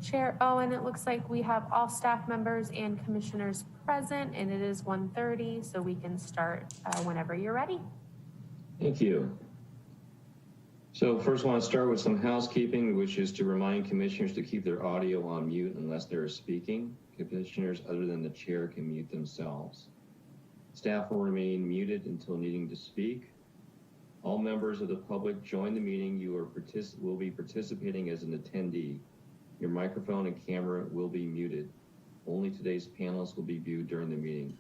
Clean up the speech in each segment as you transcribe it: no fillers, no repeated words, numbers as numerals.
Chair, oh, and it looks like we have all staff members and commissioners present, and it is 1:30, so we can start whenever you're ready. Thank you. So first I want to start with some housekeeping, which is to remind commissioners to keep their audio on mute unless they're speaking. Commissioners other than the chair can mute themselves. Staff will remain muted until needing to speak. All members of the public join the meeting. You will be participating as an attendee. Your microphone and camera will be muted. Only today's panelists will be viewed during the meeting.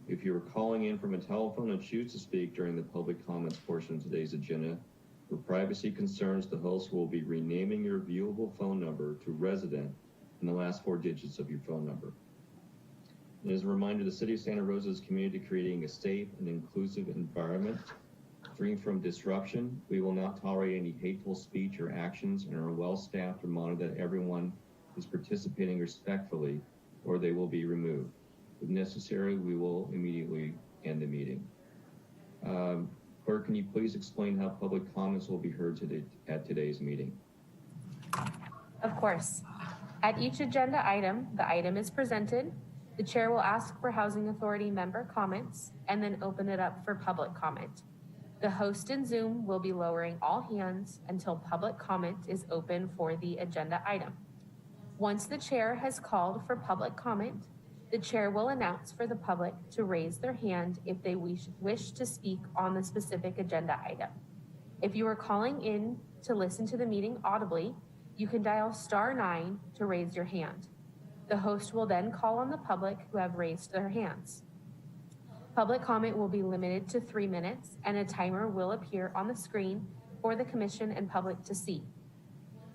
If you are calling in from a telephone and choose to speak during the public comments portion of today's agenda, for privacy concerns, the host will be renaming your viewable phone number to resident in the last 4 digits of your phone number. And as a reminder, the City of Santa Rosa is committed to creating a safe and inclusive environment free from disruption. We will not tolerate any hateful speech or actions and are well-staffed to monitor that everyone is participating respectfully or they will be removed. If necessary, we will immediately end the meeting. Clerk, can you please explain how public comments will be heard at today's meeting? Of course. At each agenda item, the item is presented. The chair will ask for Housing Authority member comments and then open it up for public comment. The host in Zoom will be lowering all hands until public comment is open for the agenda item. Once the chair has called for public comment, the chair will announce for the public to raise their hand if they wish to speak on the specific agenda item. If you are calling in to listen to the meeting audibly, you can dial *9 to raise your hand. The host will then call on the public who have raised their hands. Public comment will be limited to 3 minutes, and a timer will appear on the screen for the commission and public to see.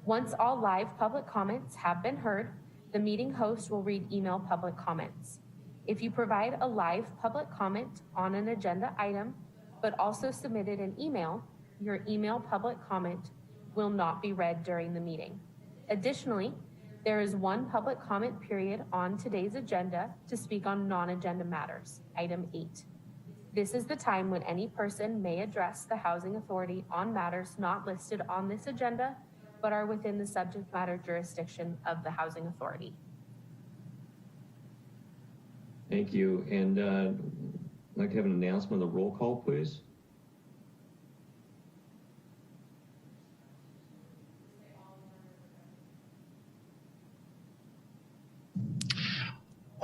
Once all live public comments have been heard, the meeting host will read email public comments. If you provide a live public comment on an agenda item, but also submitted an email, your email public comment will not be read during the meeting. Additionally, there is 1 public comment period on today's agenda to speak on non-agenda matters, item 8. This is the time when any person may address the Housing Authority on matters not listed on this agenda, but are within the subject matter jurisdiction of the Housing Authority. Thank you. And I'd like to have an announcement of the roll call, please.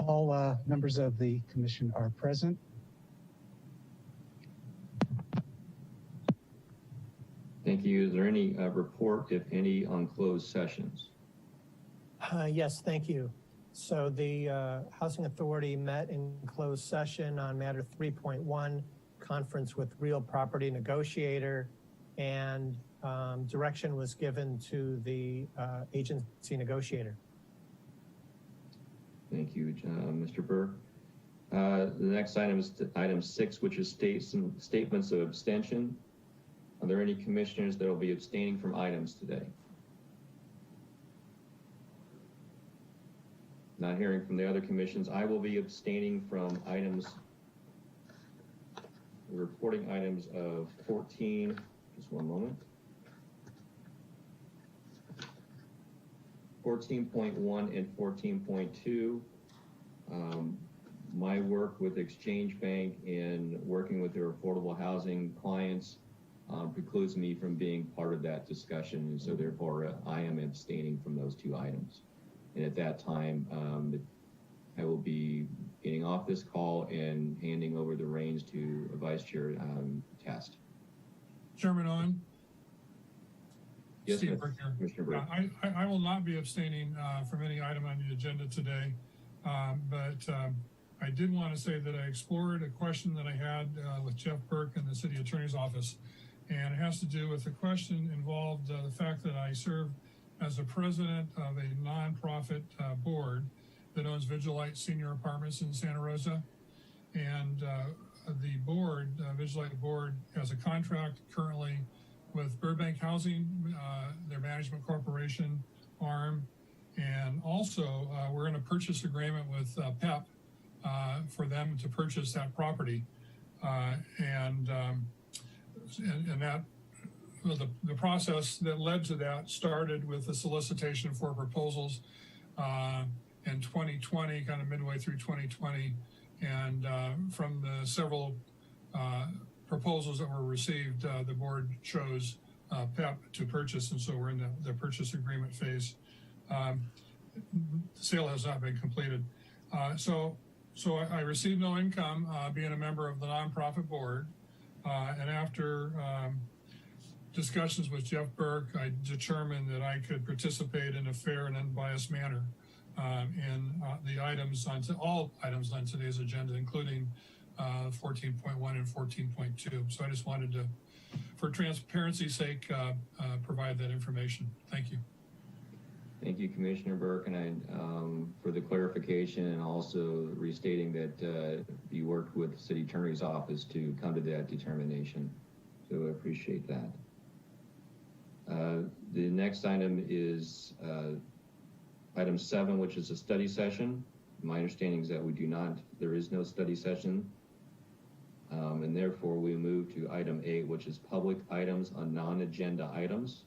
All members of the commission are present. Thank you. Is there any report, if any, on closed sessions? Yes, thank you. So the Housing Authority met in closed session on matter 3.1, conference with real property negotiator, and direction was given to the agency negotiator. Thank you, Mr. Burke. The next item is item 6, which is statements of abstention. Are there any commissioners that will be abstaining from items today? Not hearing from the other commissions, I will be abstaining from items, reporting items of 14, just one moment. 14.1 and 14.2. My work with Exchange Bank in working with their affordable housing clients precludes me from being part of that discussion, and so therefore I am abstaining from those 2 items. And at that time, I will be getting off this call and handing over the reins to a Vice Chair Test. Chairman Owen. Yes, Steve Burke here. Commissioner Burke. I will not be abstaining from any item on the agenda today, but I did want to say that I explored a question that I had with Jeff Burke in the City Attorney's Office, and it has to do with the question involved the fact that I serve as the president of a nonprofit board that owns Vigilite Senior Apartments in Santa Rosa, and the board, Vigilite board, has a contract currently with Burbank Housing, their management corporation arm, and also we're in a purchase agreement with PEP for them to purchase that property, and that the process that led to that started with the solicitation for proposals in 2020, kind of midway through 2020. And from the several proposals that were received, the board chose PEP to purchase, and so we're in the purchase agreement phase. The sale has not been completed. So I received no income being a member of the nonprofit board. And after discussions with Jeff Burke, I determined that I could participate in a fair and unbiased manner in the items all items on today's agenda, including 14.1 and 14.2. So I just wanted to, for transparency's sake, provide that information. Thank you. Thank you, Commissioner Burke, and for the clarification and also restating that you worked with the City Attorney's Office to come to that determination. So I appreciate that. The next item is item 7, which is a study session. My understanding is that there is no study session. And therefore we move to item 8, which is public items on non-agenda items.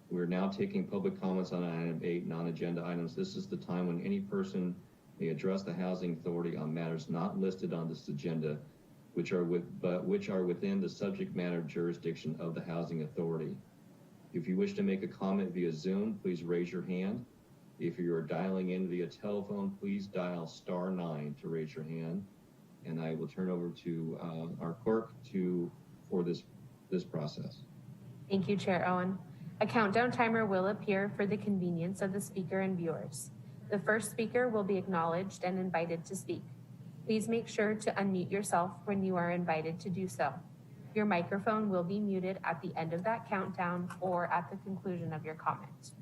We're now taking public comments on item 8, non-agenda items. This is the time when any person may address the Housing Authority on matters not listed on this agenda, which are within the subject matter jurisdiction of the Housing Authority. If you wish to make a comment via Zoom, please raise your hand. If you are dialing in via telephone, please dial *9 to raise your hand. And I will turn over to our clerk for this process. Thank you, Chair Owen. A countdown timer will appear for the convenience of the speaker and viewers. The first speaker will be acknowledged and invited to speak. Please make sure to unmute yourself when you are invited to do so. Your microphone will be muted at the end of that countdown or at the conclusion of your comment.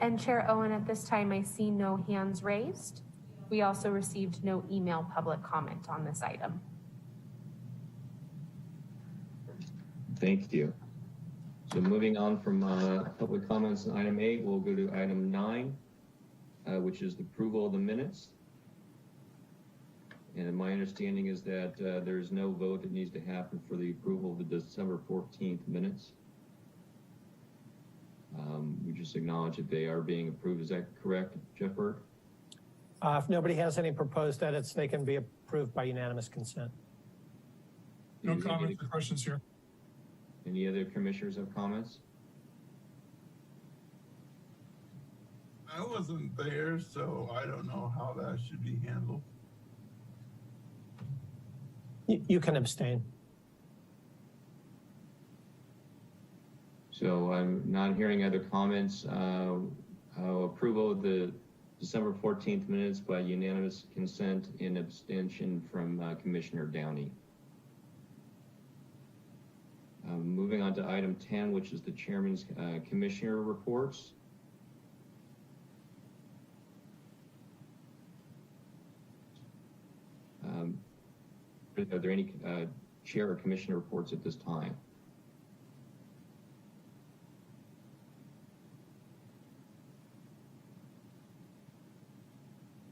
And Chair Owen, at this time, I see no hands raised. We also received no email public comment on this item. Thank you. So moving on from public comments on item 8, we'll go to item 9, which is the approval of the minutes. And my understanding is that there's no vote that needs to happen for the approval of the December 14th minutes. We just acknowledge that they are being approved. Is that correct, Jeff Burke? If nobody has any proposed edits, they can be approved by unanimous consent. No comments or questions here. Any other commissioners have comments? I wasn't there, so I don't know how that should be handled. You can abstain. So I'm not hearing other comments. Approval of the December 14th minutes by unanimous consent and abstention from Commissioner Downey. Moving on to item 10, which is the Chairman's Commissioner reports. Are there any Chair or Commissioner reports at this time?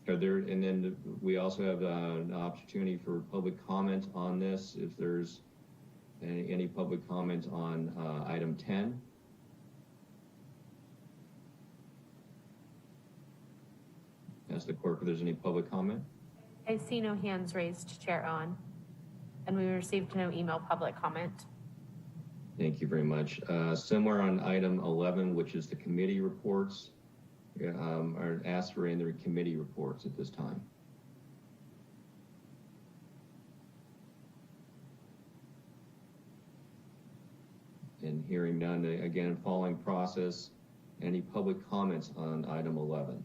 And then we also have an opportunity for public comment on this if there's any public comment on item 10. Ask the clerk if there's any public comment. I see no hands raised, Chair Owen, and we received no email public comment. Thank you very much. Similar on item 11, which is the committee reports. Are asked for in their committee reports at this time. And hearing none, again, following process, any public comments on item 11?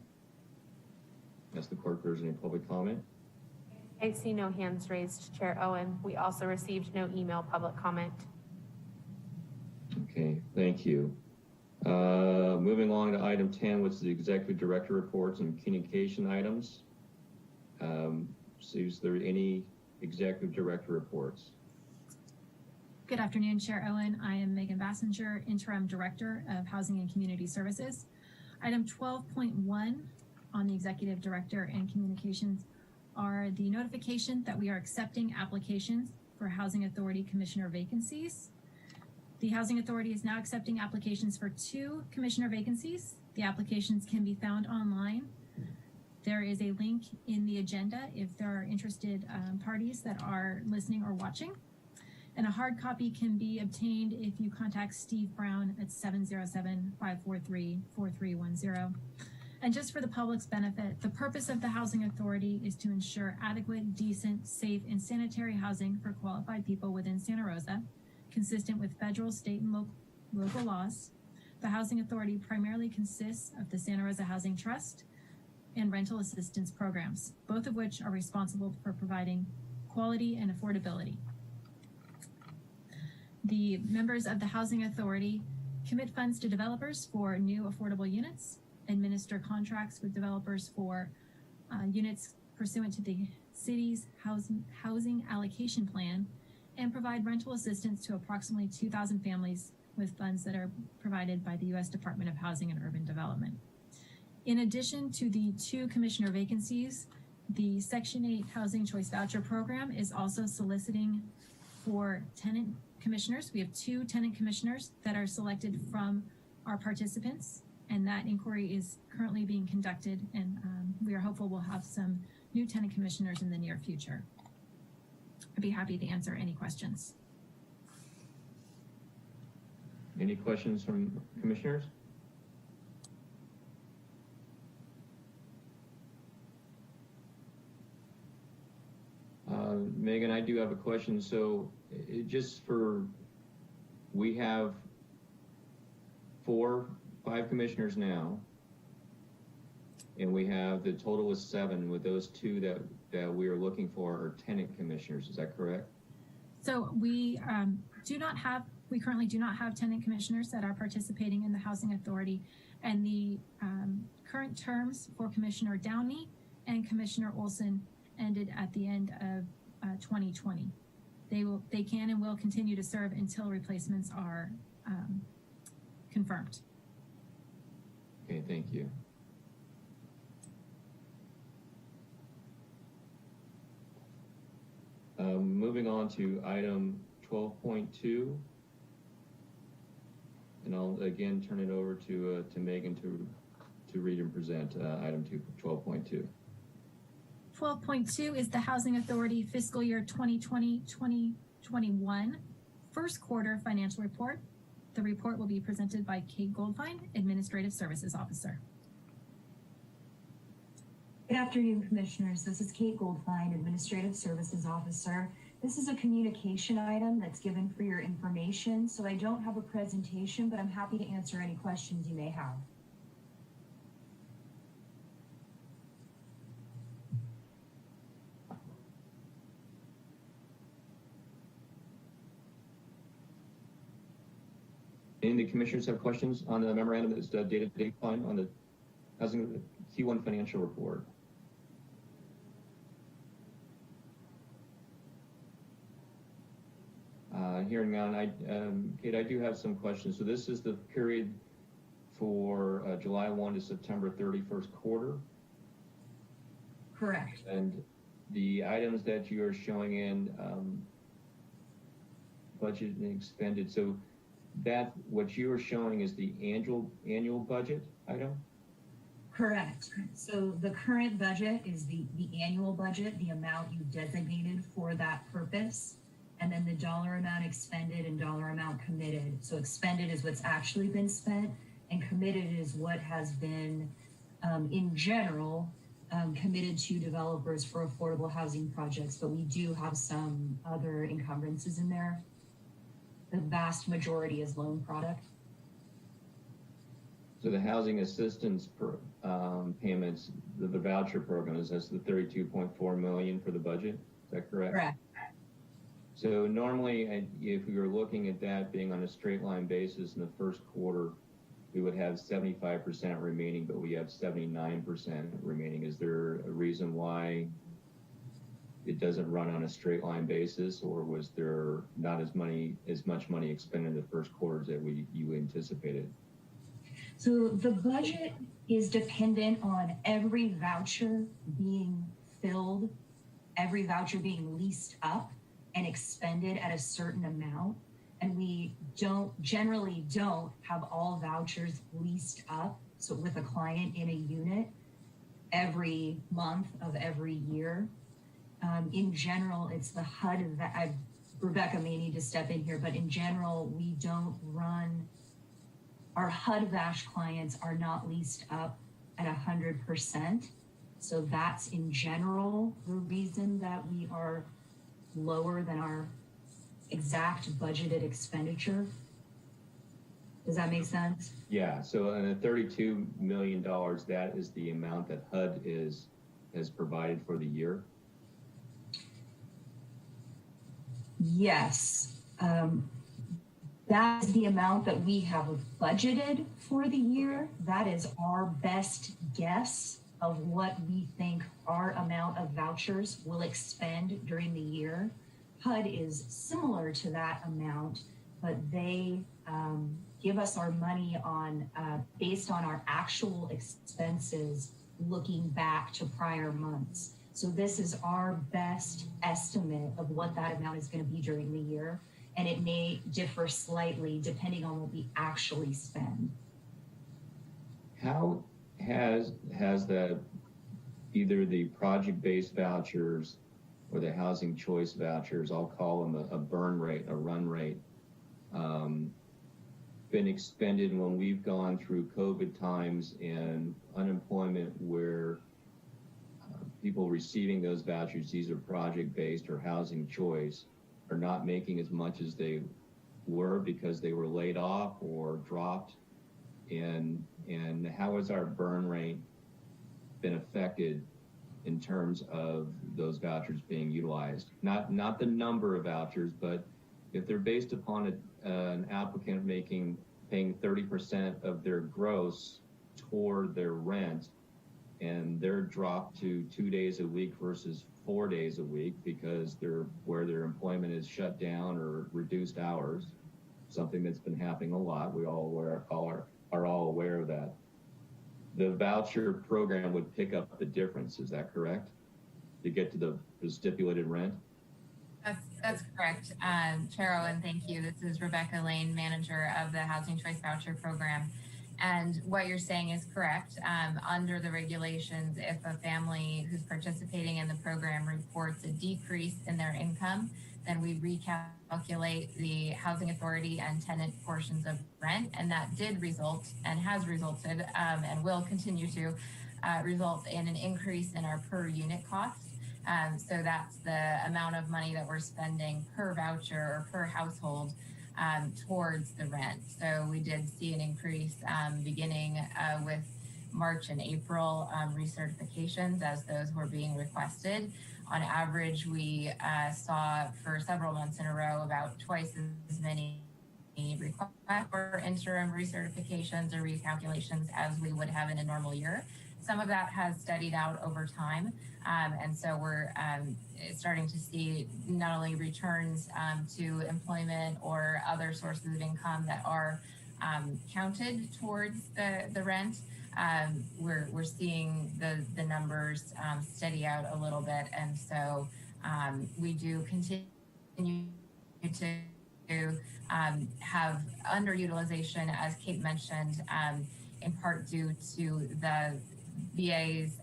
Ask the clerk if there's any public comment. I see no hands raised, Chair Owen. We also received no email public comment. Okay, thank you. Moving along to item 10, which is the executive director reports and communication items. So is there any executive director reports? Good afternoon, Chair Owen. I am Megan Bassinger, Interim Director of Housing and Community Services. Item 12.1 on the executive director and communications are the notification that we are accepting applications for Housing Authority Commissioner vacancies. The Housing Authority is now accepting applications for 2 commissioner vacancies. The applications can be found online. There is a link in the agenda if there are interested parties that are listening or watching. And a hard copy can be obtained if you contact Steve Brown at 707-543-4310. And just for the public's benefit, the purpose of the Housing Authority is to ensure adequate, decent, safe, and sanitary housing for qualified people within Santa Rosa, consistent with federal, state, and local laws. The Housing Authority primarily consists of the Santa Rosa Housing Trust and rental assistance programs, both of which are responsible for providing quality and affordability. The members of the Housing Authority commit funds to developers for new affordable units, administer contracts with developers for units pursuant to the city's housing allocation plan, and provide rental assistance to approximately 2,000 families with funds that are provided by the U.S. Department of Housing and Urban Development. In addition to the 2 commissioner vacancies, the Section 8 Housing Choice Voucher Program is also soliciting for tenant commissioners. We have 2 tenant commissioners that are selected from our participants, and that inquiry is currently being conducted, and we are hopeful we'll have some new tenant commissioners in the near future. I'd be happy to answer any questions. Any questions from commissioners? Megan, I do have a question. So we have 5 commissioners now, and we have the total is 7 with those 2 that we are looking for are tenant commissioners. Is that correct? So we currently do not have tenant commissioners that are participating in the Housing Authority, and the current terms for Commissioner Downey and Commissioner Olson ended at the end of 2020. They can and will continue to serve until replacements are confirmed. Okay, thank you. Moving on to item 12.2, and I'll again turn it over to Megan to read and present item 12.2. 12.2 is the Housing Authority Fiscal Year 2020-2021 First Quarter Financial Report. The report will be presented by Kate Goldfine, Administrative Services Officer. Good afternoon, Commissioners. This is Kate Goldfine, Administrative Services Officer. This is a communication item that's given for your information, so I don't have a presentation, but I'm happy to answer any questions you may have. Any of the commissioners have questions on the memorandum that's dated fine on the housing Q1 financial report? Hearing none, Kate, I do have some questions. So this is the period for July 1 to September 31st quarter? Correct. And the items that you are showing in budget and expended, so that what you are showing is the annual budget item? Correct. So the current budget is the annual budget, the amount you designated for that purpose, and then the dollar amount expended and dollar amount committed. So expended is what's actually been spent, and committed is what has been, in general, committed to developers for affordable housing projects, but we do have some other encumbrances in there. The vast majority is loan product. So the housing assistance payments, the voucher program, is that's the $32.4 million for the budget? Is that correct? Correct. So normally, if we were looking at that being on a straight line basis in the first quarter, we would have 75% remaining, but we have 79% remaining. Is there a reason why it doesn't run on a straight line basis, or was there not as much money expended in the first quarter that you anticipated? So the budget is dependent on every voucher being filled, every voucher being leased up and expended at a certain amount. And we generally don't have all vouchers leased up. So with a client in a unit every month of every year. In general, it's the HUD that Rebecca may need to step in here, but in general, we don't run, our HUD VASH clients are not leased up at 100%. So that's in general the reason that we are lower than our exact budgeted expenditure. Does that make sense? Yeah, so the $32 million, that is the amount that HUD has provided for the year? Yes. That is the amount that we have budgeted for the year. That is our best guess of what we think our amount of vouchers will expend during the year. HUD is similar to that amount, but they give us our money on based on our actual expenses looking back to prior months. So this is our best estimate of what that amount is going to be during the year. And it may differ slightly depending on what we actually spend. How has that, either the project-based vouchers or the housing choice vouchers, I'll call them a burn rate, a run rate, been expended when we've gone through COVID times and unemployment where people receiving those vouchers, these are project-based or housing choice, are not making as much as they were because they were laid off or dropped? And how has our burn rate been affected in terms of those vouchers being utilized? Not the number of vouchers, but if they're based upon an applicant paying 30% of their gross toward their rent, and they're dropped to 2 days a week versus 4 days a week because where their employment is shut down or reduced hours, something that's been happening a lot. We are all aware of that. The voucher program would pick up the difference. Is that correct? To get to the stipulated rent? That's correct. Chair Owen, thank you. This is Rebecca Lane, manager of the Housing Choice Voucher Program. And what you're saying is correct. Under the regulations, if a family who's participating in the program reports a decrease in their income, then we recalculate the housing authority and tenant portions of rent. And that did result and has resulted and will continue to result in an increase in our per unit cost. So that's the amount of money that we're spending per voucher or per household towards the rent. So we did see an increase beginning with March and April recertifications as those were being requested. On average, we saw for several months in a row about twice as many requests for interim recertifications or recalculations as we would have in a normal year. Some of that has steadied out over time. And so we're starting to see not only returns to employment or other sources of income that are counted towards the rent. We're seeing the numbers steady out a little bit. And so we do continue to have underutilization, as Kate mentioned, in part due to the VA's,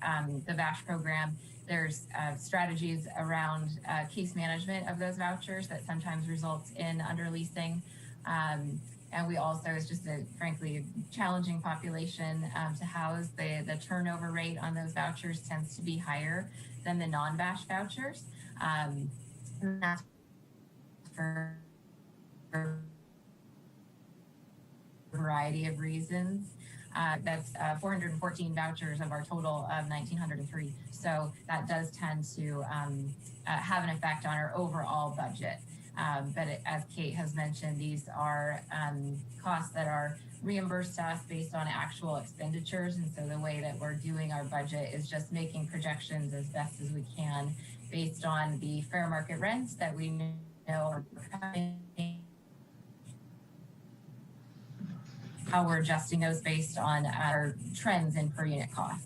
the VASH program. There's strategies around case management of those vouchers that sometimes results in underleasing. And we also, it's just a frankly challenging population to house. The turnover rate on those vouchers tends to be higher than the non-VASH vouchers. And that's for a variety of reasons. That's 414 vouchers of our total of 1,903. So that does tend to have an effect on our overall budget. But as Kate has mentioned, these are costs that are reimbursed to us based on actual expenditures. And so the way that we're doing our budget is just making projections as best as we can based on the fair market rents that we know are coming how we're adjusting those based on our trends in per unit costs.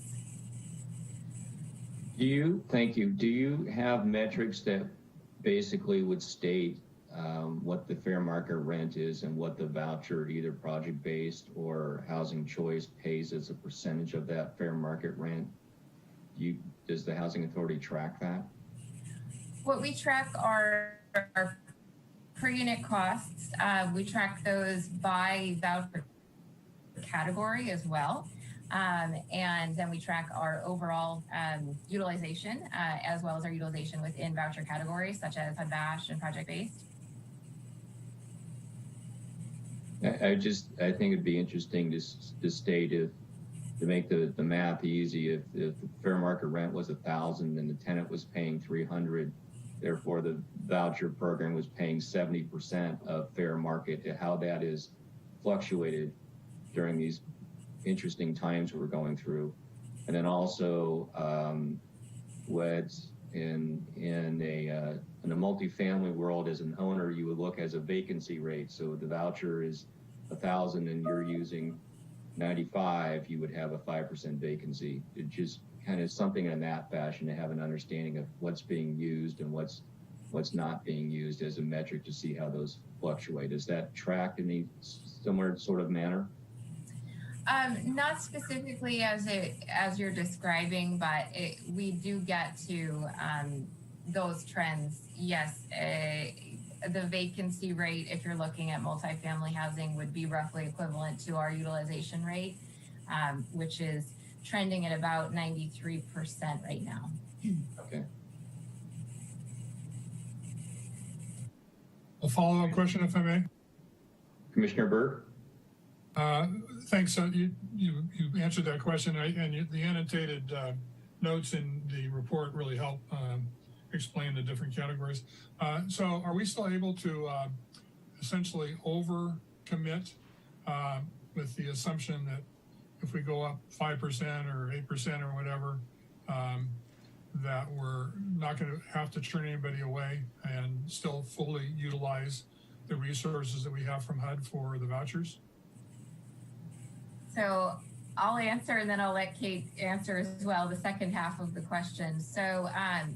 Thank you. Do you have metrics that basically would state what the fair market rent is and what the voucher, either project-based or housing choice, pays as a percentage of that fair market rent? Does the Housing Authority track that? What we track are per unit costs. We track those by voucher category as well. And then we track our overall utilization as well as our utilization within voucher categories such as HUD-VASH and project-based. I think it'd be interesting to state to make the math easy. If the fair market rent was 1,000 and the tenant was paying 300, therefore the voucher program was paying 70% of fair market, how that is fluctuated during these interesting times we're going through. And then also what's in a multifamily world, as an owner, you would look as a vacancy rate. So the voucher is 1,000 and you're using 95, you would have a 5% vacancy. It just kind of something in that fashion to have an understanding of what's being used and what's not being used as a metric to see how those fluctuate. Is that tracked in a similar sort of manner? Not specifically as you're describing, but we do get to those trends. Yes, the vacancy rate, if you're looking at multifamily housing, would be roughly equivalent to our utilization rate, which is trending at about 93% right now. Okay. A follow-up question, if I may. Commissioner Burke? Thanks. You answered that question, and the annotated notes in the report really help explain the different categories. So are we still able to essentially over-commit with the assumption that if we go up 5% or 8% or whatever, that we're not going to have to turn anybody away and still fully utilize the resources that we have from HUD for the vouchers? So I'll answer, and then I'll let Kate answer as well the second half of the question. So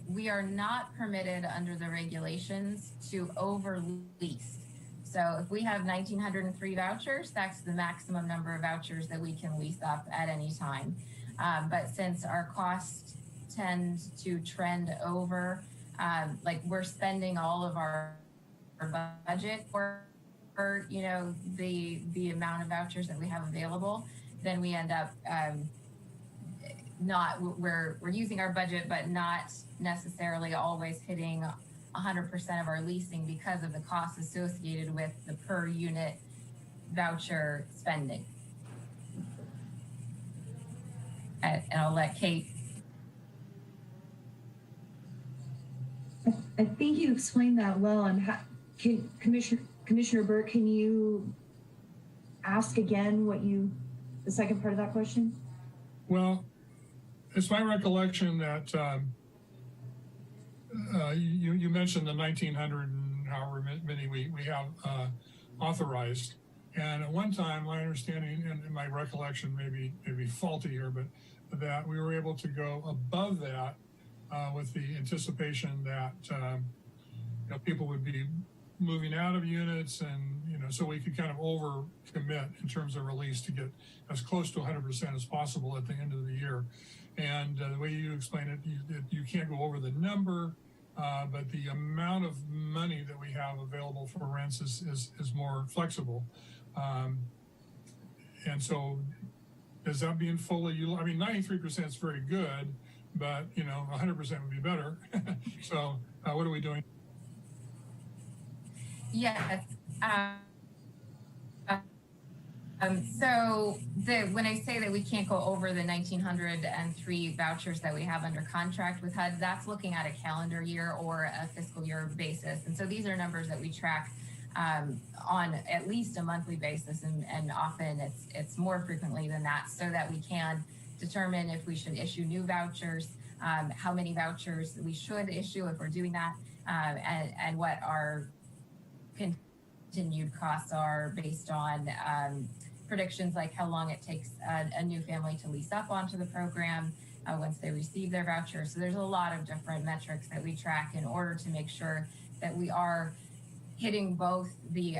we are not permitted under the regulations to over-lease. So if we have 1,903 vouchers, that's the maximum number of vouchers that we can lease up at any time. But since our costs tend to trend over, like we're spending all of our budget for the amount of vouchers that we have available, then we end up we're using our budget, but not necessarily always hitting 100% of our leasing because of the costs associated with the per unit voucher spending. And I'll let Kate. I think you explained that well. And Commissioner Burke, can you ask again the second part of that question? Well, it's my recollection that you mentioned the 1,900 and however many we have authorized. And at one time, my understanding and my recollection may be faulty here, but that we were able to go above that with the anticipation that people would be moving out of units, and so we could kind of over commit in terms of release to get as close to 100% as possible at the end of the year. And the way you explain it, you can't go over the number, but the amount of money that we have available for rents is more flexible. And so is that being fully utilized? I mean, 93% is very good, but 100% would be better. So what are we doing? Yes. So when I say that we can't go over the 1,903 vouchers that we have under contract with HUD, that's looking at a calendar year or a fiscal year basis. And so these are numbers that we track on at least a monthly basis, and often it's more frequently than that, so that we can determine if we should issue new vouchers, how many vouchers we should issue if we're doing that, and what our continued costs are based on predictions like how long it takes a new family to lease up onto the program once they receive their voucher. So there's a lot of different metrics that we track in order to make sure that we are hitting both the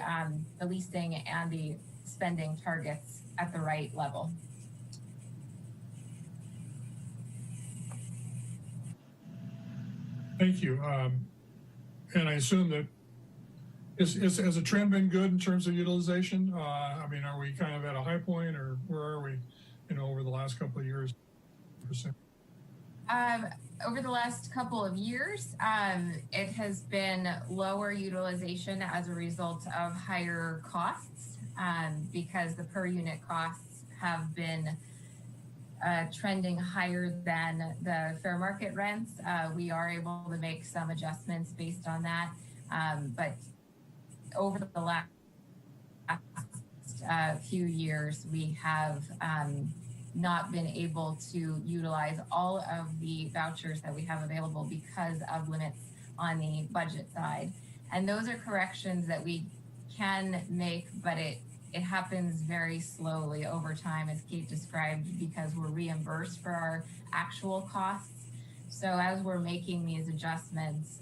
leasing and the spending targets at the right level. Thank you. And I assume that has the trend been good in terms of utilization? I mean, are we kind of at a high point, or where are we, over the last couple of years? Over the last couple of years, it has been lower utilization as a result of higher costs, because the per unit costs have been trending higher than the fair market rents. We are able to make some adjustments based on that, but over the last few years, we have not been able to utilize all of the vouchers that we have available because of limits on the budget side. And those are corrections that we can make, but it happens very slowly over time, as Kate described, because we're reimbursed for our actual costs. So as we're making these adjustments,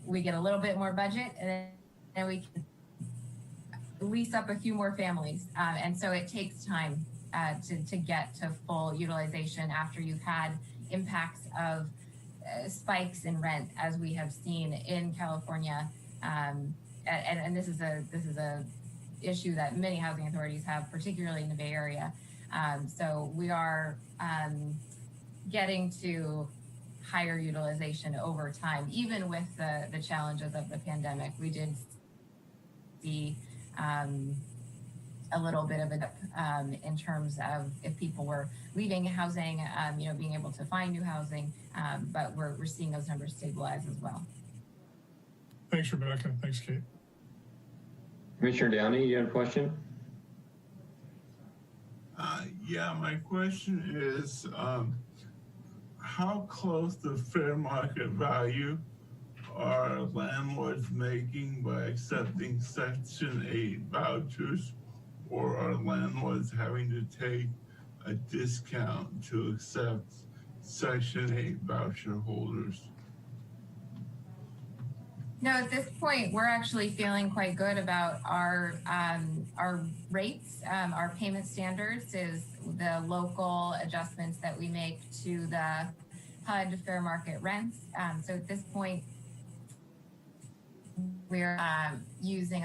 we get a little bit more budget, and then we can lease up a few more families. And so it takes time to get to full utilization after you've had impacts of spikes in rent, as we have seen in California. And this is a issue that many housing authorities have, particularly in the Bay Area. So we are getting to higher utilization over time, even with the challenges of the pandemic. We did see a little bit of a dip in terms of if people were leaving housing, being able to find new housing, but we're seeing those numbers stabilize as well. Thanks, Rebecca. Thanks, Kate. Commissioner Downey, you have a question? Yeah, my question is, how close to fair market value are landlords making by accepting Section 8 vouchers, or are landlords having to take a discount to accept Section 8 voucher holders? No, at this point, we're actually feeling quite good about our rates. Our payment standards is the local adjustments that we make to the HUD fair market rents. So at this point, we're using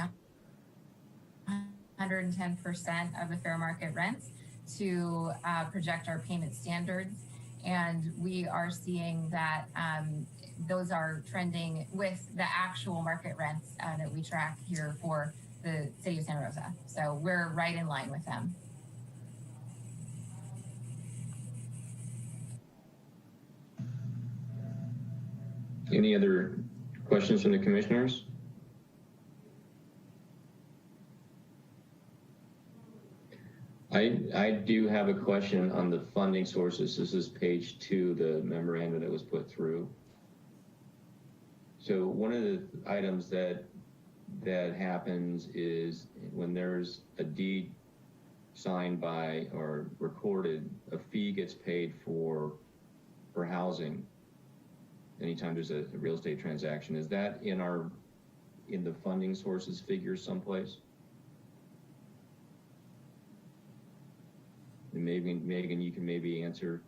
110% of the fair market rents to project our payment standards. And we are seeing that those are trending with the actual market rents that we track here for the city of Santa Rosa. So we're right in line with them. Any other questions from the commissioners? I do have a question on the funding sources. This is page 2, the memorandum that was put through. So one of the items that happens is when there's a deed signed by or recorded, a fee gets paid for housing anytime there's a real estate transaction. Is that in the funding sources figure someplace? And maybe Megan, you can maybe answer.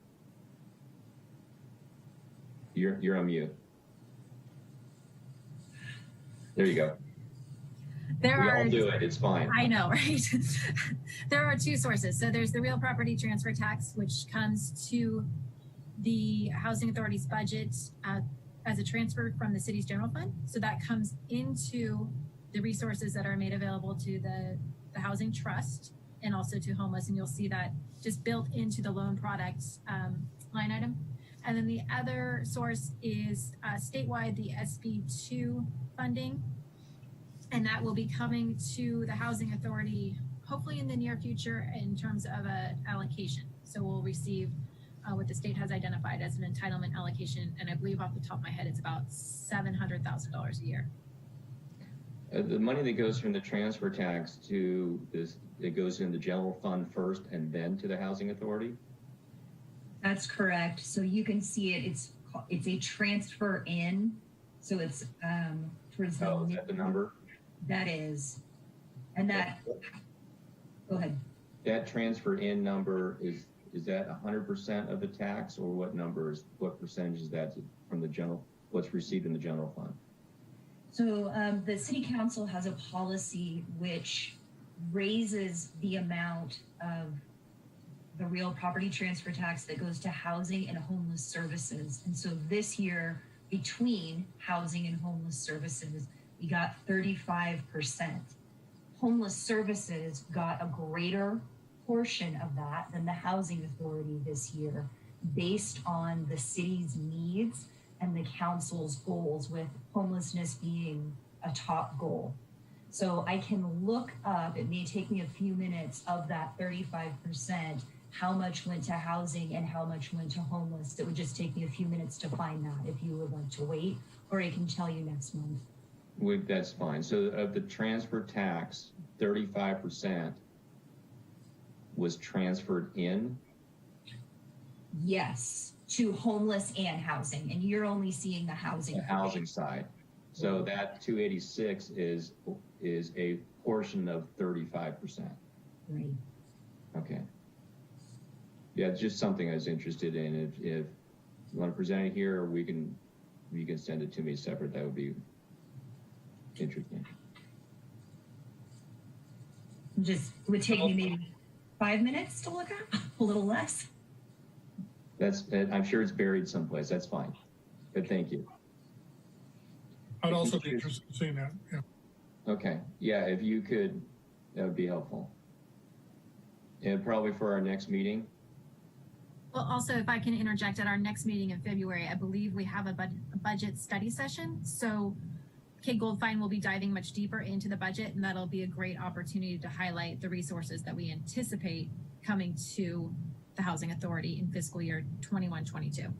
You're on mute. There you go. We all do it. It's fine. I know, right? There are two sources. So there's the real property transfer tax, which comes to the housing authority's budget as a transfer from the city's general fund. So that comes into the resources that are made available to the housing trust and also to homeless. And you'll see that just built into the loan products line item. And then the other source is statewide, the SB2 funding. And that will be coming to the housing authority, hopefully in the near future, in terms of an allocation. So we'll receive what the state has identified as an entitlement allocation. And I believe off the top of my head, it's about $700,000 a year. The money that goes from the transfer tax to this, it goes in the general fund first and then to the housing authority? That's correct. So you can see it, it's a transfer in. So it's towards the, is that the number? That is. And that, go ahead. That transfer in number is that 100% of the tax, or what percentage is that from the general, what's received in the general fund? So the city council has a policy which raises the amount of the real property transfer tax that goes to housing and homeless services. And so this year, between housing and homeless services, we got 35%. Homeless services got a greater portion of that than the housing authority this year, based on the city's needs and the council's goals, with homelessness being a top goal. So I can look up, it may take me a few minutes, of that 35%, how much went to housing and how much went to homeless. It would just take me a few minutes to find that if you would like to wait, or I can tell you next month. That's fine. So of the transfer tax, 35% was transferred in? Yes, to homeless and housing, and you're only seeing the housing. The housing side. So that 286 is a portion of 35%. Right. Okay. Yeah, it's just something I was interested in. If you want to present it here, or you can send it to me separate. That would be interesting. Just would take me maybe 5 minutes to look up, a little less. I'm sure it's buried someplace. That's fine. But thank you. I'd also be interested in seeing that. Yeah. Okay. Yeah, if you could, that would be helpful. And probably for our next meeting. Well, also, if I can interject, at our next meeting in February, I believe we have a budget study session. So Kate Goldfein will be diving much deeper into the budget, and that'll be a great opportunity to highlight the resources that we anticipate coming to the Housing Authority in fiscal year 21-22.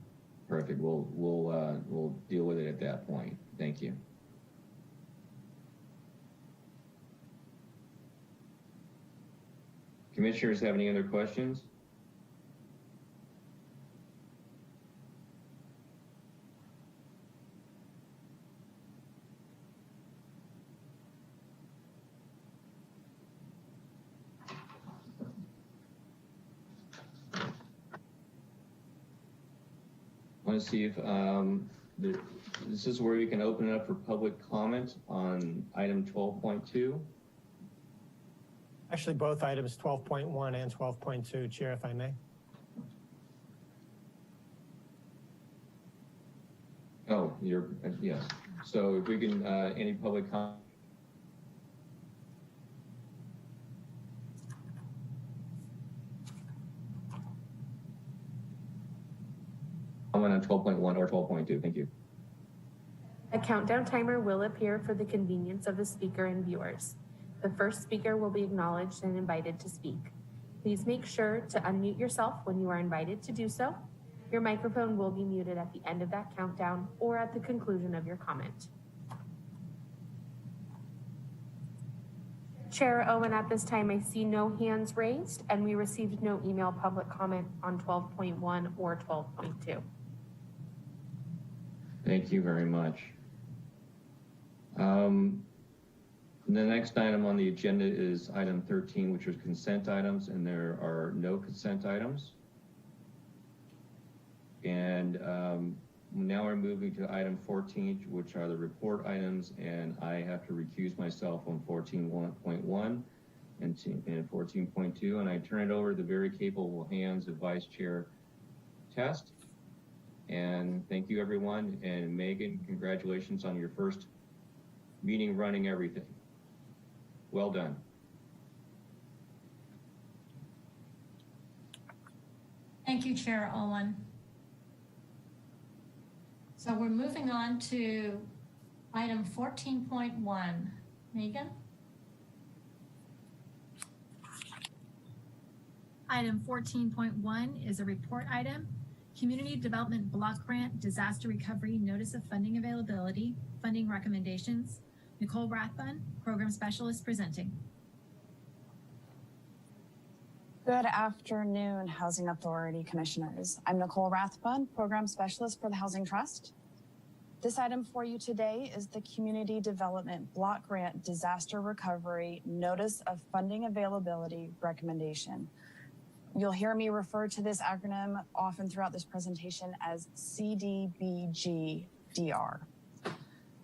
Perfect. We'll deal with it at that point. Thank you. Commissioners have any other questions? I want to see if this is where you can open it up for public comment on item 12.2. Actually, both items, 12.1 and 12.2, Chair, if I may. Oh, yes. So if we can, any public comment? Comment on 12.1 or 12.2. Thank you. A countdown timer will appear for the convenience of the speaker and viewers. The first speaker will be acknowledged and invited to speak. Please make sure to unmute yourself when you are invited to do so. Your microphone will be muted at the end of that countdown or at the conclusion of your comment. Chair Owen, at this time, I see no hands raised, and we received no email public comment on 12.1 or 12.2. Thank you very much. The next item on the agenda is item 13, which is consent items, and there are no consent items. And now we're moving to item 14, which are the report items, and I have to recuse myself on 14.1 and 14.2, and I turn it over to the very capable hands of Vice Chair Test. And thank you, everyone. And Megan, congratulations on your first meeting running everything. Well done. Thank you, Chair Owen. So we're moving on to item 14.1. Megan? Item 14.1 is a report item. Community Development Block Grant Disaster Recovery Notice of Funding Availability, Funding Recommendations, Nicole Rathbun, Program Specialist, presenting. Good afternoon, Housing Authority Commissioners. I'm Nicole Rathbun, Program Specialist for the Housing Trust. This item for you today is the Community Development Block Grant Disaster Recovery Notice of Funding Availability Recommendation. You'll hear me refer to this acronym often throughout this presentation as CDBG-DR.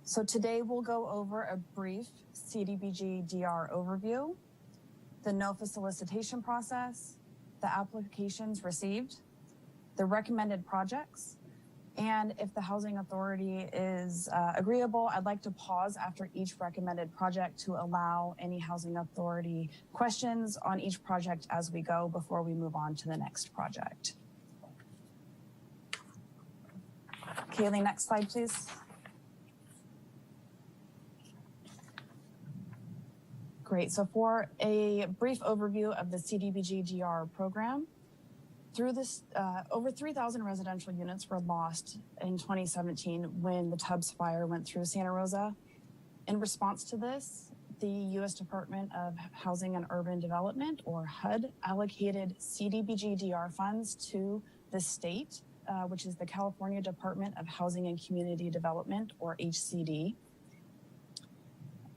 So today we'll go over a brief CDBG-DR overview, the NOFA solicitation process, the applications received, the recommended projects, and if the Housing Authority is agreeable, I'd like to pause after each recommended project to allow any Housing Authority questions on each project as we go before we move on to the next project. Kaylee, next slide, please. Great, so for a brief overview of the CDBG-DR program, through this, over 3,000 residential units were lost in 2017 when the Tubbs fire went through Santa Rosa. In response to this, the U.S. Department of Housing and Urban Development, or HUD, allocated CDBG-DR funds to the state, which is the California Department of Housing and Community Development, or HCD.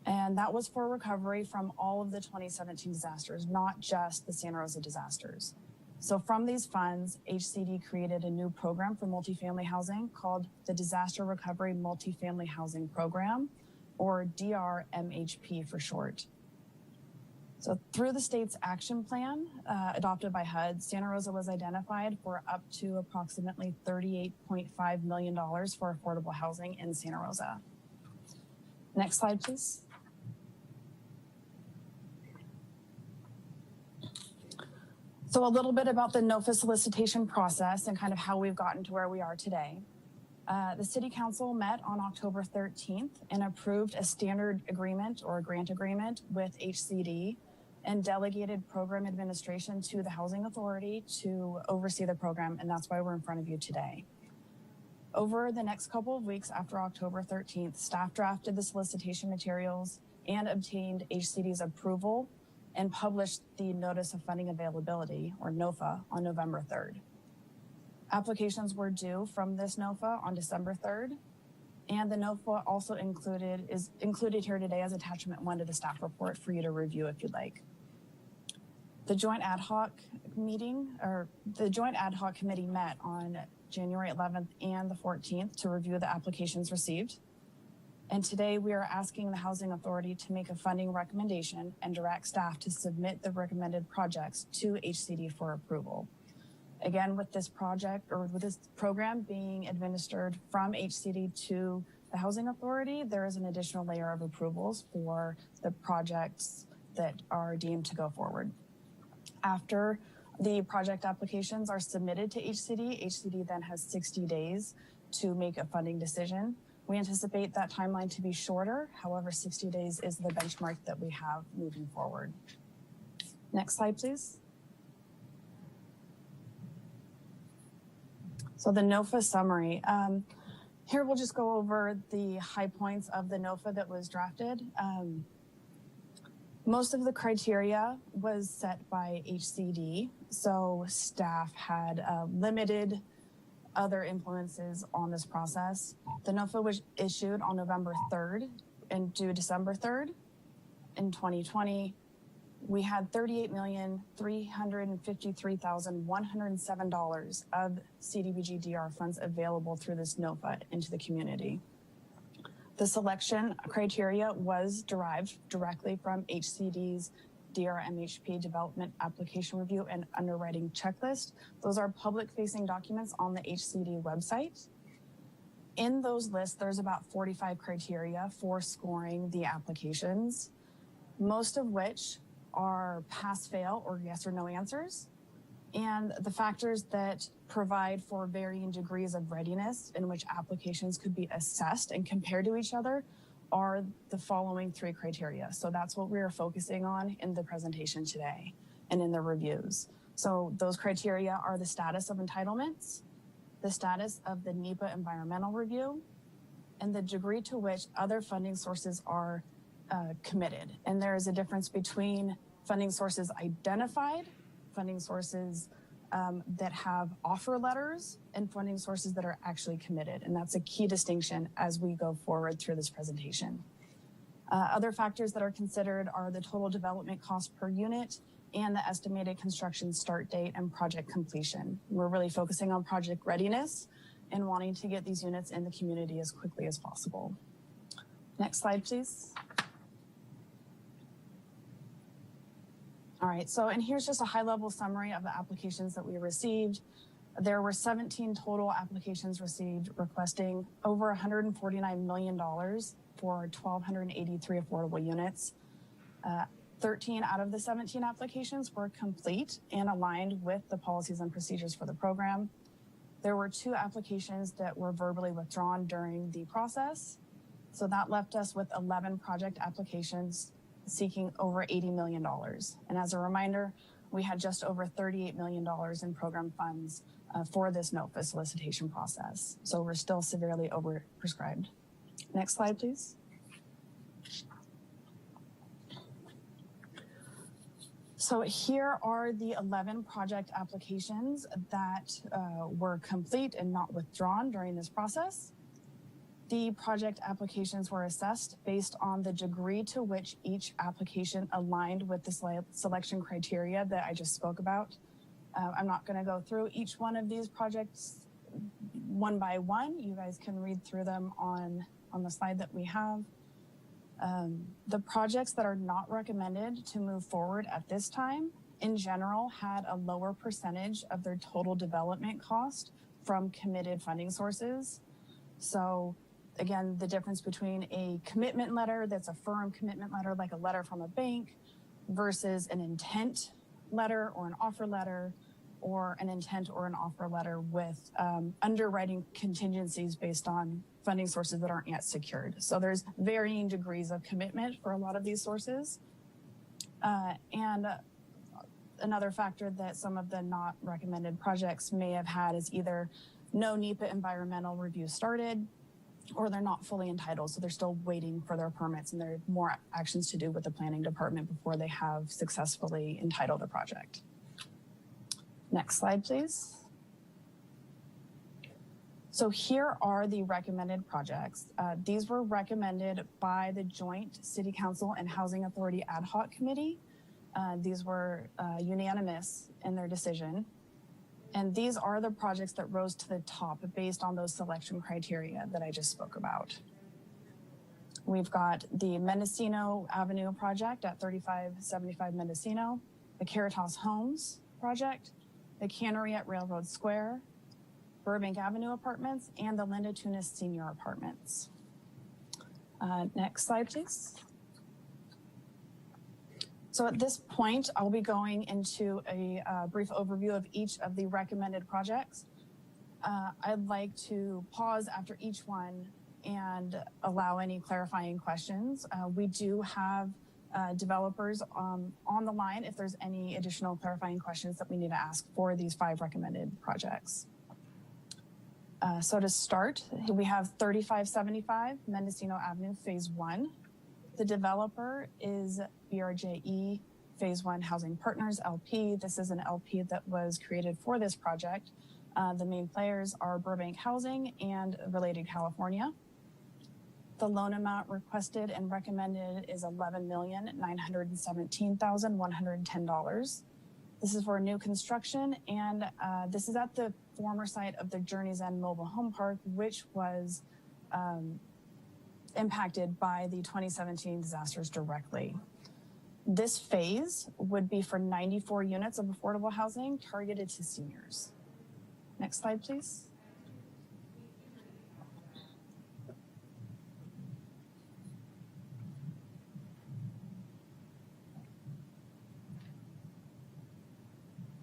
And that was for recovery from all of the 2017 disasters, not just the Santa Rosa disasters. So from these funds, HCD created a new program for multifamily housing called the Disaster Recovery Multifamily Housing Program, or DRMHP for short. So through the state's action plan adopted by HUD, Santa Rosa was identified for up to approximately $38.5 million for affordable housing in Santa Rosa. Next slide, please. So a little bit about the NOFA solicitation process and kind of how we've gotten to where we are today. The City Council met on October 13th and approved a standard agreement or a grant agreement with HCD and delegated program administration to the Housing Authority to oversee the program, and that's why we're in front of you today. Over the next couple of weeks after October 13th, staff drafted the solicitation materials and obtained HCD's approval and published the Notice of Funding Availability, or NOFA, on November 3rd. Applications were due from this NOFA on December 3rd, and the NOFA also is included here today as attachment 1 to the staff report for you to review if you'd like. The Joint Ad Hoc Committee met on January 11th and the 14th to review the applications received. And today we are asking the Housing Authority to make a funding recommendation and direct staff to submit the recommended projects to HCD for approval. Again, with this project or with this program being administered from HCD to the Housing Authority, there is an additional layer of approvals for the projects that are deemed to go forward. After the project applications are submitted to HCD, HCD then has 60 days to make a funding decision. We anticipate that timeline to be shorter. However, 60 days is the benchmark that we have moving forward. Next slide, please. So the NOFA summary. Here we'll just go over the high points of the NOFA that was drafted. Most of the criteria was set by HCD, so staff had limited other influences on this process. The NOFA was issued on November 3rd and due December 3rd. In 2020, we had $38,353,107 of CDBG-DR funds available through this NOFA into the community. The selection criteria was derived directly from HCD's DRMHP Development Application Review and Underwriting Checklist. Those are public-facing documents on the HCD website. In those lists, there's about 45 criteria for scoring the applications, most of which are pass-fail or yes or no answers, and the factors that provide for varying degrees of readiness in which applications could be assessed and compared to each other are the following 3 criteria. So that's what we are focusing on in the presentation today and in the reviews. So those criteria are the status of entitlements, the status of the NEPA environmental review, and the degree to which other funding sources are committed. And there is a difference between funding sources identified, funding sources that have offer letters, and funding sources that are actually committed. And that's a key distinction as we go forward through this presentation. Other factors that are considered are the total development cost per unit and the estimated construction start date and project completion. We're really focusing on project readiness and wanting to get these units in the community as quickly as possible. Next slide, please. All right, so, and here's just a high-level summary of the applications that we received. There were 17 total applications received requesting over $149 million for 1,283 affordable units. 13 out of the 17 applications were complete and aligned with the policies and procedures for the program. There were 2 applications that were verbally withdrawn during the process. So that left us with 11 project applications seeking over $80 million. And as a reminder, we had just over $38 million in program funds for this NOFA solicitation process. So we're still severely overprescribed. Next slide, please. So here are the 11 project applications that were complete and not withdrawn during this process. The project applications were assessed based on the degree to which each application aligned with the selection criteria that I just spoke about. I'm not going to go through each one of these projects one by one. You guys can read through them on the slide that we have. The projects that are not recommended to move forward at this time, in general, had a lower percentage of their total development cost from committed funding sources. So again, the difference between a commitment letter that's a firm commitment letter, like a letter from a bank, versus an intent letter or an offer letter, or an intent or an offer letter with underwriting contingencies based on funding sources that aren't yet secured. So there's varying degrees of commitment for a lot of these sources. And another factor that some of the not recommended projects may have had is either no NEPA environmental review started, or they're not fully entitled. So they're still waiting for their permits, and there are more actions to do with the planning department before they have successfully entitled a project. Next slide, please. So here are the recommended projects. These were recommended by the Joint City Council and Housing Authority Ad Hoc Committee. These were unanimous in their decision. And these are the projects that rose to the top based on those selection criteria that I just spoke about. We've got the Mendocino Avenue project at 3575 Mendocino, the Caritas Homes project, the Cannery at Railroad Square, Burbank Avenue Apartments, and the Linda Tunis Senior Apartments. Next slide, please. So at this point, I'll be going into a brief overview of each of the recommended projects. I'd like to pause after each one and allow any clarifying questions. We do have developers on the line if there's any additional clarifying questions that we need to ask for these 5 recommended projects. So to start, we have 3575 Mendocino Avenue, Phase 1. The developer is BRJE Phase 1 Housing Partners LP. This is an LP that was created for this project. The main players are Burbank Housing and Related California. The loan amount requested and recommended is $11,917,110. This is for new construction, and this is at the former site of the Journey's End Mobile Home Park, which was impacted by the 2017 disasters directly. This phase would be for 94 units of affordable housing targeted to seniors. Next slide, please.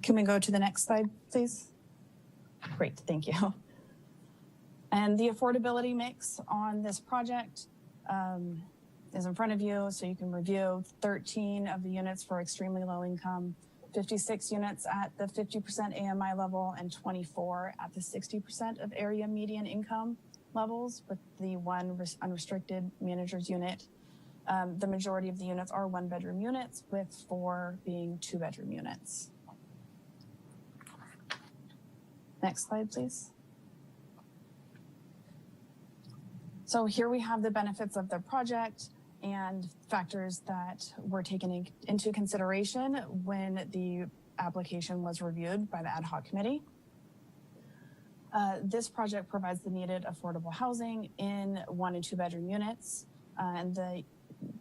Can we go to the next slide, please? Great, thank you. And the affordability mix on this project is in front of you, so you can review 13 of the units for extremely low income, 56 units at the 50% AMI level, and 24 at the 60% of area median income levels with the one unrestricted manager's unit. The majority of the units are 1-bedroom units, with 4 being 2-bedroom units. Next slide, please. So here we have the benefits of the project and factors that were taken into consideration when the application was reviewed by the ad hoc committee. This project provides the needed affordable housing in 1- and 2-bedroom units, and the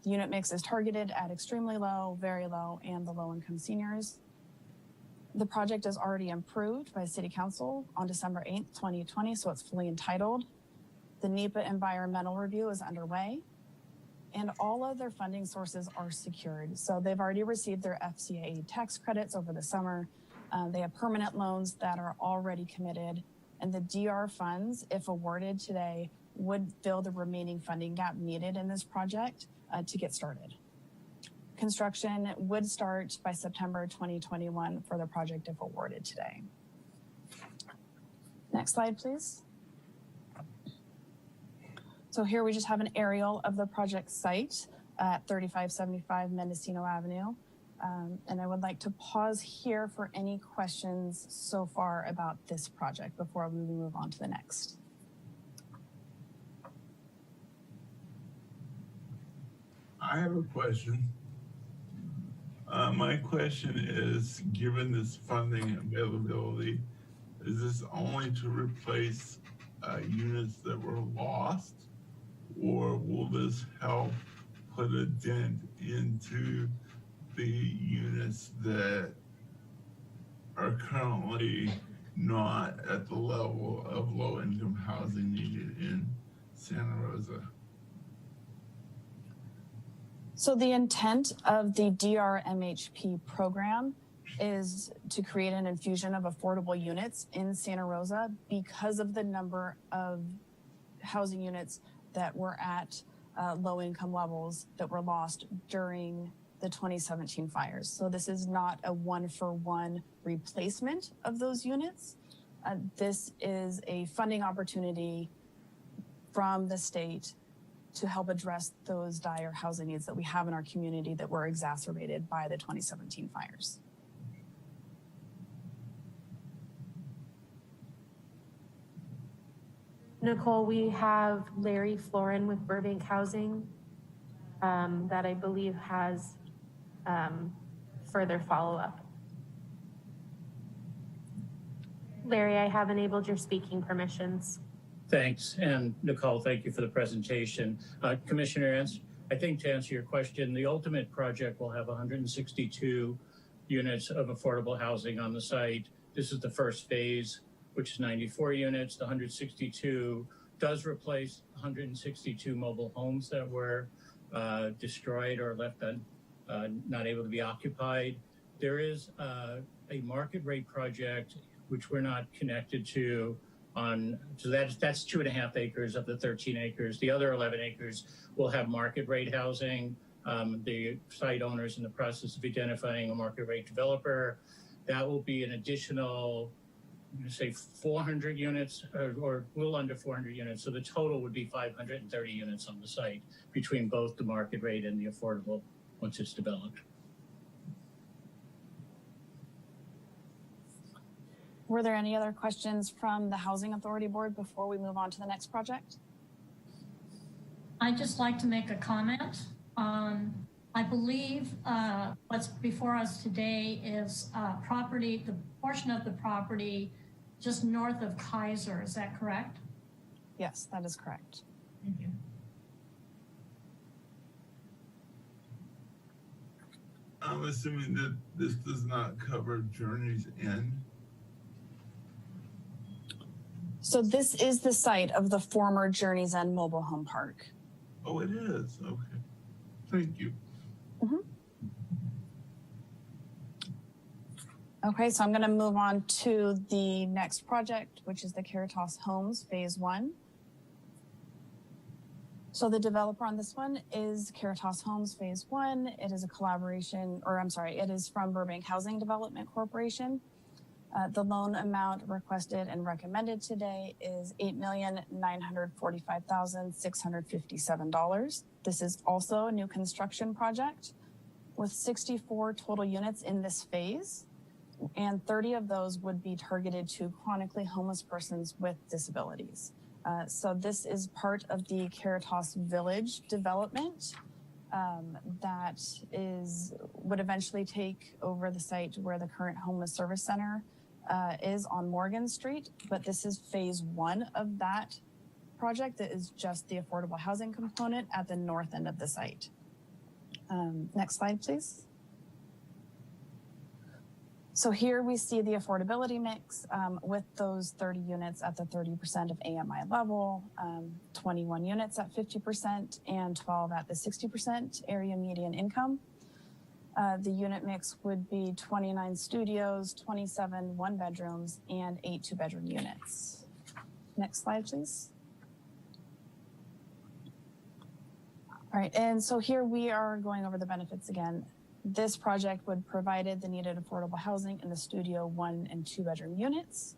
unit mix is targeted at extremely low, very low, and the low-income seniors. The project is already approved by City Council on December 8th, 2020, so it's fully entitled. The NEPA environmental review is underway, and all of their funding sources are secured. So they've already received their FCA tax credits over the summer. They have permanent loans that are already committed, and the DR funds, if awarded today, would fill the remaining funding gap needed in this project to get started. Construction would start by September 2021 for the project if awarded today. Next slide, please. So here we just have an aerial of the project site at 3575 Mendocino Avenue. And I would like to pause here for any questions so far about this project before we move on to the next. I have a question. My question is, given this funding availability, is this only to replace units that were lost, or will this help put a dent into the units that are currently not at the level of low-income housing needed in Santa Rosa? So the intent of the DRMHP program is to create an infusion of affordable units in Santa Rosa because of the number of housing units that were at low income levels that were lost during the 2017 fires. So this is not a one-for-one replacement of those units. This is a funding opportunity from the state to help address those dire housing needs that we have in our community that were exacerbated by the 2017 fires. Nicole, we have Larry Florin with Burbank Housing that I believe has further follow-up. Larry, I have enabled your speaking permissions. Thanks, and Nicole, thank you for the presentation. Commissioner, I think to answer your question, the ultimate project will have 162 units of affordable housing on the site. This is the first phase, which is 94 units. The 162 does replace 162 mobile homes that were destroyed or left not able to be occupied. There is a market rate project which we're not connected to so that's 2.5 acres of the 13 acres. The other 11 acres will have market rate housing. The site owner is in the process of identifying a market rate developer. That will be an additional, say 400 units or a little under 400 units. So the total would be 530 units on the site between both the market rate and the affordable once it's developed. Were there any other questions from the Housing Authority Board before we move on to the next project? I'd just like to make a comment. I believe what's before us today is the portion of the property just north of Kaiser. Is that correct? Yes, that is correct. Thank you. I'm assuming that this does not cover Journey's End. So this is the site of the former Journey's End Mobile Home Park. Oh, it is. Okay. Thank you. Mm-hmm. Okay, so I'm going to move on to the next project, which is the Caritas Homes Phase 1. So the developer on this one is Caritas Homes Phase 1. It is a collaboration, or I'm sorry, it is from Burbank Housing Development Corporation. The loan amount requested and recommended today is $8,945,657. This is also a new construction project with 64 total units in this phase, and 30 of those would be targeted to chronically homeless persons with disabilities. So this is part of the Caritas Village development that would eventually take over the site where the current homeless service center is on Morgan Street, but this is phase one of that project that is just the affordable housing component at the north end of the site. Next slide, please. So here we see the affordability mix with those 30 units at the 30% of AMI level, 21 units at 50%, and 12 at the 60% area median income. The unit mix would be 29 studios, 27 one bedrooms, and 8 two-bedroom units. Next slide, please. All right, and so here we are going over the benefits again. This project would provide the needed affordable housing in the studio 1 and 2 bedroom units.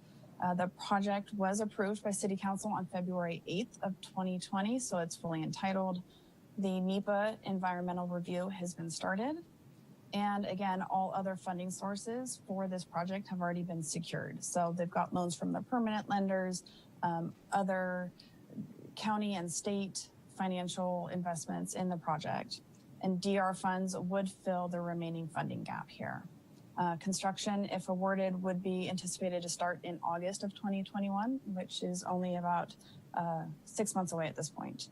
The project was approved by City Council on February 8th of 2020, so it's fully entitled. The NEPA environmental review has been started. And again, all other funding sources for this project have already been secured. So they've got loans from the permanent lenders, other county and state financial investments in the project. And DR funds would fill the remaining funding gap here. Construction, if awarded, would be anticipated to start in August of 2021, which is only about 6 months away at this point.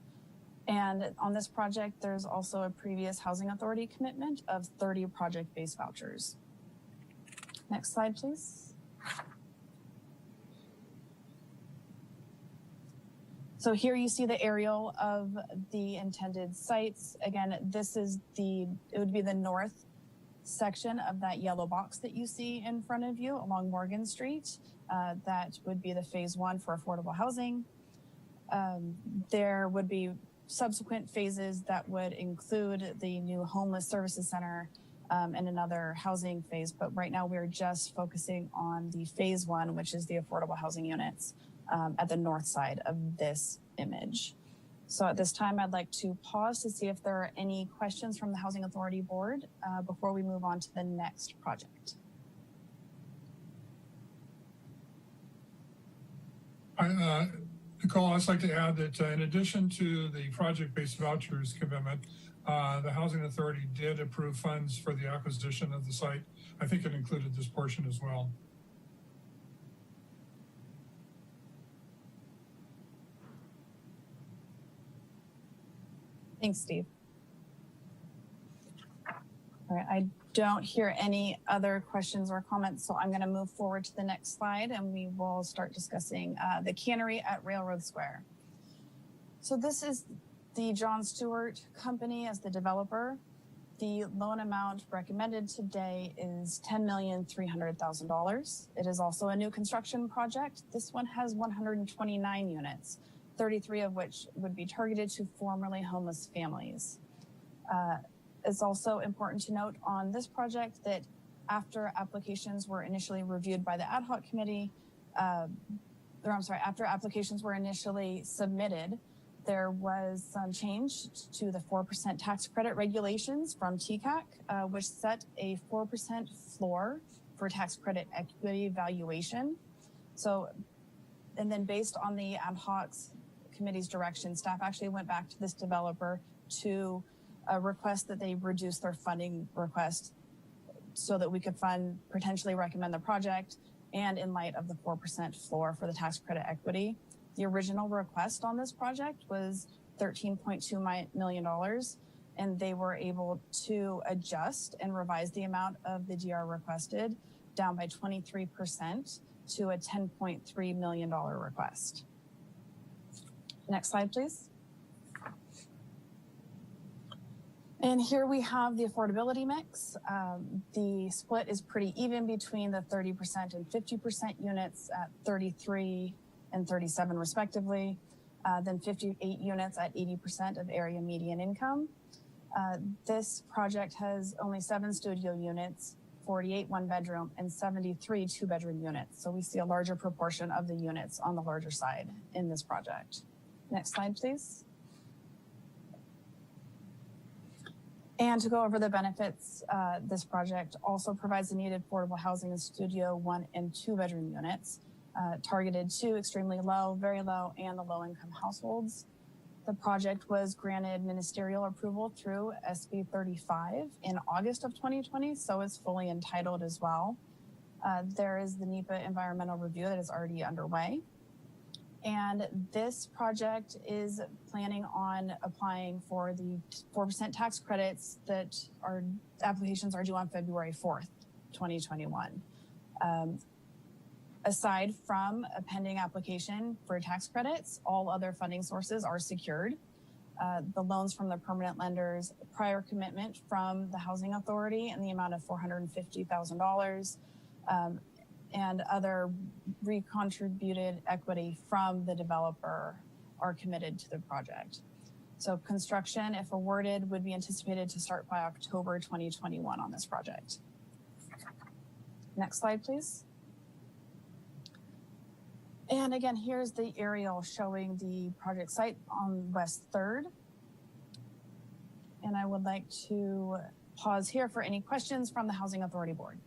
And on this project, there's also a previous Housing Authority commitment of 30 project-based vouchers. Next slide, please. So here you see the aerial of the intended sites. Again, it would be the north section of that yellow box that you see in front of you along Morgan Street. That would be the phase one for affordable housing. There would be subsequent phases that would include the new homeless services center and another housing phase. But right now we're just focusing on the phase one, which is the affordable housing units at the north side of this image. So at this time, I'd like to pause to see if there are any questions from the Housing Authority Board before we move on to the next project. Nicole, I'd just like to add that in addition to the project-based vouchers commitment, the Housing Authority did approve funds for the acquisition of the site. I think it included this portion as well. Thanks, Steve. All right, I don't hear any other questions or comments, so I'm going to move forward to the next slide and we will start discussing the cannery at Railroad Square. So this is the John Stewart Company as the developer. The loan amount recommended today is $10,300,000. It is also a new construction project. This one has 129 units, 33 of which would be targeted to formerly homeless families. It's also important to note on this project that after applications were initially reviewed by the ad hoc committee, after applications were initially submitted, there was some change to the 4% tax credit regulations from TCAC, which set a 4% floor for tax credit equity valuation. So, and then based on the ad hoc committee's direction, staff actually went back to this developer to request that they reduce their funding request so that we could potentially recommend the project, and in light of the 4% floor for the tax credit equity. The original request on this project was $13.2 million, and they were able to adjust and revise the amount of the DR requested down by 23% to a $10.3 million request. Next slide, please. And here we have the affordability mix. The split is pretty even between the 30% and 50% units at 33 and 37 respectively, then 58 units at 80% of area median income. This project has only 7 studio units, 48 one-bedroom and 73 two-bedroom units. So we see a larger proportion of the units on the larger side in this project. Next slide, please. And to go over the benefits, this project also provides the needed affordable housing in studio 1 and 2 bedroom units, targeted to extremely low, very low, and the low income households. The project was granted ministerial approval through SB 35 in August of 2020, so it's fully entitled as well. There is the NEPA environmental review that is already underway. And this project is planning on applying for the 4% tax credits that applications are due on February 4th, 2021. Aside from a pending application for tax credits, all other funding sources are secured. The loans from the permanent lenders, prior commitment from the Housing Authority in the amount of $450,000, and other recontributed equity from the developer are committed to the project. So construction, if awarded, would be anticipated to start by October 2021 on this project. Next slide, please. And again, here's the aerial showing the project site on West 3rd. And I would like to pause here for any questions from the Housing Authority Board.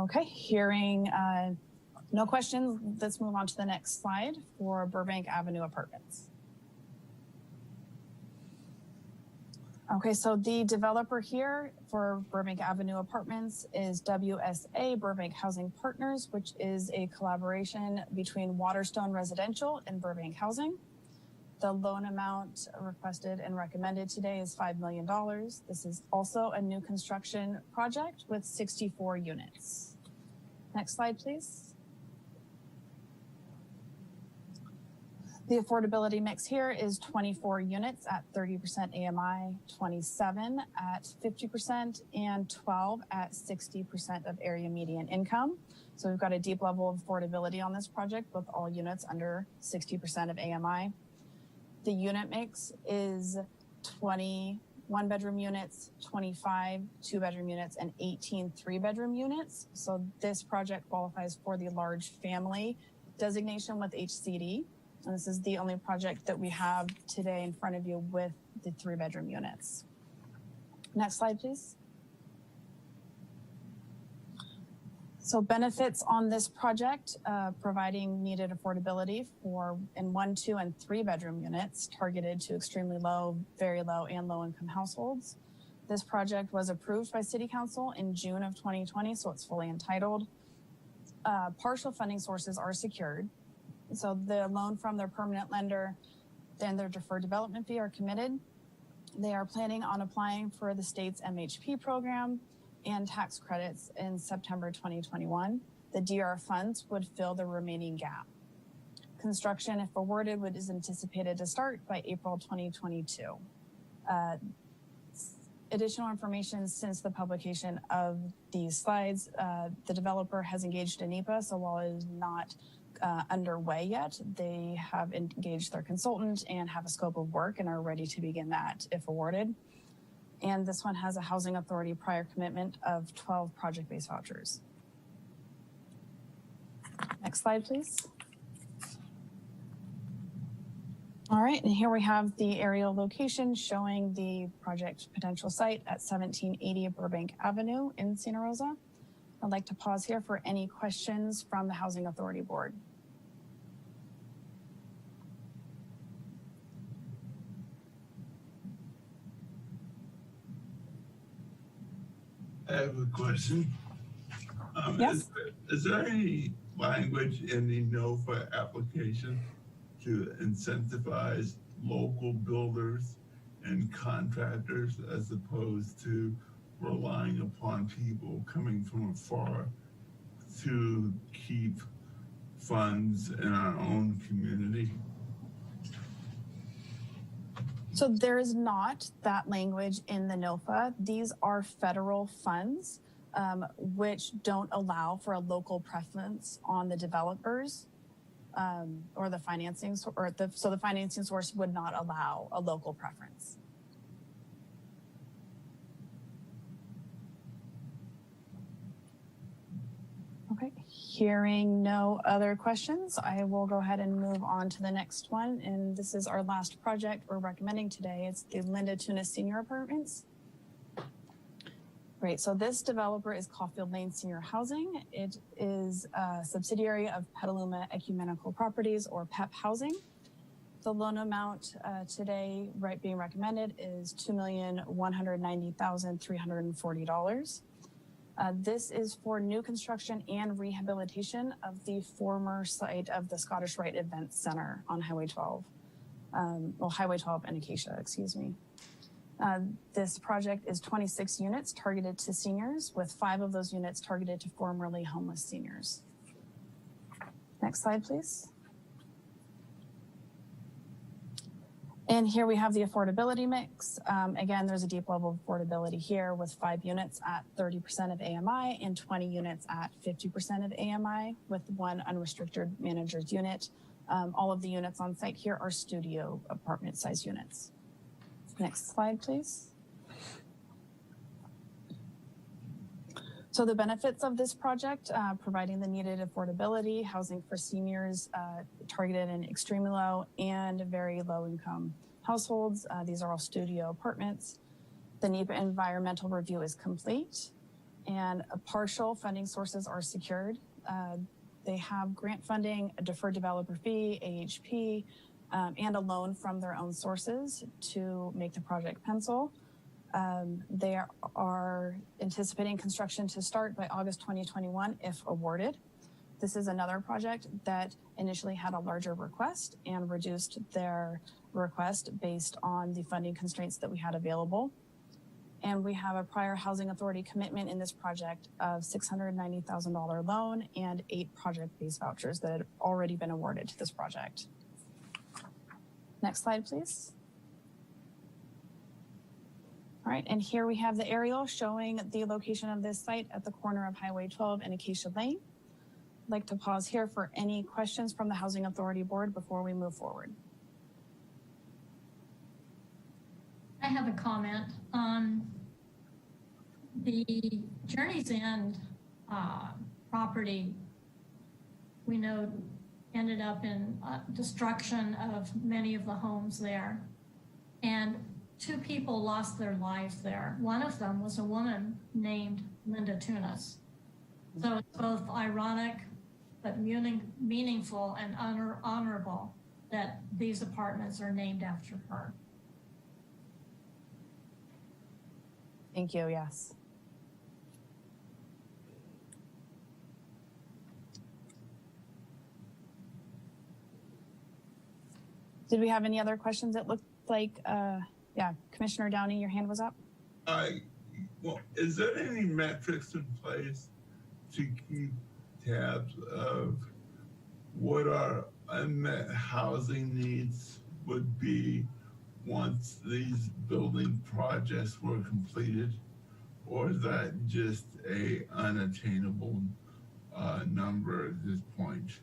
Okay, hearing no questions, let's move on to the next slide for Burbank Avenue Apartments. Okay, so the developer here for Burbank Avenue Apartments is WSA Burbank Housing Partners, which is a collaboration between Waterstone Residential and Burbank Housing. The loan amount requested and recommended today is $5 million. This is also a new construction project with 64 units. Next slide, please. The affordability mix here is 24 units at 30% AMI, 27 at 50%, and 12 at 60% of area median income. So we've got a deep level of affordability on this project with all units under 60% of AMI. The unit mix is 20 one-bedroom units, 25 two-bedroom units, and 18 three-bedroom units. So this project qualifies for the large family designation with HCD. And this is the only project that we have today in front of you with the three-bedroom units. Next slide, please. So benefits on this project, providing needed affordability for in 1, 2, and 3-bedroom units targeted to extremely low, very low, and low-income households. This project was approved by City Council in June of 2020, so it's fully entitled. Partial funding sources are secured. So the loan from their permanent lender, then their deferred development fee are committed. They are planning on applying for the state's MHP program and tax credits in September 2021. The DR funds would fill the remaining gap. Construction, if awarded, is anticipated to start by April 2022. Additional information since the publication of these slides, the developer has engaged a NEPA, so while it is not underway yet, they have engaged their consultant and have a scope of work and are ready to begin that if awarded. And this one has a Housing Authority prior commitment of 12 project-based vouchers. Next slide, please. All right, and here we have the aerial location showing the project potential site at 1780 Burbank Avenue in Santa Rosa. I'd like to pause here for any questions from the Housing Authority Board. I have a question. Yes. Is there any language in the NOFA application to incentivize local builders and contractors as opposed to relying upon people coming from afar to keep funds in our own community? So there is not that language in the NOFA. These are federal funds, which don't allow for a local preference on the developers. or the financing, so the financing source would not allow a local preference. Okay, hearing no other questions, I will go ahead and move on to the next one. And this is our last project we're recommending today. It's the Linda Tunis Senior Apartments. Great, so this developer is Caulfield Lane Senior Housing. It is a subsidiary of Petaluma Ecumenical Properties, or PEP Housing. The loan amount today being recommended is $2,190,340. This is for new construction and rehabilitation of the former site of the Scottish Rite Event Center on Highway 12. Highway 12 and Acacia, excuse me. This project is 26 units targeted to seniors, with 5 of those units targeted to formerly homeless seniors. Next slide, please. And here we have the affordability mix. Again, there's a deep level of affordability here with 5 units at 30% of AMI and 20 units at 50% of AMI, with 1 unrestricted manager's unit. All of the units on site here are studio apartment size units. Next slide, please. So the benefits of this project, providing the needed affordability, housing for seniors targeted in extremely low and very low income households. These are all studio apartments. The NEPA environmental review is complete, and partial funding sources are secured. They have grant funding, a deferred developer fee, AHP, and a loan from their own sources to make the project pencil. They are anticipating construction to start by August 2021 if awarded. This is another project that initially had a larger request and reduced their request based on the funding constraints that we had available. And we have a prior housing authority commitment in this project of $690,000 loan and 8 project-based vouchers that had already been awarded to this project. Next slide, please. All right, and here we have the aerial showing the location of this site at the corner of Highway 12 and Acacia Lane. I'd like to pause here for any questions from the Housing Authority Board before we move forward. I have a comment on the Journey's End property. We know ended up in destruction of many of the homes there. And 2 people lost their lives there. One of them was a woman named Linda Tunis. So it's both ironic, but meaningful and honorable that these apartments are named after her. Thank you, yes. Did we have any other questions? It looked like, yeah, Commissioner Downey, your hand was up. Well, is there any metrics in place to keep tabs of what our unmet housing needs would be once these building projects were completed? Or is that just a unattainable number at this point?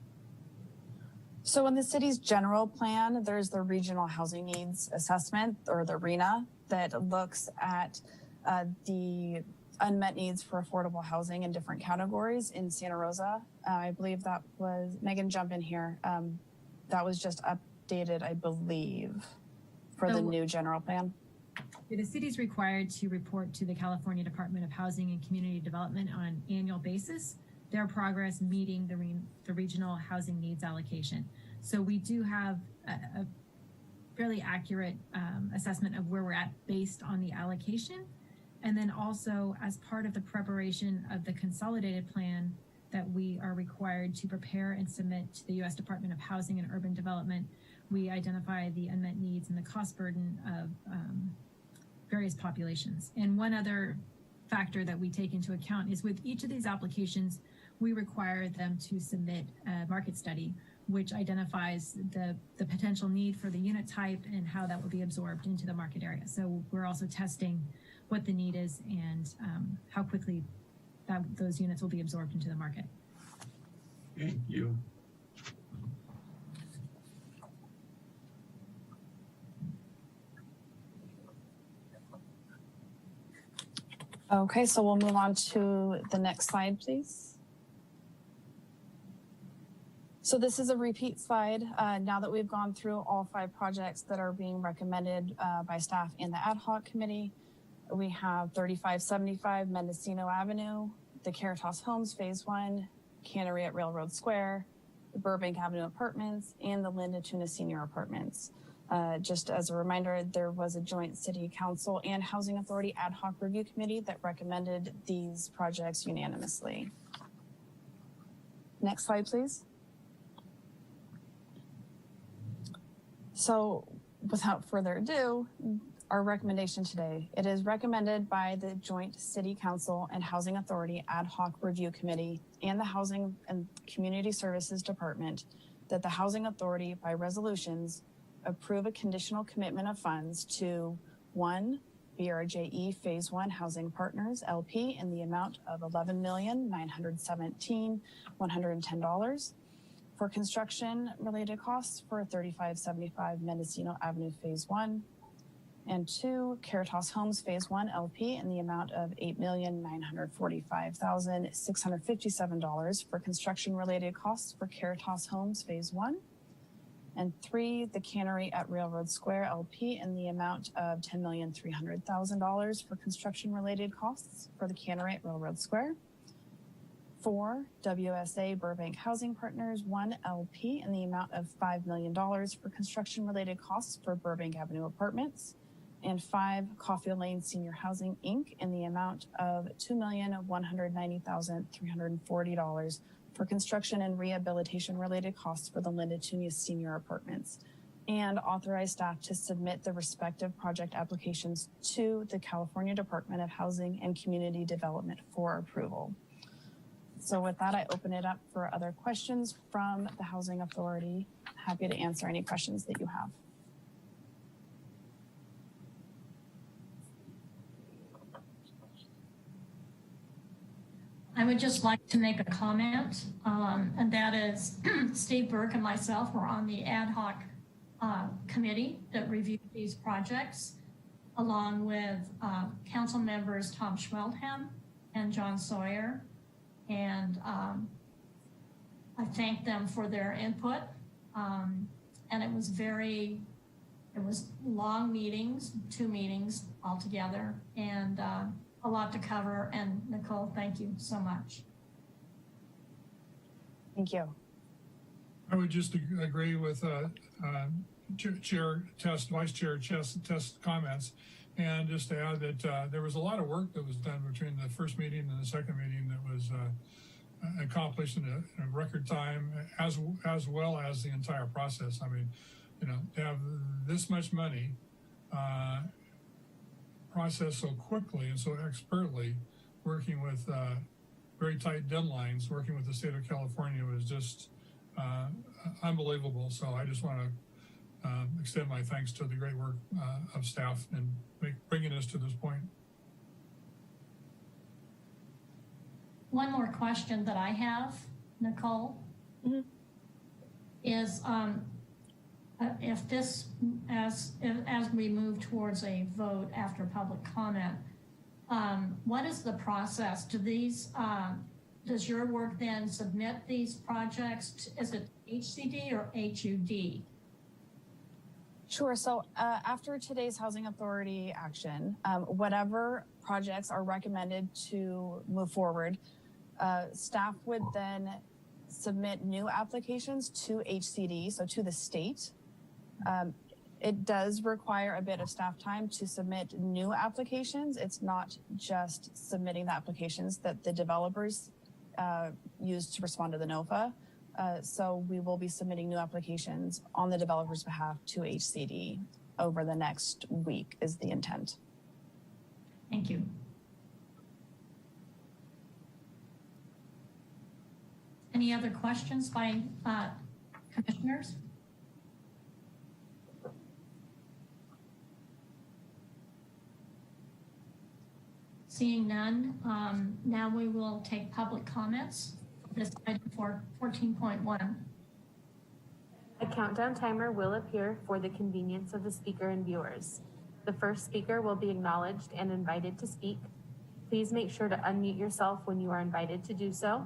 So in the city's general plan, there's the Regional Housing Needs Assessment, or the RHNA, that looks at the unmet needs for affordable housing in different categories in Santa Rosa. I believe that was, Megan, jump in here. That was just updated, I believe, for the new general plan. The city is required to report to the California Department of Housing and Community Development on an annual basis their progress meeting the regional housing needs allocation. So we do have a fairly accurate assessment of where we're at based on the allocation. And then also as part of the preparation of the consolidated plan that we are required to prepare and submit to the U.S. Department of Housing and Urban Development, we identify the unmet needs and the cost burden of various populations. And one other factor that we take into account is with each of these applications, we require them to submit a market study, which identifies the potential need for the unit type and how that will be absorbed into the market area. So we're also testing what the need is and how quickly those units will be absorbed into the market. Thank you. Okay, so we'll move on to the next slide, please. So this is a repeat slide. Now that we've gone through all 5 projects that are being recommended by staff in the ad hoc committee, we have 3575 Mendocino Avenue, the Caritas Homes Phase 1, Cannery at Railroad Square, the Burbank Avenue Apartments, and the Linda Tuna Senior Apartments. Just as a reminder, there was a joint City Council and Housing Authority ad hoc review committee that recommended these projects unanimously. Next slide, please. So without further ado, our recommendation today, it is recommended by the joint City Council and Housing Authority ad hoc review committee and the Housing and Community Services Department that the Housing Authority by resolutions approve a conditional commitment of funds to 1, BRJE Phase 1 Housing Partners LP in the amount of $11,917,110 for construction related costs for 3575 Mendocino Avenue Phase 1, and 2, Caritas Homes Phase 1 LP in the amount of $8,945,657 for construction related costs for Caritas Homes Phase 1, and 3, the Cannery at Railroad Square LP in the amount of $10,300,000 for construction related costs for the Cannery at Railroad Square. 4, WSA Burbank Housing Partners 1 LP in the amount of $5 million for construction related costs for Burbank Avenue Apartments. And 5, Coffee Lane Senior Housing Inc. in the amount of $2,190,340 for construction and rehabilitation related costs for the Linda Tuna Senior Apartments, and authorize staff to submit the respective project applications to the California Department of Housing and Community Development for approval. So with that, I open it up for other questions from the Housing Authority. Happy to answer any questions that you have. I would just like to make a comment, and that is Steve Burke and myself were on the ad hoc committee that reviewed these projects, along with council members Tom Schmeldham and John Sawyer. And I thank them for their input. And it was long meetings, 2 meetings altogether, and a lot to cover. And Nicole, thank you so much. Thank you. I would just agree with Chair Test, Vice Chair Test comments, and just to add that there was a lot of work that was done between the first meeting and the second meeting that was accomplished in a record time, as well as the entire process. I mean, you know, to have this much money processed so quickly and so expertly, working with very tight deadlines, working with the state of California was just unbelievable. So I just want to extend my thanks to the great work of staff in bringing us to this point. One more question that I have, Nicole, is if this, as we move towards a vote after public comment, what is the process? Do these, does your work then submit these projects? Is it HCD or HUD? Sure. So after today's Housing Authority action, whatever projects are recommended to move forward, staff would then submit new applications to HCD, so to the state. It does require a bit of staff time to submit new applications. It's not just submitting the applications that the developers use to respond to the NOFA. So we will be submitting new applications on the developer's behalf to HCD over the next week is the intent. Thank you. Any other questions by commissioners? Seeing none, now we will take public comments. This item for 14.1. A countdown timer will appear for the convenience of the speaker and viewers. The first speaker will be acknowledged and invited to speak, Please make sure to unmute yourself when you are invited to do so.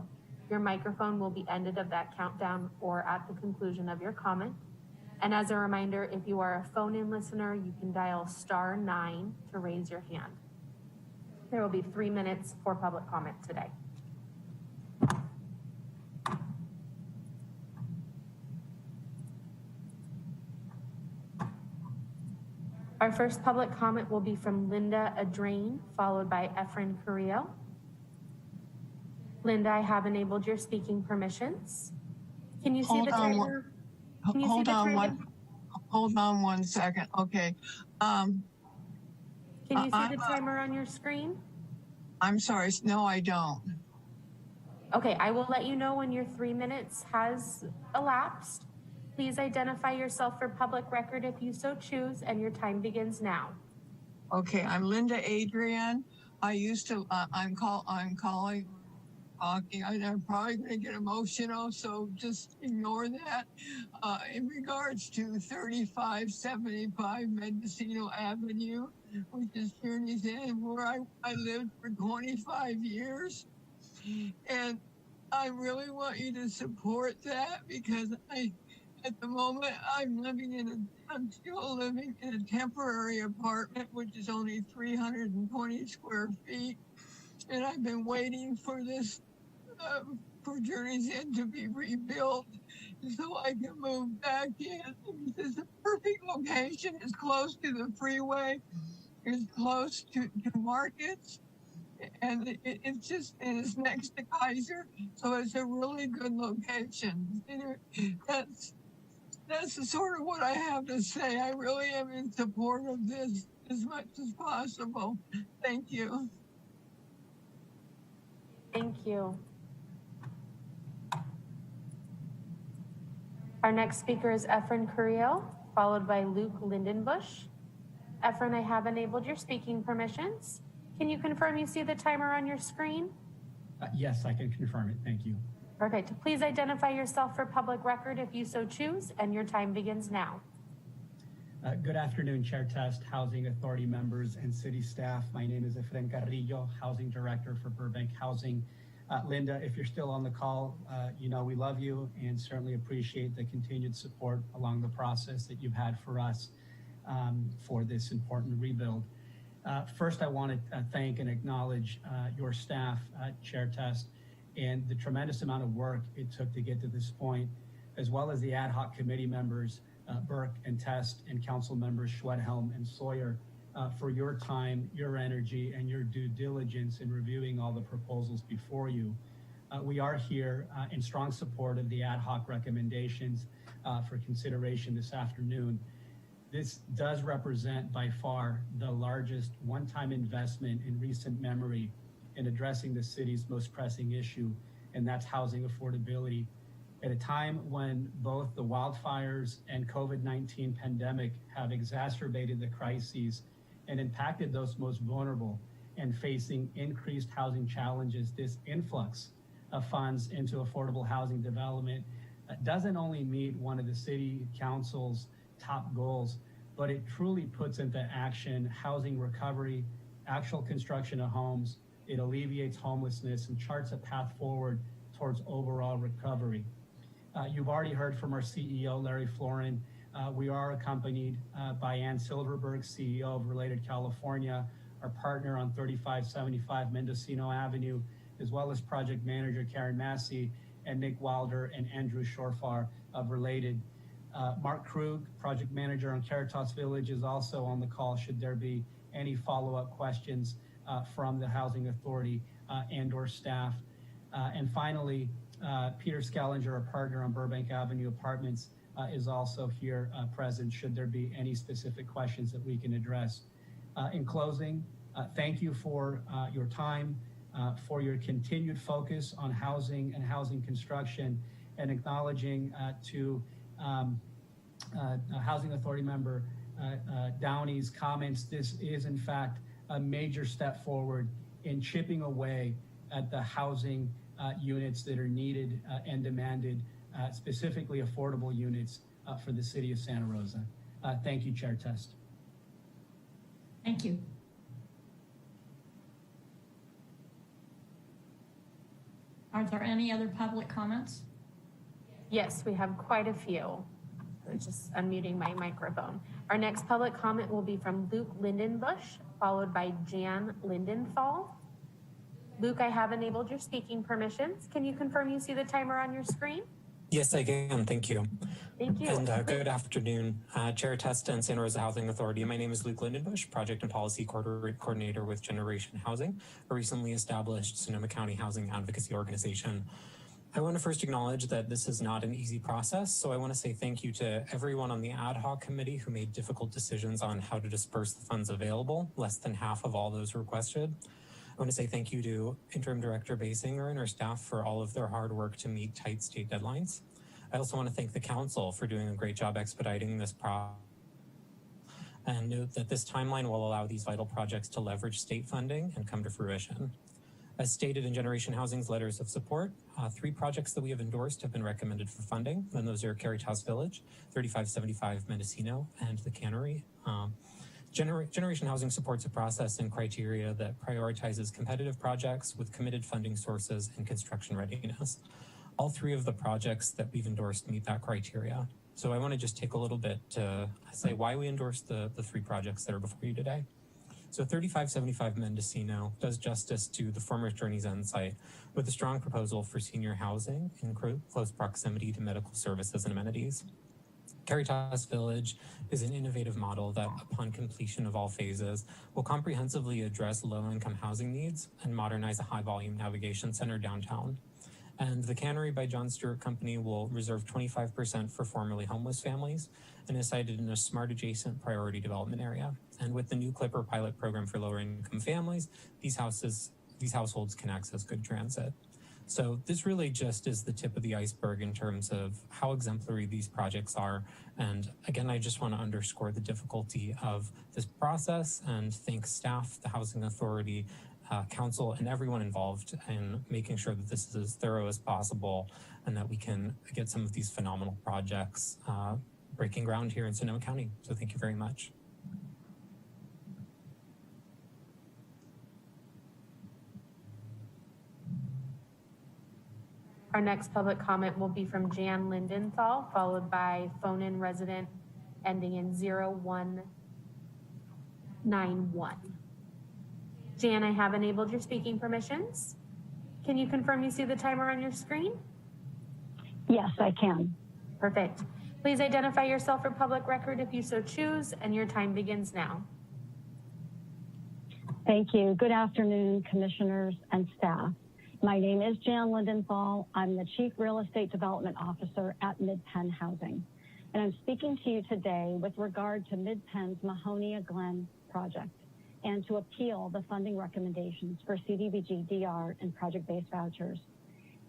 Your microphone will be ended of that countdown or at the conclusion of your comment. And as a reminder, if you are a phone-in listener, you can dial *9 to raise your hand. There will be 3 minutes for public comment today. Our first public comment will be from Linda Adrain, followed by Efren Carrillo. Linda, I have enabled your speaking permissions. Can you see the timer? Hold on one second. Okay. Can you see the timer on your screen? I'm sorry. No, I don't. Okay, I will let you know when your 3 minutes has elapsed. Please identify yourself for public record if you so choose, and your time begins now. Okay, I'm Linda Adrian. I'm calling. I'm probably going to get emotional, so just ignore that. In regards to 3575 Mendocino Avenue, which is Journey's End, where I lived for 25 years. And I really want you to support that because at the moment, I'm still living in a temporary apartment, which is only 320 square feet. And I've been waiting for this, for Journey's End to be rebuilt so I can move back in. It's a perfect location. It's close to the freeway. It's close to markets. And it's next to Kaiser. So it's a really good location. And that's sort of what I have to say. I really am in support of this as much as possible. Thank you. Thank you. Our next speaker is Efren Carrillo, followed by Luke Lindenbush. Efren, I have enabled your speaking permissions. Can you confirm you see the timer on your screen? Yes, I can confirm it. Thank you. Perfect. Please identify yourself for public record if you so choose, and your time begins now. Good afternoon, Chair Test, Housing Authority members, and city staff. My name is Efren Carrillo, Housing Director for Burbank Housing. Linda, if you're still on the call, you know we love you and certainly appreciate the continued support along the process that you've had for us for this important rebuild. First, I want to thank and acknowledge your staff, Chair Test, and the tremendous amount of work it took to get to this point, as well as the ad hoc committee members, Burke and Test, and council members Schwedhelm and Sawyer, for your time, your energy, and your due diligence in reviewing all the proposals before you. We are here in strong support of the ad hoc recommendations for consideration this afternoon. This does represent by far the largest one-time investment in recent memory in addressing the city's most pressing issue, and that's housing affordability. At a time when both the wildfires and COVID-19 pandemic have exacerbated the crises and impacted those most vulnerable and facing increased housing challenges, this influx of funds into affordable housing development doesn't only meet one of the city council's top goals, but it truly puts into action housing recovery, actual construction of homes. It alleviates homelessness and charts a path forward towards overall recovery. You've already heard from our CEO, Larry Florin. We are accompanied by Ann Silverberg, CEO of Related California, our partner on 3575 Mendocino Avenue, as well as project manager Karen Massey and Nick Wilder and Andrew Shorfar of Related. Mark Krug, project manager on Caritas Village, is also on the call should there be any follow-up questions from the Housing Authority and or staff. And finally, Peter Scallinger, a partner on Burbank Avenue Apartments, is also here present should there be any specific questions that we can address. In closing, thank you for your time, for your continued focus on housing and housing construction, and acknowledging to Housing Authority member Downey's comments. This is in fact a major step forward in chipping away at the housing units that are needed and demanded, specifically affordable units for the city of Santa Rosa. Thank you, Chair Test. Thank you. Are there any other public comments? Yes, we have quite a few. I'm just unmuting my microphone. Our next public comment will be from Luke Lindenbush, followed by Jan Lindenthal. Luke, I have enabled your speaking permissions. Can you confirm you see the timer on your screen? Yes, I can. Thank you. Thank you. And good afternoon, Chair Testa and Santa Rosa Housing Authority. My name is Luke Lindenbush, Project and Policy Coordinator with Generation Housing, a recently established Sonoma County housing advocacy organization. I want to first acknowledge that this is not an easy process, so I want to say thank you to everyone on the ad hoc committee who made difficult decisions on how to disperse the funds available, less than half of all those requested. I want to say thank you to Interim Director Basinger and her staff for all of their hard work to meet tight state deadlines. I also want to thank the council for doing a great job expediting this process. And note that this timeline will allow these vital projects to leverage state funding and come to fruition. As stated in Generation Housing's letters of support, 3 projects that we have endorsed have been recommended for funding, and those are Caritas Village, 3575 Mendocino, and the Cannery. Generation Housing supports a process and criteria that prioritizes competitive projects with committed funding sources and construction readiness. All 3 of the projects that we've endorsed meet that criteria. So I want to just take a little bit to say why we endorsed the 3 projects that are before you today. So 3575 Mendocino does justice to the former Journey's End site with a strong proposal for senior housing in close proximity to medical services and amenities. Caritas Village is an innovative model that, upon completion of all phases, will comprehensively address low-income housing needs and modernize a high-volume navigation center downtown. And the Cannery by John Stewart Company will reserve 25% for formerly homeless families and is sited in a smart adjacent priority development area. And with the new Clipper pilot program for lower-income families, these households can access good transit. So this really just is the tip of the iceberg in terms of how exemplary these projects are. And again, I just want to underscore the difficulty of this process and thank staff, the Housing Authority, council, and everyone involved in making sure that this is as thorough as possible and that we can get some of these phenomenal projects breaking ground here in Sonoma County. So thank you very much. Our next public comment will be from Jan Lindenthal, followed by phone-in resident ending in 0191. Jan, I have enabled your speaking permissions. Can you confirm you see the timer on your screen? Yes, I can. Perfect. Please identify yourself for public record if you so choose, and your time begins now. Thank you. Good afternoon, commissioners and staff. My name is Jan Lindenthal. I'm the Chief Real Estate Development Officer at Mid-Penn Housing. And I'm speaking to you today with regard to Mid-Penn's Mahonia Glen project and to appeal the funding recommendations for CDBG DR and project-based vouchers.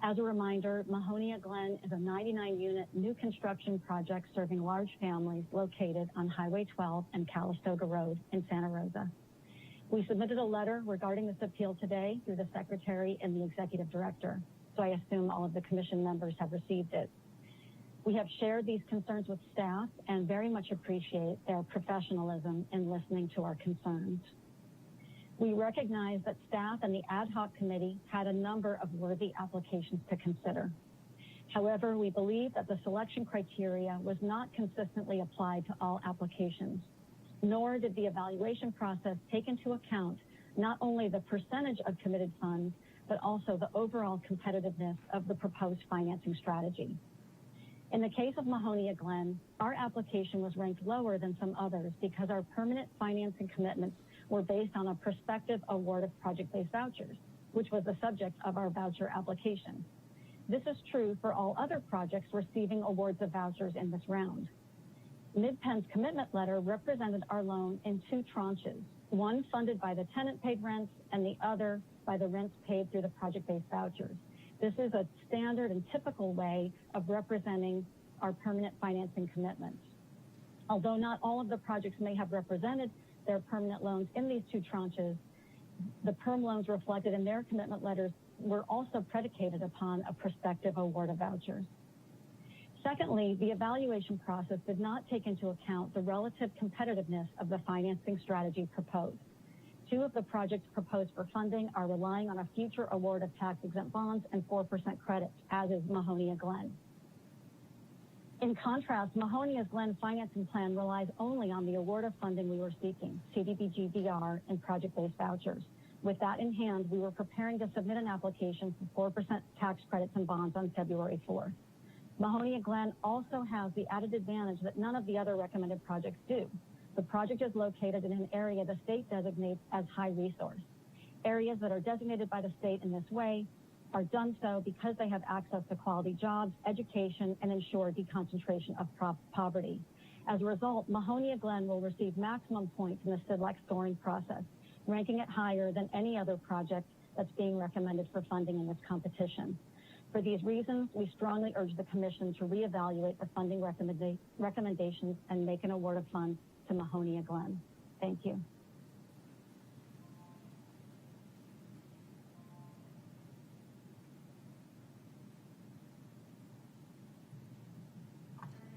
As a reminder, Mahonia Glen is a 99-unit new construction project serving large families located on Highway 12 and Calistoga Road in Santa Rosa. We submitted a letter regarding this appeal today through the Secretary and the Executive Director, so I assume all of the Commission members have received it. We have shared these concerns with staff and very much appreciate their professionalism in listening to our concerns. We recognize that staff and the ad hoc committee had a number of worthy applications to consider. However, we believe that the selection criteria was not consistently applied to all applications, nor did the evaluation process take into account not only the percentage of committed funds, but also the overall competitiveness of the proposed financing strategy. In the case of Mahonia Glen, our application was ranked lower than some others because our permanent financing commitments were based on a prospective award of project-based vouchers, which was the subject of our voucher application. This is true for all other projects receiving awards of vouchers in this round. Mid-Penn's commitment letter represented our loan in 2 tranches, one funded by the tenant-paid rents and the other by the rents paid through the project-based vouchers. This is a standard and typical way of representing our permanent financing commitments. Although not all of the projects may have represented their permanent loans in these 2 tranches, the perm loans reflected in their commitment letters were also predicated upon a prospective award of vouchers. Secondly, the evaluation process did not take into account the relative competitiveness of the financing strategy proposed. 2 of the projects proposed for funding are relying on a future award of tax-exempt bonds and 4% credits, as is Mahonia Glen. In contrast, Mahonia Glen financing plan relies only on the award of funding we were seeking, CDBG-DR and project-based vouchers. With that in hand, we were preparing to submit an application for 4% tax credits and bonds on February 4th. Mahonia Glen also has the added advantage that none of the other recommended projects do. The project is located in an area the state designates as high resource. Areas that are designated by the state in this way are done so because they have access to quality jobs, education, and ensure deconcentration of poverty. As a result, Mahonia Glen will receive maximum points in the SIDLEC scoring process, ranking it higher than any other project that's being recommended for funding in this competition. For these reasons, we strongly urge the Commission to reevaluate the funding recommendations and make an award of funds to Mahonia Glen. Thank you.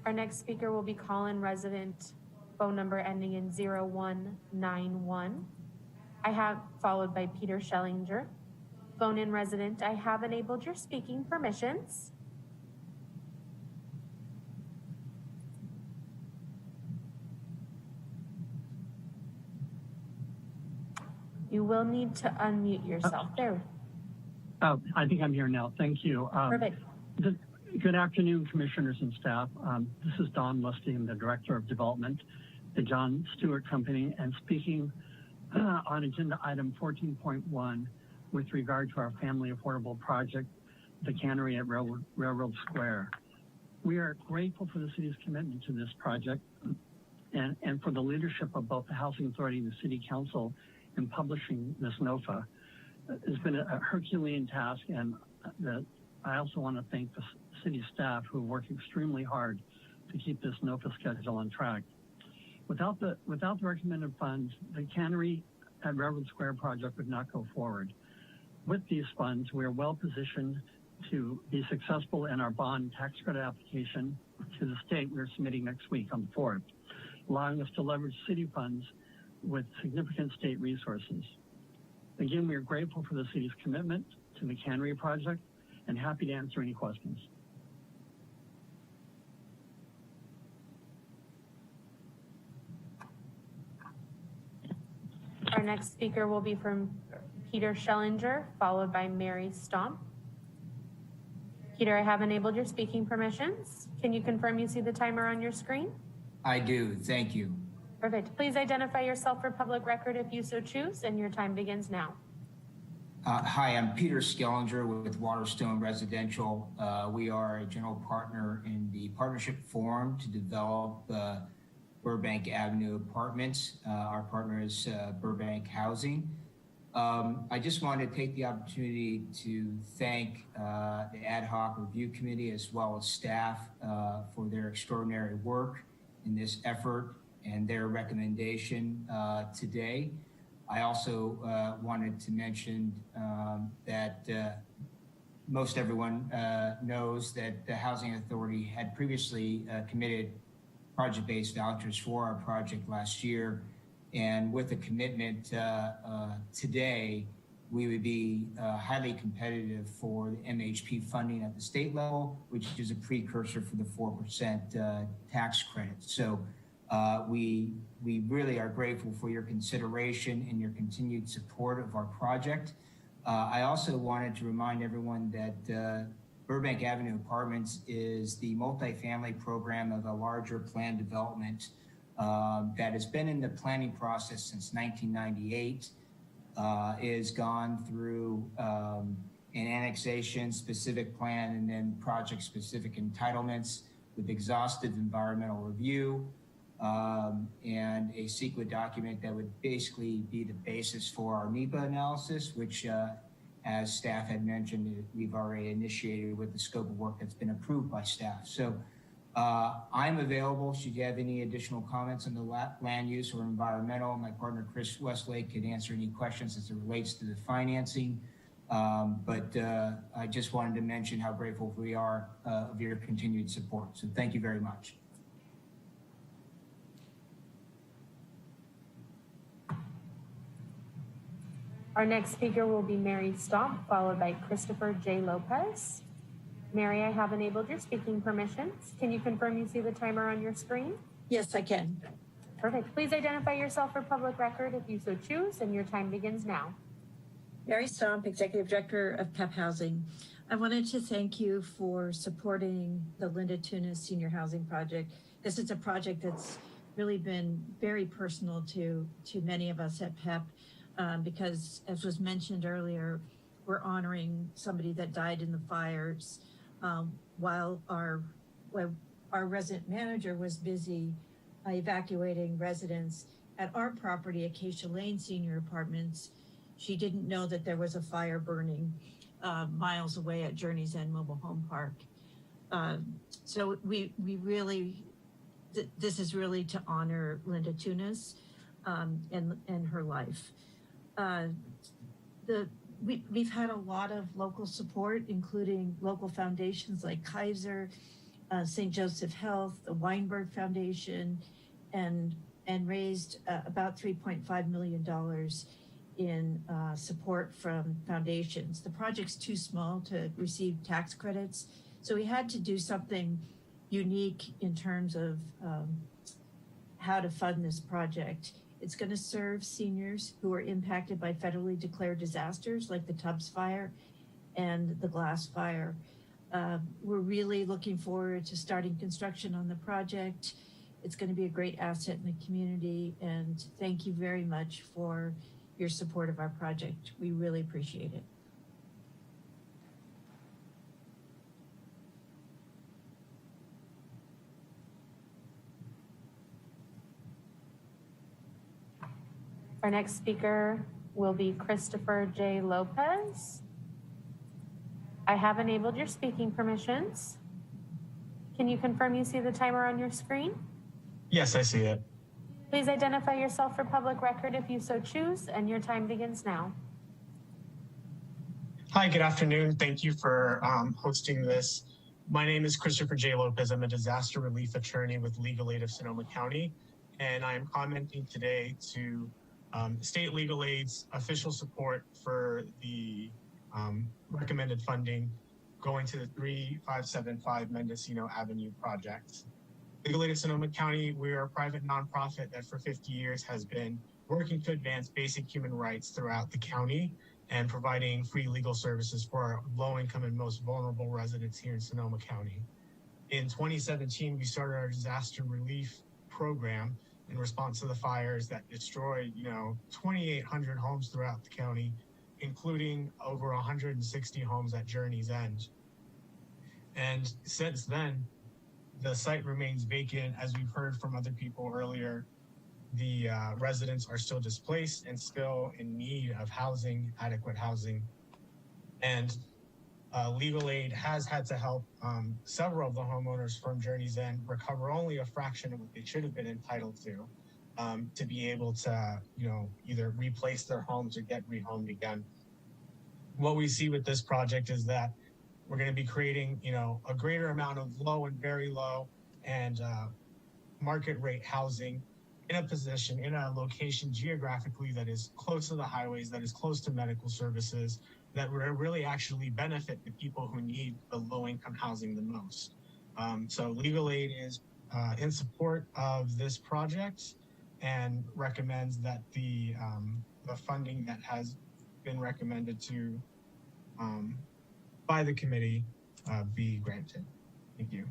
Our next speaker will be call-in resident, phone number ending in 0191. I have followed by Peter Schellinger. Phone-in resident, I have enabled your speaking permissions. You will need to unmute yourself. There. Oh, I think I'm here now. Thank you. Perfect. Good afternoon, commissioners and staff. This is Don Lusty. I'm the Director of Development, the John Stewart Company, and speaking on agenda item 14.1 with regard to our family affordable project, the Cannery at Railroad Square. We are grateful for the city's commitment to this project and for the leadership of both the Housing Authority and the City Council in publishing this NOFA. It's been a Herculean task, and I also want to thank the city staff who worked extremely hard to keep this NOFA schedule on track. Without the recommended funds, the Cannery at Railroad Square project would not go forward. With these funds, we are well positioned to be successful in our bond tax credit application to the state we're submitting next week on the 4th, allowing us to leverage city funds with significant state resources. Again, we are grateful for the city's commitment to the Cannery project and happy to answer any questions. Our next speaker will be from Peter Schellinger, followed by Mary Stomp. Peter, I have enabled your speaking permissions. Can you confirm you see the timer on your screen? I do, thank you. Perfect. Please identify yourself for public record if you so choose, and your time begins now. Hi, I'm Peter Schellinger with Waterstone Residential. We are a general partner in the partnership forum to develop Burbank Avenue Apartments. Our partner is Burbank Housing. I just wanted to take the opportunity to thank the Ad Hoc Review Committee as well as staff for their extraordinary work in this effort and their recommendation today. I also wanted to mention that most everyone knows that the Housing Authority had previously committed project-based vouchers for our project last year. And with the commitment today, we would be highly competitive for the MHP funding at the state level, which is a precursor for the 4% tax credit. So we really are grateful for your consideration and your continued support of our project. I also wanted to remind everyone that Burbank Avenue Apartments is the multifamily program of a larger planned development that has been in the planning process since 1998, is gone through an annexation specific plan and then project specific entitlements with exhaustive environmental review, and a CEQA document that would basically be the basis for our NEPA analysis, which as staff had mentioned, we've already initiated with the scope of work that's been approved by staff. So I'm available should you have any additional comments on the land use or environmental. My partner, Chris Westlake, could answer any questions as it relates to the financing. But I just wanted to mention how grateful we are of your continued support. So thank you very much. Our next speaker will be Mary Stomp, followed by Christopher J. Lopez. Mary, I have enabled your speaking permissions. Can you confirm you see the timer on your screen? Yes, I can. Perfect. Please identify yourself for public record if you so choose, and your time begins now. Mary Stomp, Executive Director of PEP Housing. I wanted to thank you for supporting the Linda Tunis Senior Housing Project. This is a project that's really been very personal to many of us at PEP because, as was mentioned earlier, we're honoring somebody that died in the fires while our resident manager was busy evacuating residents at our property, Acacia Lane Senior Apartments. She didn't know that there was a fire burning miles away at Journey's End Mobile Home Park. So we really, this is really to honor Linda Tunis and her life. We've had a lot of local support, including local foundations like Kaiser, St. Joseph Health, the Weinberg Foundation, and raised about $3.5 million in support from foundations. The project's too small to receive tax credits, so we had to do something unique in terms of how to fund this project. It's going to serve seniors who are impacted by federally declared disasters like the Tubbs Fire and the Glass Fire. We're really looking forward to starting construction on the project. It's going to be a great asset in the community, and thank you very much for your support of our project. We really appreciate it. Our next speaker will be Christopher J. Lopez. I have enabled your speaking permissions. Can you confirm you see the timer on your screen? Yes, I see it. Please identify yourself for public record if you so choose, and your time begins now. Hi, good afternoon. Thank you for hosting this. My name is Christopher J. Lopez. I'm a disaster relief attorney with Legal Aid of Sonoma County, and I'm commenting today to state legal aid's official support for the recommended funding going to the 3575 Mendocino Avenue project. Legal Aid of Sonoma County, we are a private nonprofit that for 50 years has been working to advance basic human rights throughout the county and providing free legal services for our low-income and most vulnerable residents here in Sonoma County. In 2017, we started our disaster relief program in response to the fires that destroyed, 2,800 homes throughout the county, including over 160 homes at Journey's End. And since then, the site remains vacant. As we've heard from other people earlier, the residents are still displaced and still in need of housing, adequate housing. And Legal Aid has had to help several of the homeowners from Journey's End recover only a fraction of what they should have been entitled to be able to, either replace their homes or get rehomed again. What we see with this project is that we're going to be creating, a greater amount of low and very low and market rate housing in a location geographically that is close to the highways, that is close to medical services, that will really actually benefit the people who need the low-income housing the most. So Legal Aid is in support of this project and recommends that the funding that has been recommended to by the committee be granted. Thank you.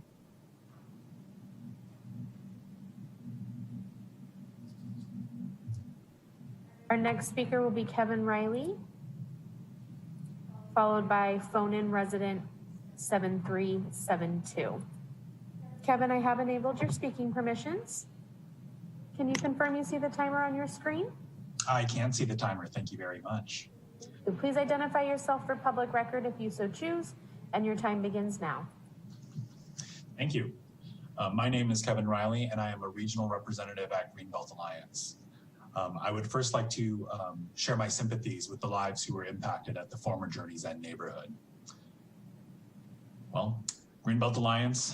Our next speaker will be Kevin Riley, followed by phone-in resident 7372. Kevin, I have enabled your speaking permissions. Can you confirm you see the timer on your screen? I can see the timer. Thank you very much. Please identify yourself for public record if you so choose, and your time begins now. Thank you. My name is Kevin Riley, and I am a regional representative at Greenbelt Alliance. I would first like to share my sympathies with the lives who were impacted at the former Journey's End neighborhood. Well, Greenbelt Alliance.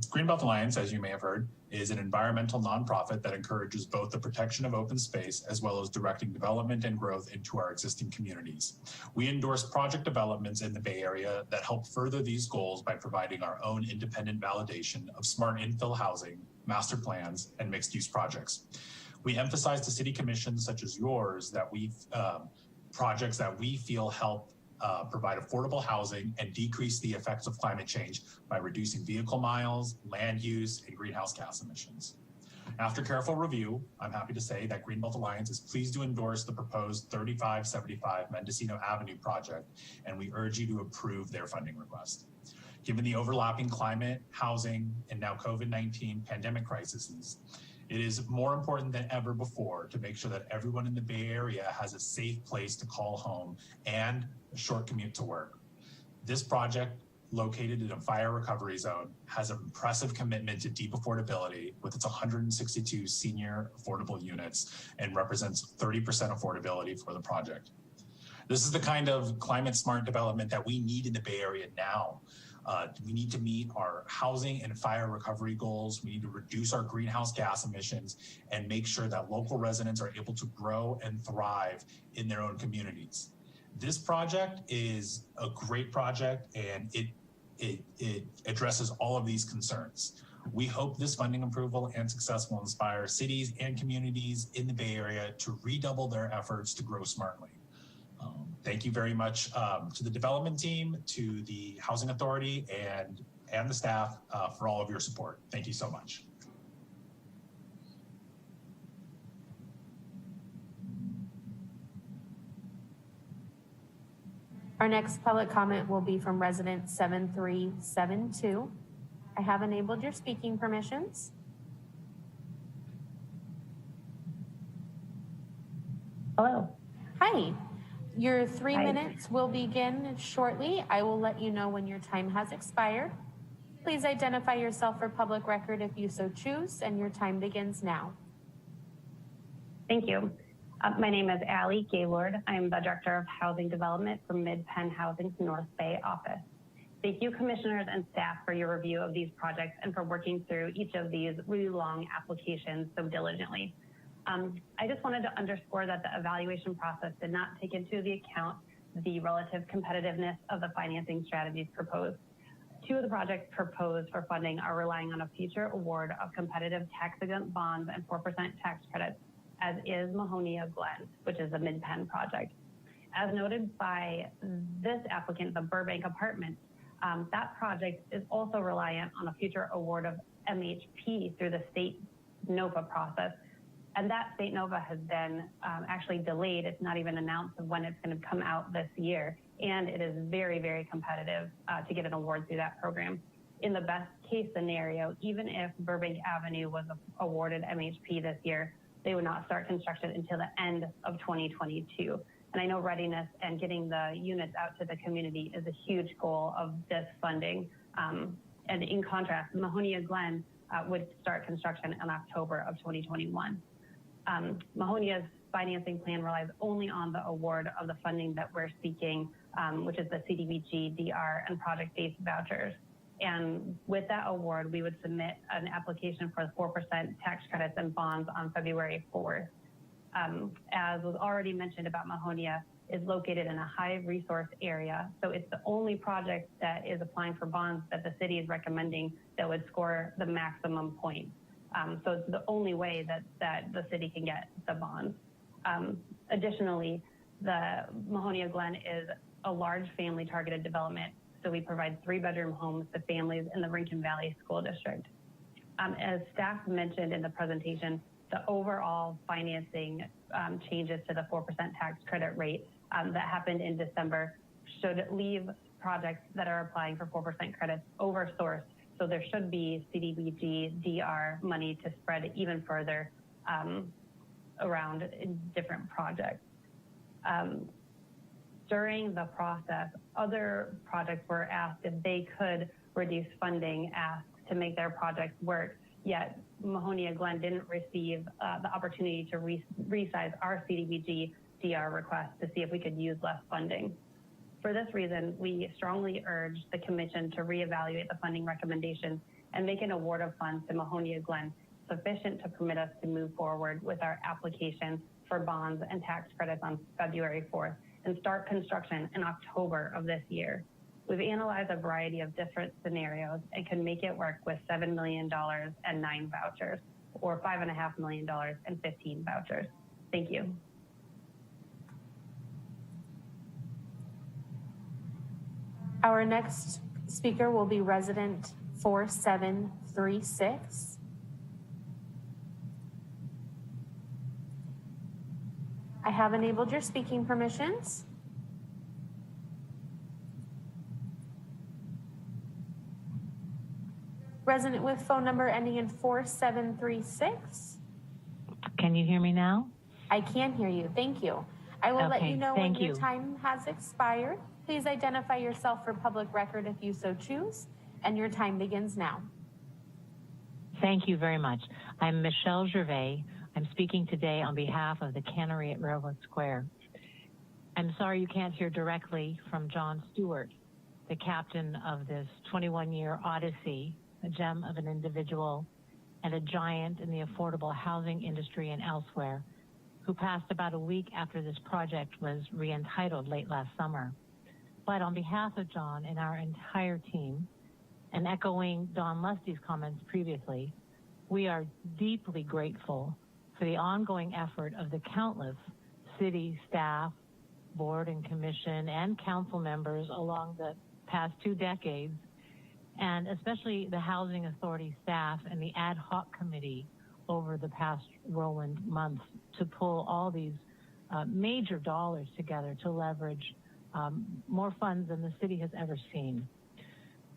Greenbelt Alliance, as you may have heard, is an environmental nonprofit that encourages both the protection of open space as well as directing development and growth into our existing communities. We endorse project developments in the Bay Area that help further these goals by providing our own independent validation of smart infill housing, master plans, and mixed-use projects. We emphasize to city commissions such as yours that projects that we feel help provide affordable housing and decrease the effects of climate change by reducing vehicle miles, land use, and greenhouse gas emissions. After careful review, I'm happy to say that Greenbelt Alliance is pleased to endorse the proposed 3575 Mendocino Avenue project, and we urge you to approve their funding request. Given the overlapping climate, housing, and now COVID-19 pandemic crises, it is more important than ever before to make sure that everyone in the Bay Area has a safe place to call home and a short commute to work. This project, located in a fire recovery zone, has an impressive commitment to deep affordability with its 162 senior affordable units and represents 30% affordability for the project. This is the kind of climate smart development that we need in the Bay Area now. We need to meet our housing and fire recovery goals. We need to reduce our greenhouse gas emissions and make sure that local residents are able to grow and thrive in their own communities. This project is a great project, and it addresses all of these concerns. We hope this funding approval and success will inspire cities and communities in the Bay Area to redouble their efforts to grow smartly. Thank you very much to the development team, to the Housing Authority, and the staff for all of your support. Thank you so much. Our next public comment will be from resident 7372. I have enabled your speaking permissions. Hello. Hi. Your 3 minutes will begin shortly. I will let you know when your time has expired. Please identify yourself for public record if you so choose, and your time begins now. Thank you. My name is Allie Gaylord. I am the Director of Housing Development for Mid-Penn Housing's North Bay office. Thank you, commissioners and staff, for your review of these projects and for working through each of these really long applications so diligently. I just wanted to underscore that the evaluation process did not take into the account the relative competitiveness of the financing strategies proposed. Two of the projects proposed for funding are relying on a future award of competitive tax-exempt bonds and 4% tax credits, as is Mahonia Glen, which is a Mid-Penn project. As noted by this applicant, the Burbank Apartments, that project is also reliant on a future award of MHP through the state NOVA process. And that state NOVA has been actually delayed. It's not even announced of when it's going to come out this year. And it is very, very competitive to get an award through that program. In the best case scenario, even if Burbank Avenue was awarded MHP this year, they would not start construction until the end of 2022. And I know readiness and getting the units out to the community is a huge goal of this funding. And in contrast, Mahonia Glen would start construction in October of 2021. Mahonia's financing plan relies only on the award of the funding that we're seeking, which is the CDBG, DR, and project-based vouchers. And with that award, we would submit an application for the 4% tax credits and bonds on February 4th. As was already mentioned about Mahonia, is located in a high resource area. So it's the only project that is applying for bonds that the city is recommending that would score the maximum points. So it's the only way that the city can get the bonds. Additionally, the Mahonia Glen is a large family targeted development. So we provide 3-bedroom homes to families in the Rincon Valley School District. As staff mentioned in the presentation, the overall financing changes to the 4% tax credit rate that happened in December should leave projects that are applying for 4% credits oversourced. So there should be CDBG, DR money to spread even further around in different projects. During the process, other projects were asked if they could reduce funding asked to make their projects work, yet Mahonia Glen didn't receive the opportunity to resize our CDBG DR request to see if we could use less funding. For this reason, we strongly urge the Commission to reevaluate the funding recommendation and make an award of funds to Mahonia Glen sufficient to permit us to move forward with our application for bonds and tax credits on February 4th and start construction in October of this year. We've analyzed a variety of different scenarios and can make it work with $7 million and 9 vouchers, or $5.5 million and 15 vouchers. Thank you. Our next speaker will be resident 4736. I have enabled your speaking permissions. Resident with phone number ending in 4736. Can you hear me now? I can hear you. Thank you. I will let you know when your time has expired. Please identify yourself for public record if you so choose, and your time begins now. Thank you very much. I'm Michelle Gervais. I'm speaking today on behalf of the Cannery at Railroad Square. I'm sorry you can't hear directly from John Stewart, the captain of this 21-year odyssey, a gem of an individual and a giant in the affordable housing industry and elsewhere, who passed about a week after this project was re-entitled late last summer. But on behalf of John and our entire team, and echoing Don Lusty's comments previously, we are deeply grateful for the ongoing effort of the countless city staff, board and commission, and council members along the past 2 decades, and especially the Housing Authority staff and the ad hoc committee over the past whirlwind months to pull all these major dollars together to leverage more funds than the city has ever seen.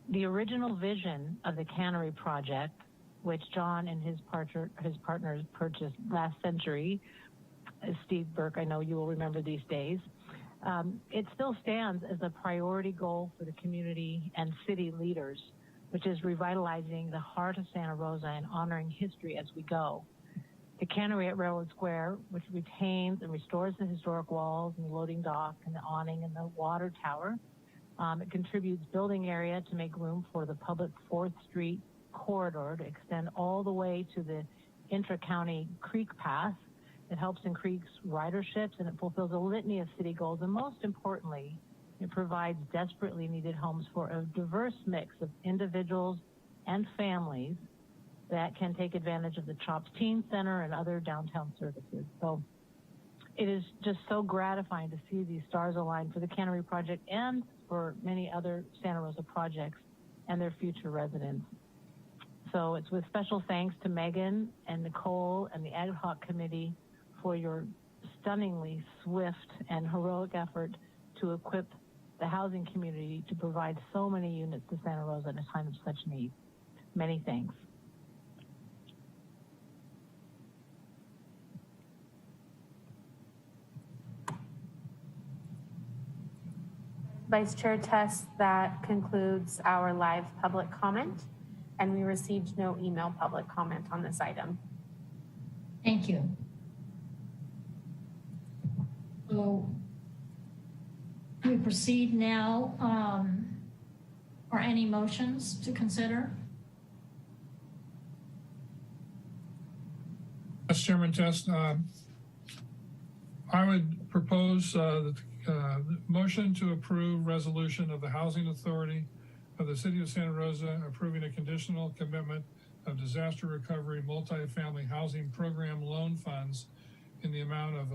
The original vision of the Cannery project, which John and his partners purchased last century, Steve Burke, I know you will remember these days, it still stands as a priority goal for the community and city leaders, which is revitalizing the heart of Santa Rosa and honoring history as we go. The Cannery at Railroad Square, which retains and restores the historic walls and the loading dock and the awning and the water tower. It contributes building area to make room for the public 4th Street corridor to extend all the way to the intra-county creek path. It helps increase riderships and it fulfills a litany of city goals. And most importantly, it provides desperately needed homes for a diverse mix of individuals and families that can take advantage of the CHOPS Teen Center and other downtown services. So it is just so gratifying to see these stars align for the Cannery project and for many other Santa Rosa projects and their future residents. So it's with special thanks to Megan and Nicole and the ad hoc committee for your stunningly swift and heroic effort to equip the housing community to provide so many units to Santa Rosa in a time of such need. Many thanks. Vice Chair Test, that concludes our live public comment, and we received no email public comment on this item. Thank you. So we proceed now. Are any motions to consider? Yes, Chairman Test. I would propose the motion to approve resolution of the Housing Authority of the City of Santa Rosa approving a conditional commitment of disaster recovery multifamily housing program loan funds in the amount of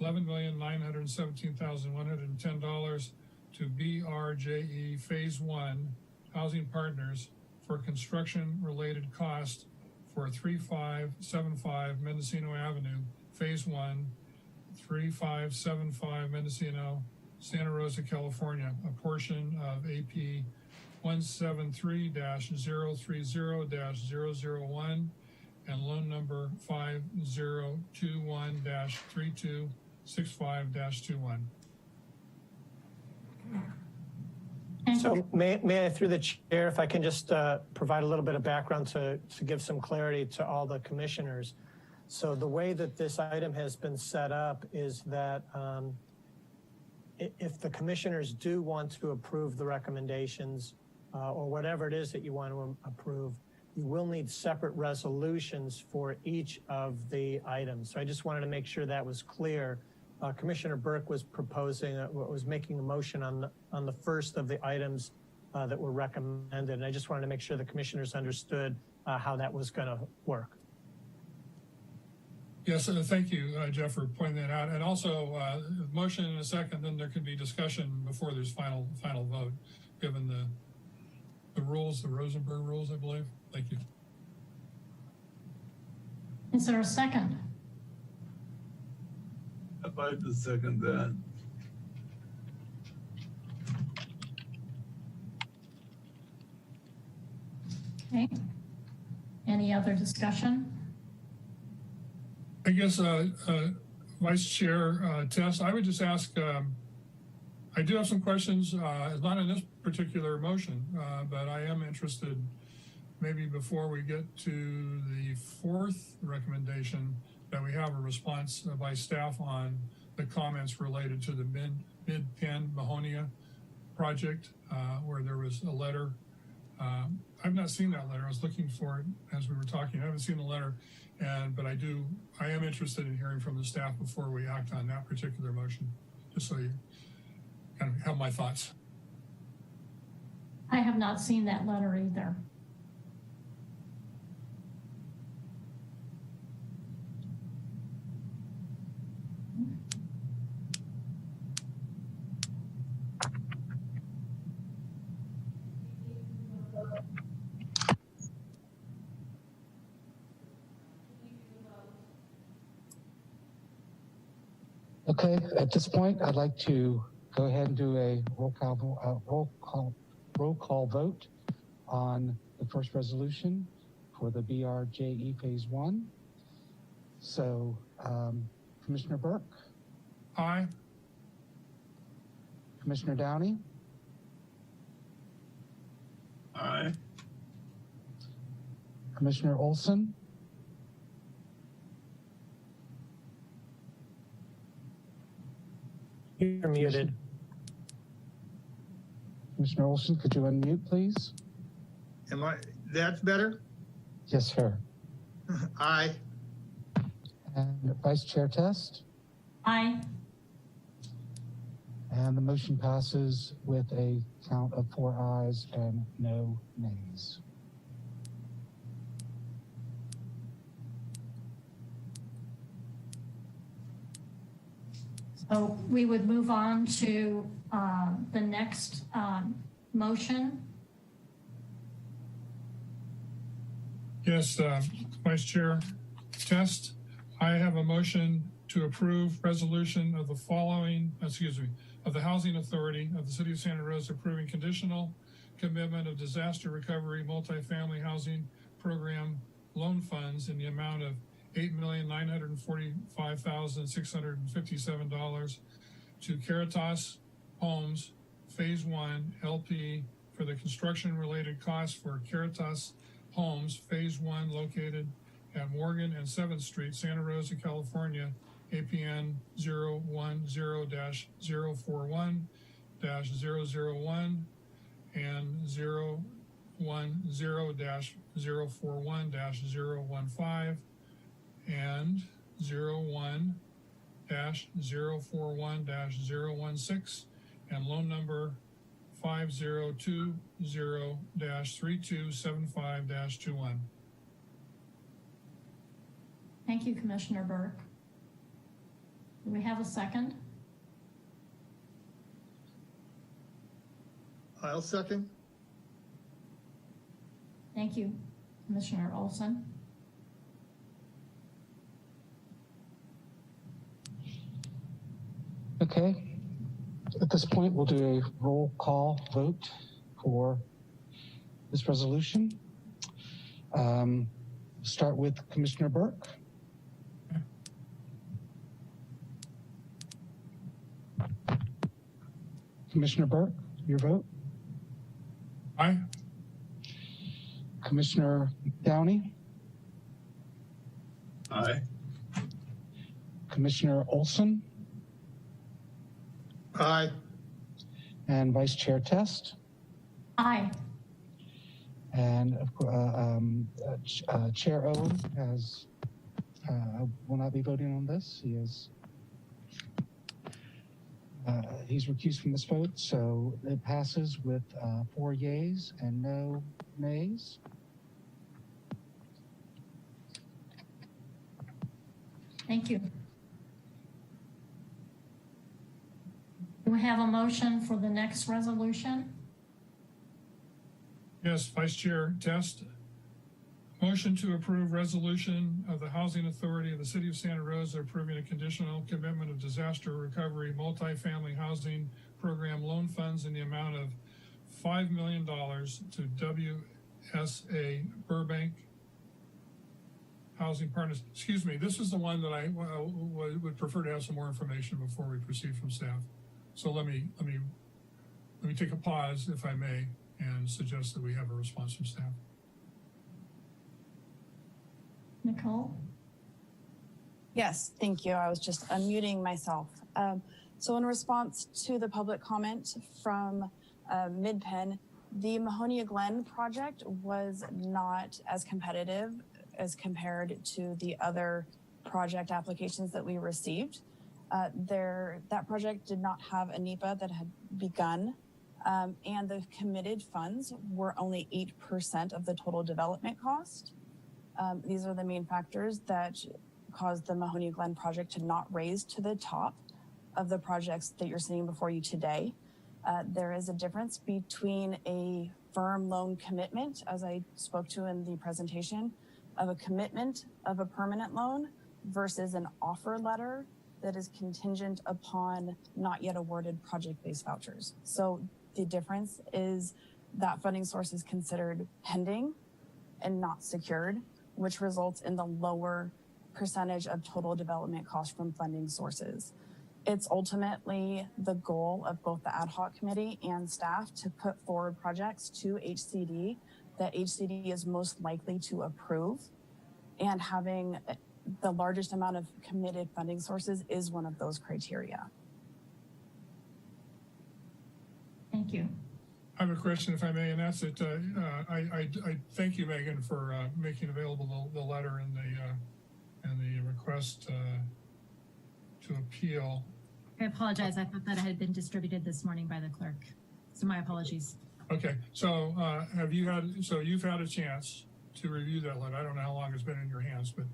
$11,917,110 to BRJE Phase 1 Housing Partners for construction-related costs for 3575 Mendocino Avenue, Phase 1, 3575 Mendocino, Santa Rosa, California, a portion of AP 173-030-001 and loan number 5021-3265-21. So may I, through the chair, if I can just provide a little bit of background to give some clarity to all the commissioners. So the way that this item has been set up is that if the commissioners do want to approve the recommendations or whatever it is that you want to approve, you will need separate resolutions for each of the items. So I just wanted to make sure that was clear. Commissioner Burke was proposing, was making a motion on the first of the items that were recommended. And I just wanted to make sure the commissioners understood how that was going to work. Yes, thank you, Jeff, for pointing that out. And also, motion in a second, then there can be discussion before there's final vote, given the rules, the Rosenberg rules, I believe. Thank you. Is there a second? I'd like to second that. Okay. Any other discussion? I guess, Vice Chair Test, I would just ask, I do have some questions, not in this particular motion, but I am interested, maybe before we get to the fourth recommendation, that we have a response by staff on the comments related to the Mid-Penn Mahonia project, where there was a letter. I've not seen that letter. I was looking for it as we were talking. I haven't seen the letter, but I am interested in hearing from the staff before we act on that particular motion, just so you kind of have my thoughts. I have not seen that letter either. Okay, at this point, I'd like to go ahead and do a roll call vote on the first resolution for the BRJE Phase 1. So, Commissioner Burke? Aye. Commissioner Downey? Aye. Commissioner Olson? You're muted. Commissioner Olson, could you unmute, please? That's better? Yes, sir. Aye. And Vice Chair Test? Aye. And the motion passes with a count of 4 ayes and no nays. So we would move on to the next motion. Yes, Vice Chair Test, I have a motion to approve resolution of the following, of the Housing Authority of the City of Santa Rosa approving conditional commitment of disaster recovery multifamily housing program loan funds in the amount of $8,945,657 to Caritas Homes Phase 1 LP for the construction related costs for Caritas Homes Phase 1 located at Morgan and 7th Street, Santa Rosa, California, APN 010-041-001 and 010-041-015 and 01-041-016 and loan number 5020-3275-21. Thank you, Commissioner Burke. Do we have a second? I'll second. Thank you, Commissioner Olson. Okay, at this point, we'll do a roll call vote for this resolution. Start with Commissioner Burke. Commissioner Burke, your vote? Aye. Commissioner Downey? Aye. Commissioner Olson? Aye. And Vice Chair Test. Aye. And Chair Owen has will not be voting on this. He's recused from this vote, so it passes with 4 yeas and no nays. Thank you. Do we have a motion for the next resolution? Yes, Vice Chair Test. Motion to approve resolution of the Housing Authority of the City of Santa Rosa approving a conditional commitment of disaster recovery multifamily housing program loan funds in the amount of $5 million to WSA Burbank Housing Partners. Excuse me, this is the one that I would prefer to have some more information before we proceed from staff. So let me take a pause, if I may, and suggest that we have a response from staff. Nicole? Yes, thank you. I was just unmuting myself. So in response to the public comment from Mid-Penn, the Mahonia Glen project was not as competitive as compared to the other project applications that we received. That project did not have a NEPA that had begun, and the committed funds were only 8% of the total development cost. These are the main factors that caused the Mahonia Glen project to not raise to the top of the projects that you're seeing before you today. There is a difference between a firm loan commitment, as I spoke to in the presentation, of a commitment of a permanent loan versus an offer letter that is contingent upon not yet awarded project-based vouchers. So the difference is that funding source is considered pending and not secured, which results in the lower percentage of total development cost from funding sources. It's ultimately the goal of both the ad hoc committee and staff to put forward projects to HCD that HCD is most likely to approve, and having the largest amount of committed funding sources is one of those criteria. Thank you. I have a question, if I may, and that's that I thank you, Megan, for making available the letter and the request to appeal. I apologize. I thought that had been distributed this morning by the clerk. So my apologies. Okay, so you've had a chance to review that letter. I don't know how long it's been in your hands, but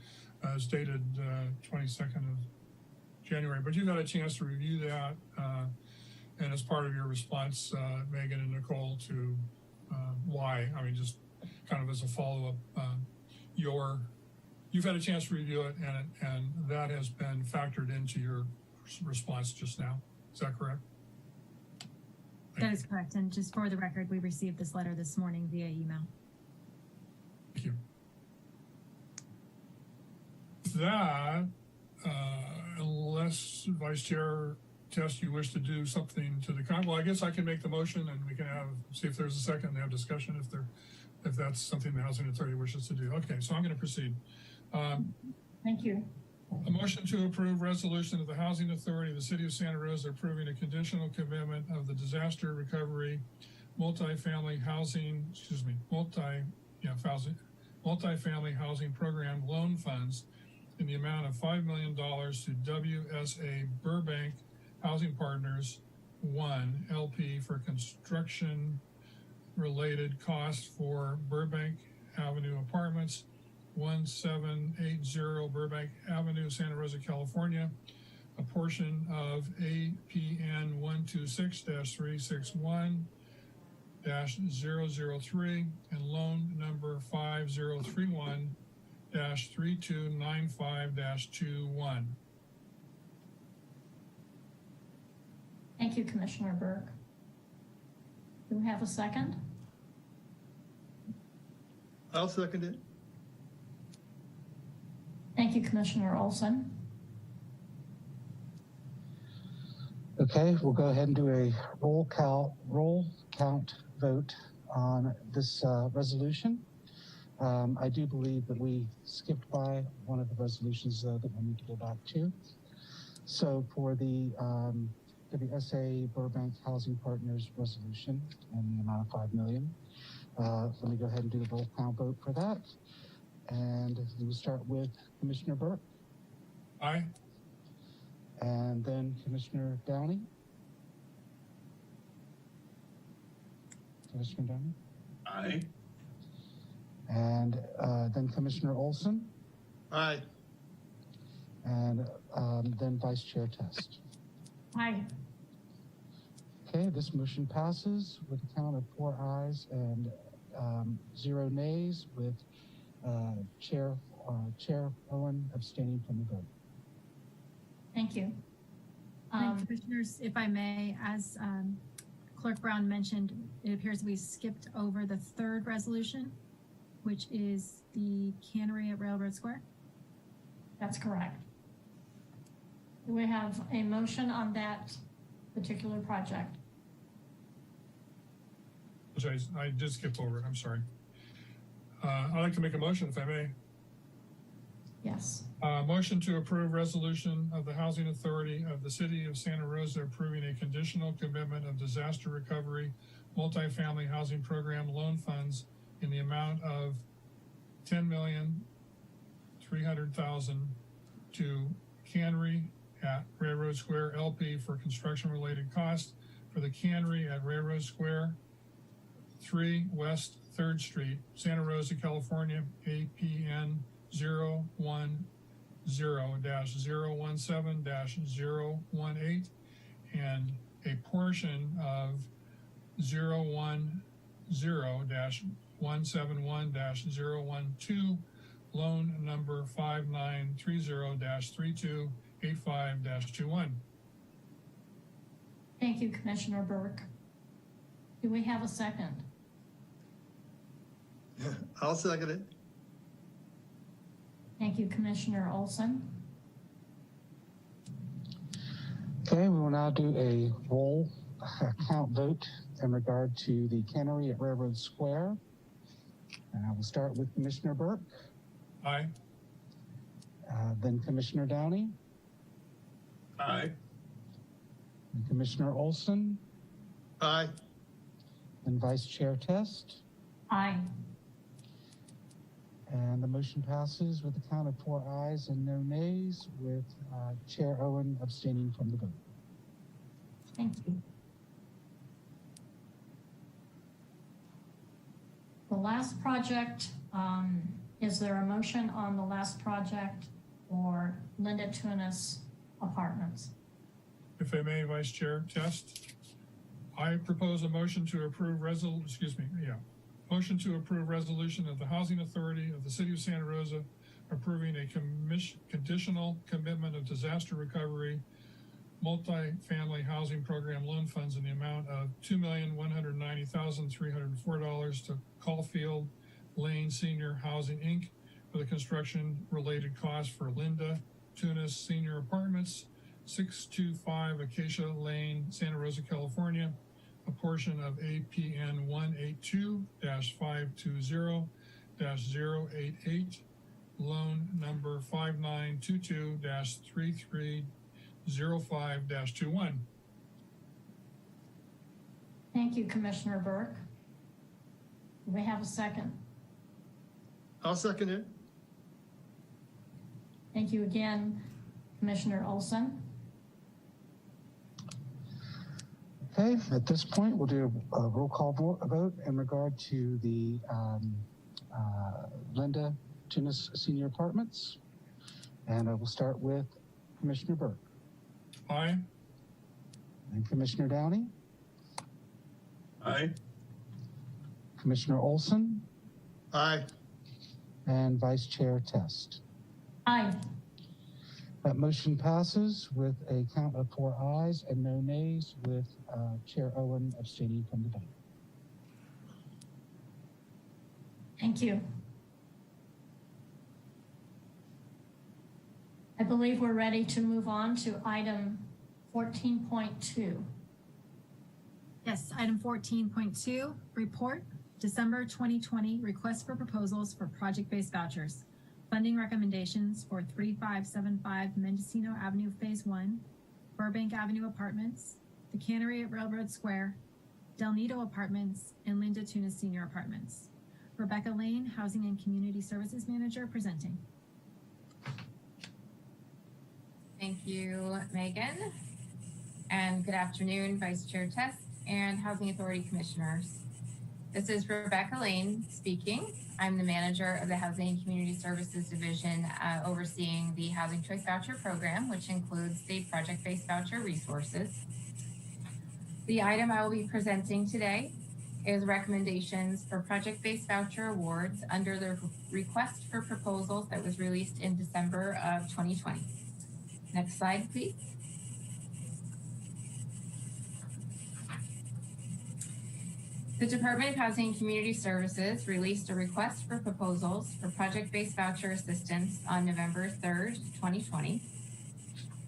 it's dated 22nd of January. But you've had a chance to review that, and as part of your response, Megan and Nicole, to why. I mean, just kind of as a follow-up, you've had a chance to review it, and that has been factored into your response just now. Is that correct? That is correct. And just for the record, we received this letter this morning via email. Thank you. That, unless Vice Chair Test, you wish to do something to the well, I guess I can make the motion and we can see if there's a second and have discussion if that's something the Housing Authority wishes to do. Okay, so I'm going to proceed. Thank you. A motion to approve resolution of the Housing Authority of the City of Santa Rosa approving a conditional commitment of the disaster recovery multifamily housing housing program loan funds in the amount of $5 million to WSA Burbank Housing Partners 1 LP for construction related costs for Burbank Avenue Apartments, 1780 Burbank Avenue, Santa Rosa, California, a portion of APN 126-361-003 and loan number 5031-3295-21. Thank you, Commissioner Burke. Do we have a second? I'll second it. Thank you, Commissioner Olson. Okay, we'll go ahead and do a roll count vote on this resolution. I do believe that we skipped by one of the resolutions that we need to go back to. So for the WSA Burbank Housing Partners resolution in the amount of $5 million. Let me go ahead and do the roll call vote for that. And we'll start with Commissioner Burke. Aye. And then Commissioner Downey. Commissioner Downey. Aye. And then Commissioner Olson. Aye. And then Vice Chair Test. Aye. Okay, this motion passes with a count of 4 ayes and 0 nays, with Chair Owen abstaining from the vote. Thank you. Commissioners, if I may, as Clerk Brown mentioned, it appears we skipped over the third resolution, which is the cannery at Railroad Square. That's correct. Do we have a motion on that particular project? I did skip over it. I'm sorry. I'd like to make a motion, if I may. Yes. Motion to approve resolution of the Housing Authority of the City of Santa Rosa approving a conditional commitment of disaster recovery multifamily housing program loan funds in the amount of $10,300,000 to Cannery at Railroad Square LP for construction related costs for the Cannery at Railroad Square, 3 West 3rd Street, Santa Rosa, California, APN 010-017-018, and a portion of 010-171-012, loan number 5930-3285-21. Thank you, Commissioner Burke. Do we have a second? I'll second it. Thank you, Commissioner Olson. Okay, we will now do a roll count vote in regard to the cannery at Railroad Square. And I will start with Commissioner Burke. Aye. Then Commissioner Downey. Aye. And Commissioner Olson. Aye. And Vice Chair Test. Aye. And the motion passes with a count of 4 ayes and no nays, with Chair Owen abstaining from the vote. Thank you. The last project, is there a motion on the last project for Linda Tunis Apartments? If I may, Vice Chair Test, I propose a motion to approve motion to approve resolution of the Housing Authority of the City of Santa Rosa approving a conditional commitment of disaster recovery multi-family housing program loan funds in the amount of $2,190,304 to Caulfield Lane Senior Housing, Inc. for the construction related costs for Linda Tunis Senior Apartments, 625 Acacia Lane, Santa Rosa, California, a portion of APN 182-520-088, loan number 5922-3305-21. Thank you, Commissioner Burke. Do we have a second? I'll second it. Thank you again, Commissioner Olson. Okay, at this point, we'll do a roll call vote in regard to the Linda Tunis Senior Apartments. And I will start with Commissioner Burke. Aye. And Commissioner Downey. Aye. Commissioner Olson. Aye. And Vice Chair Test. Aye. That motion passes with a count of 4 ayes and no nays, with Chair Owen abstaining from the vote. Thank you. I believe we're ready to move on to item 14.2. Yes, item 14.2, report, December 2020, request for proposals for project-based vouchers. Funding recommendations for 3575 Mendocino Avenue Phase 1, Burbank Avenue Apartments, the Cannery at Railroad Square, Del Nido Apartments, and Linda Tunis Senior Apartments. Rebecca Lane, Housing and Community Services Manager, presenting. Thank you, Megan. And good afternoon, Vice Chair Test and Housing Authority Commissioners. This is Rebecca Lane speaking. I'm the manager of the Housing and Community Services Division overseeing the Housing Choice Voucher Program, which includes the project-based voucher resources. The item I will be presenting today is recommendations for project-based voucher awards under the request for proposals that was released in December of 2020. Next slide, please. The Department of Housing and Community Services released a request for proposals for project-based voucher assistance on November 3rd, 2020.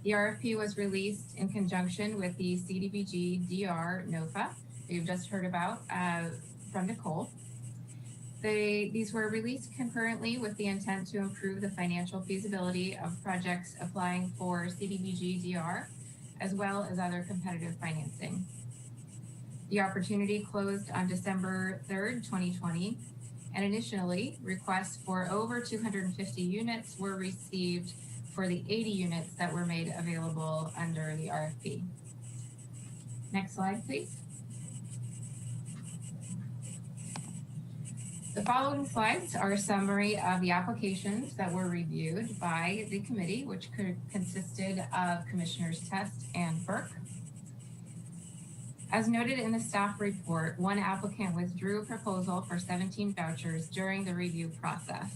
The RFP was released in conjunction with the CDBG DR NOFA that you've just heard about from Nicole. These were released concurrently with the intent to improve the financial feasibility of projects applying for CDBG DR, as well as other competitive financing. The opportunity closed on December 3rd, 2020, and initially requests for over 250 units were received for the 80 units that were made available under the RFP. Next slide, please. The following slides are a summary of the applications that were reviewed by the committee, which consisted of Commissioners Test and Burke. As noted in the staff report, one applicant withdrew a proposal for 17 vouchers during the review process.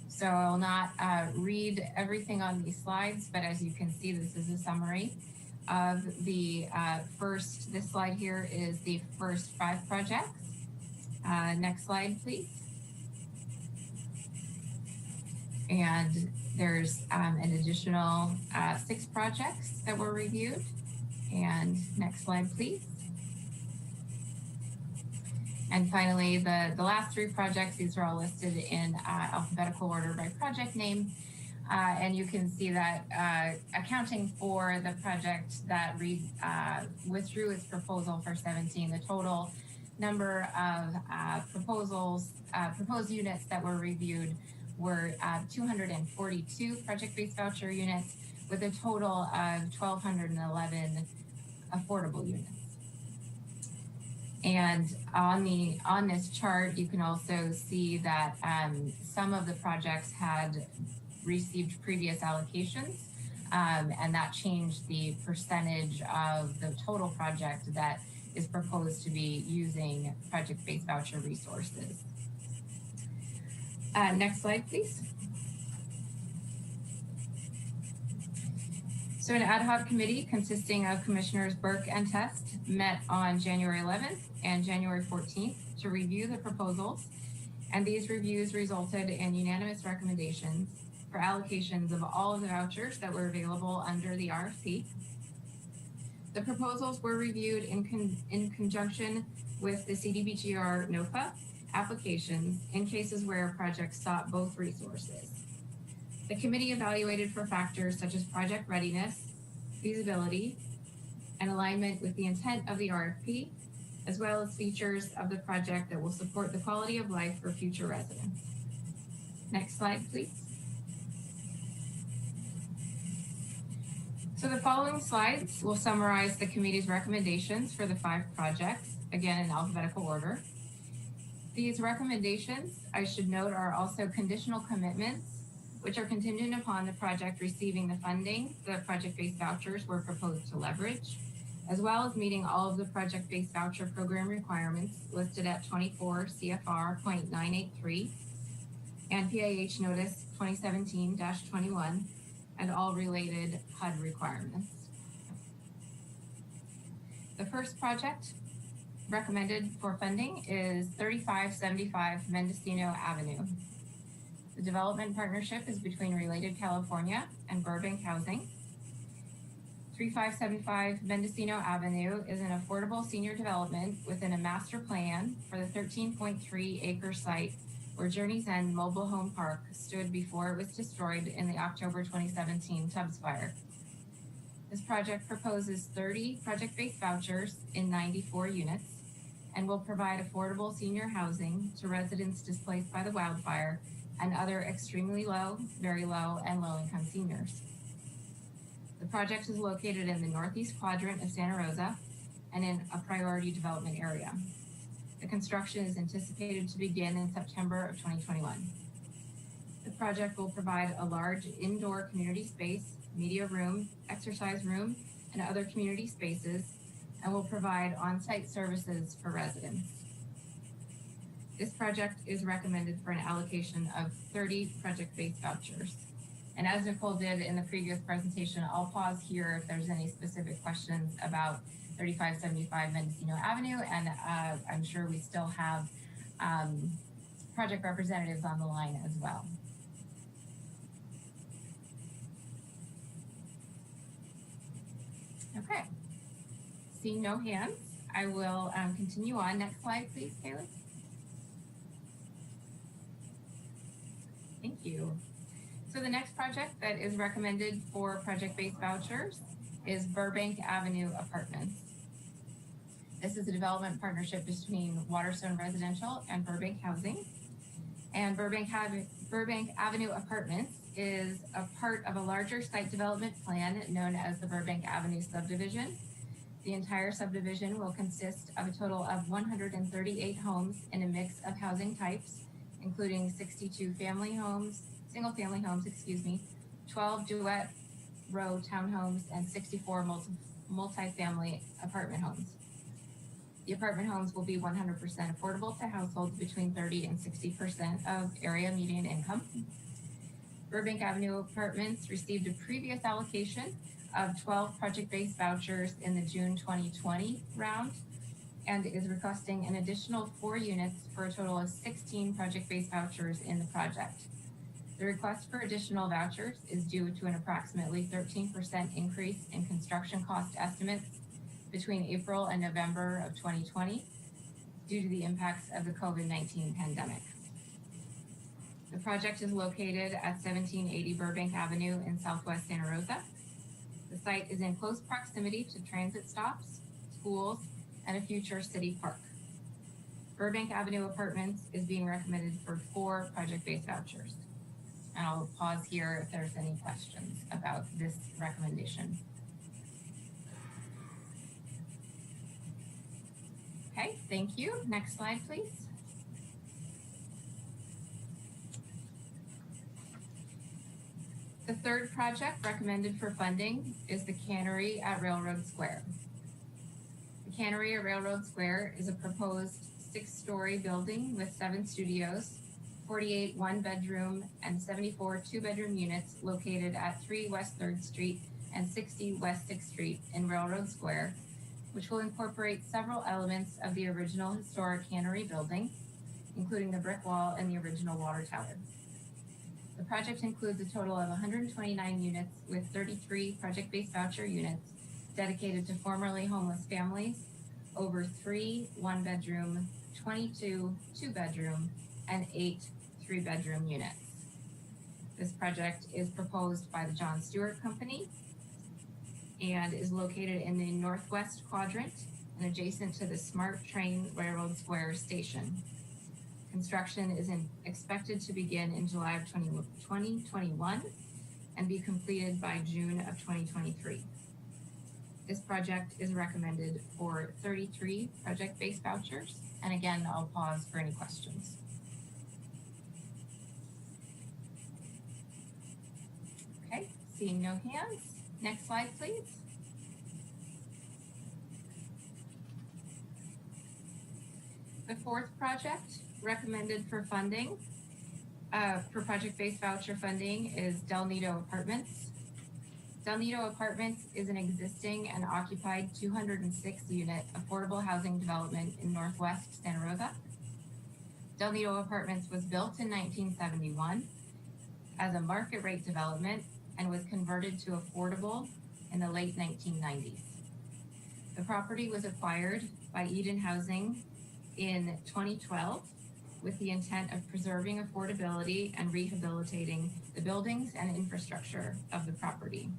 So I will not read everything on these slides, but as you can see, this is a summary of the this slide here is the first 5 projects. Next slide, please. And there's an additional 6 projects that were reviewed. And next slide, please. And finally, the last 3 projects, these are all listed in alphabetical order by project name. And you can see that accounting for the project that withdrew its proposal for 17, the total number of proposed units that were reviewed were 242 project-based voucher units with a total of 1,211 affordable units. And on this chart, you can also see that some of the projects had received previous allocations, and that changed the percentage of the total project that is proposed to be using project-based voucher resources. Next slide, please. So an ad hoc committee consisting of Commissioners Burke and Test met on January 11th and January 14th to review the proposals, and these reviews resulted in unanimous recommendations for allocations of all of the vouchers that were available under the RFP. The proposals were reviewed in conjunction with the CDBGR NOFA applications in cases where projects sought both resources. The committee evaluated for factors such as project readiness, feasibility, and alignment with the intent of the RFP, as well as features of the project that will support the quality of life for future residents. Next slide, please. So the following slides will summarize the committee's recommendations for the 5 projects, again in alphabetical order. These recommendations, I should note, are also conditional commitments, which are contingent upon the project receiving the funding the project-based vouchers were proposed to leverage, as well as meeting all of the project-based voucher program requirements listed at 24 CFR .983 and PIH Notice 2017-21 and all related HUD requirements. The first project recommended for funding is 3575 Mendocino Avenue. The development partnership is between Related California and Burbank Housing. 3575 Mendocino Avenue is an affordable senior development within a master plan for the 13.3 acre site where Journey's End Mobile Home Park stood before it was destroyed in the October 2017 Tubbs fire. The This project proposes 30 project-based vouchers in 94 units and will provide affordable senior housing to residents displaced by the wildfire and other extremely low, very low, and low-income seniors. The project is located in the northeast quadrant of Santa Rosa and in a priority development area. The construction is anticipated to begin in September of 2021. The project will provide a large indoor community space, media room, exercise room, and other community spaces, and will provide on-site services for residents. This project is recommended for an allocation of 30 project-based vouchers. And as Nicole did in the previous presentation, I'll pause here if there's any specific questions about 3575 Mendocino Avenue, and I'm sure we still have project representatives on the line as well. Okay, seeing no hands, I will continue on. Next slide, please, Caleb. Thank you. So the next project that is recommended for project-based vouchers is Burbank Avenue Apartments. This is a development partnership between Waterstone Residential and Burbank Housing. And Burbank Avenue Apartments is a part of a larger site development plan known as the Burbank Avenue subdivision. The entire subdivision will consist of a total of 138 homes in a mix of housing types, including 62 single family homes, 12 duet row townhomes, and 64 multi-family apartment homes. The apartment homes will be 100% affordable to households between 30 and 60% of area median income. Burbank Avenue Apartments received a previous allocation of 12 project-based vouchers in the June 2020 round and is requesting an additional 4 units for a total of 16 project-based vouchers in the project. The request for additional vouchers is due to an approximately 13% increase in construction cost estimates between April and November of 2020 due to the impacts of the COVID-19 pandemic. The project is located at 1780 Burbank Avenue in Southwest Santa Rosa. The site is in close proximity to transit stops, schools, and a future city park. Burbank Avenue Apartments is being recommended for 4 project-based vouchers. And I'll pause here if there's any questions about this recommendation. Okay, thank you. Next slide, please. The third project recommended for funding is the Cannery at Railroad Square. The Cannery at Railroad Square is a proposed 6-story building with 7 studios, 48 one-bedroom and 74 two-bedroom units located at 3 West 3rd Street and 60 West 6th Street in Railroad Square, which will incorporate several elements of the original historic cannery building, including the brick wall and the original water tower. The project includes a total of 129 units with 33 project-based voucher units dedicated to formerly homeless families, over 3 one-bedroom, 22 two-bedroom, and 8 three-bedroom units. This project is proposed by the John Stewart Company and is located in the northwest quadrant and adjacent to the Smart Train Railroad Square station. Construction is expected to begin in July of 2021 and be completed by June of 2023. This project is recommended for 33 project-based vouchers. And again, I'll pause for any questions. Okay, seeing no hands. Next slide, please. The fourth project recommended for funding, for project-based voucher funding, is Del Nido Apartments. Del Nido Apartments is an existing and occupied 206-unit affordable housing development in Northwest Santa Rosa. Del Nido Apartments was built in 1971 as a market rate development and was converted to affordable in the late 1990s. The property was acquired by Eden Housing in 2012 with the intent of preserving affordability and rehabilitating the buildings and infrastructure of the property.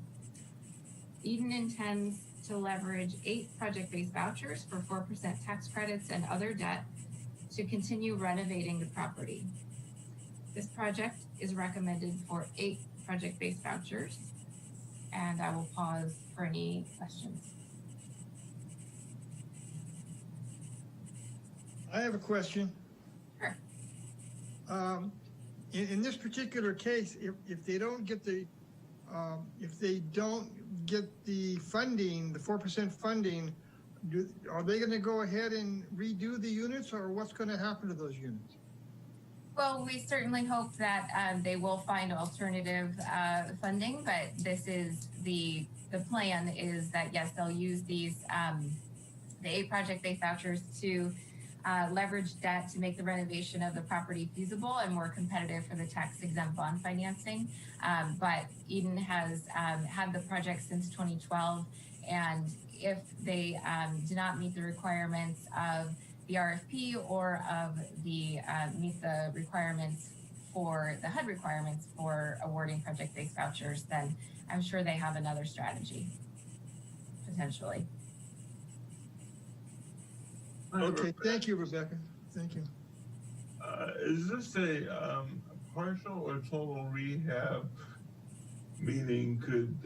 Eden intends to leverage 8 project-based vouchers for 4% tax credits and other debt to continue renovating the property. This project is recommended for 8 project-based vouchers, and I will pause for any questions. I have a question. Sure. In this particular case, if they don't get the funding, the 4% funding, are they going to go ahead and redo the units, or what's going to happen to those units? Well, we certainly hope that they will find alternative funding, but this is the plan is that, yes, they'll use these, the 8 project-based vouchers to leverage debt to make the renovation of the property feasible and more competitive for the tax-exempt bond financing. But Eden has had the project since 2012, and if they do not meet the requirements of the RFP or of the meet the requirements for the HUD requirements for awarding project-based vouchers, then I'm sure they have another strategy, potentially. Okay, thank you, Rebecca. Thank you. Is this a partial or total rehab? Meaning, could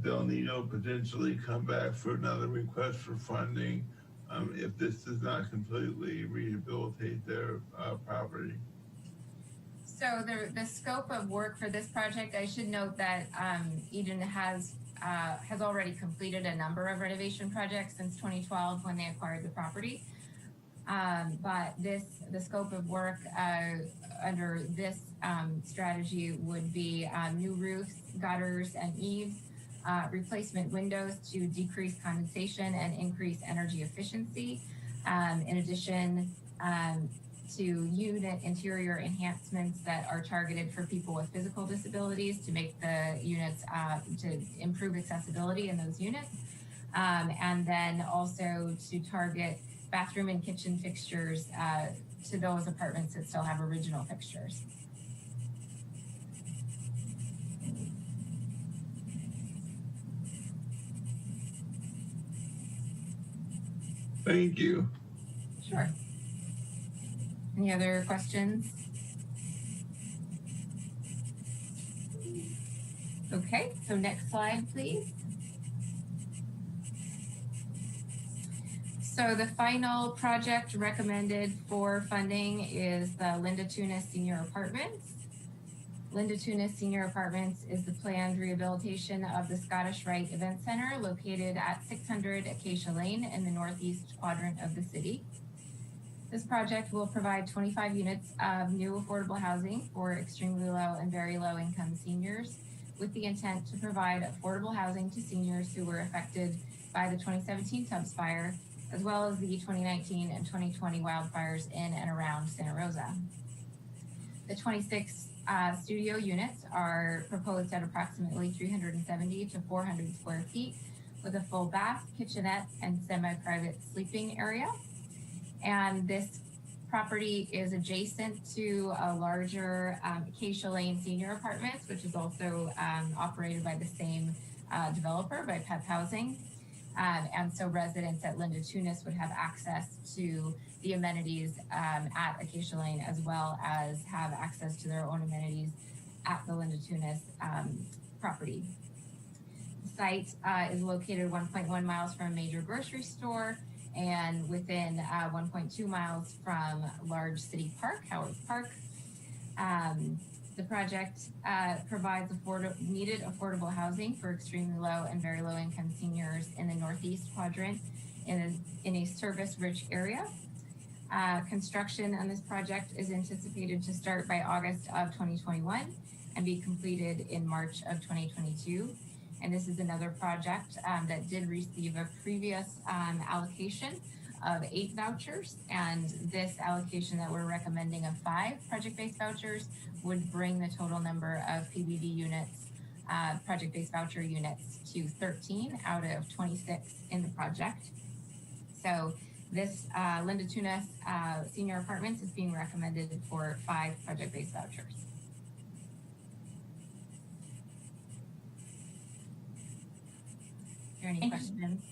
Del Nino potentially come back for another request for funding if this does not completely rehabilitate their property? So the scope of work for this project, I should note that Eden has already completed a number of renovation projects since 2012 when they acquired the property. But the scope of work under this strategy would be new roofs, gutters, and eaves, replacement windows to decrease condensation and increase energy efficiency. In addition to unit interior enhancements that are targeted for people with physical disabilities to make the units, to improve accessibility in those units. And then also to target bathroom and kitchen fixtures to those apartments that still have original fixtures. Thank you. Sure. Any other questions? Okay, so next slide, please. So the final project recommended for funding is the Linda Tunis Senior Apartments. Linda Tunis Senior Apartments is the planned rehabilitation of the Scottish Rite Event Center located at 600 Acacia Lane in the northeast quadrant of the city. This project will provide 25 units of new affordable housing for extremely low and very low income seniors, with the intent to provide affordable housing to seniors who were affected by the 2017 Tubbs fire, as well as the 2019 and 2020 wildfires in and around Santa Rosa. The 26 studio units are proposed at approximately 370 to 400 square feet with a full bath, kitchenette, and semi-private sleeping area. And this property is adjacent to a larger Acacia Lane Senior Apartments, which is also operated by the same developer, by PEP Housing. And so residents at Linda Tunis would have access to the amenities at Acacia Lane, as well as have access to their own amenities at the Linda Tunis property. The site is located 1.1 miles from a major grocery store and within 1.2 miles from large city park, Howard Park. The project provides needed affordable housing for extremely low and very low income seniors in the northeast quadrant in a service-rich area. Construction on this project is anticipated to start by August of 2021 and be completed in March of 2022. And this is another project that did receive a previous allocation of 8 vouchers. And this allocation that we're recommending of 5 project-based vouchers would bring the total number of PBV units, project-based voucher units, to 13 out of 26 in the project. So this Linda Tunis Senior Apartments is being recommended for 5 project-based vouchers. there any questions?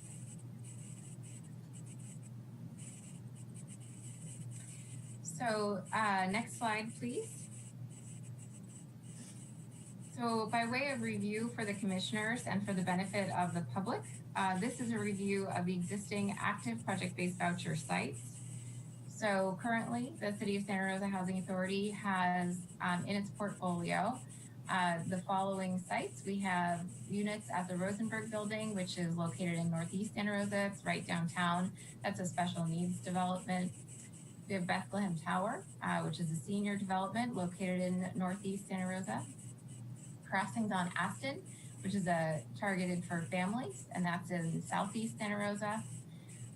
So next slide, please. So by way of review for the commissioners and for the benefit of the public, this is a review of the existing active project-based voucher sites. So currently, the City of Santa Rosa Housing Authority has in its portfolio the following sites. We have units at the Rosenberg Building, which is located in Northeast Santa Rosa. It's right downtown. That's a special needs development. We have Bethlehem Tower, which is a senior development located in Northeast Santa Rosa. Crossings on Aston, which is targeted for families, and that's in Southeast Santa Rosa.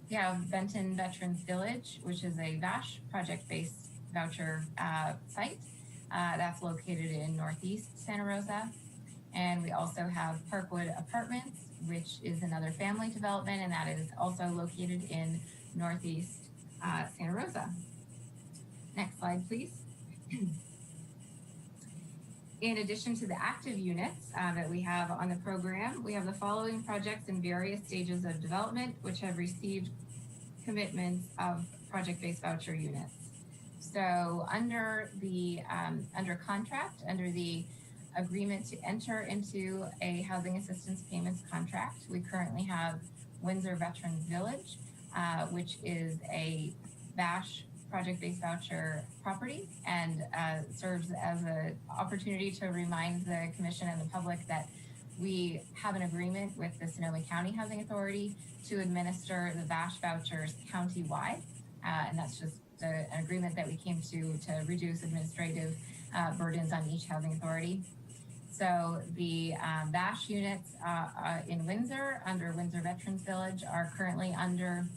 We have Benton Veterans Village, which is a VASH project-based voucher site. That's located in Northeast Santa Rosa. And we also have Parkwood Apartments, which is another family development, and that is also located in Northeast Santa Rosa. Next slide, please. In addition to the active units that we have on the program, we have the following projects in various stages of development, which have received commitments of project-based voucher units. So under the under contract, under the agreement to enter into a housing assistance payments contract, we currently have Windsor Veterans Village, which is a VASH project-based voucher property, and serves as an opportunity to remind the commission and the public that we have an agreement with the Sonoma County Housing Authority to administer the VASH vouchers countywide, and that's just an agreement that we came to reduce administrative burdens on each housing authority. So the VASH units in Windsor, under Windsor Veterans Village, are currently under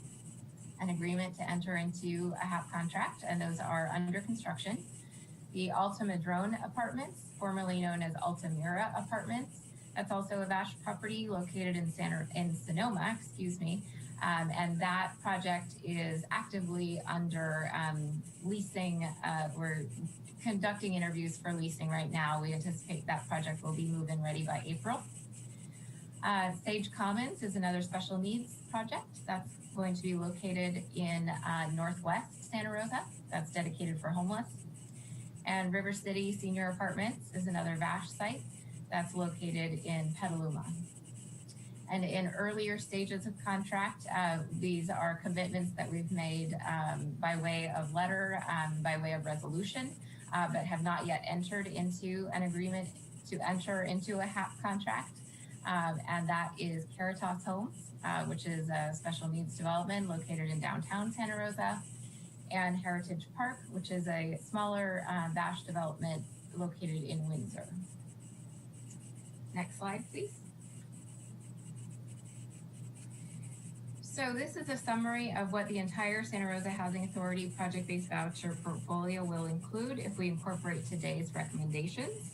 an agreement to enter into a HAP contract, and those are under construction. The Alta Madrone Apartments, formerly known as Altamira Apartments, that's also a VASH property located in Sonoma, and that project is actively under leasing. We're conducting interviews for leasing right now. We anticipate that project will be move-in ready by April. Sage Commons is another special needs project that's going to be located in Northwest Santa Rosa. That's dedicated for homeless. And River City Senior Apartments is another VASH site that's located in Petaluma. And in earlier stages of contract, these are commitments that we've made by way of letter, by way of resolution, but have not yet entered into an agreement to enter into a HAP contract. And that is Caritas Homes, which is a special needs development located in downtown Santa Rosa, and Heritage Park, which is a smaller VASH development located in Windsor. Next slide, please. So this is a summary of what the entire Santa Rosa Housing Authority project-based voucher portfolio will include if we incorporate today's recommendations.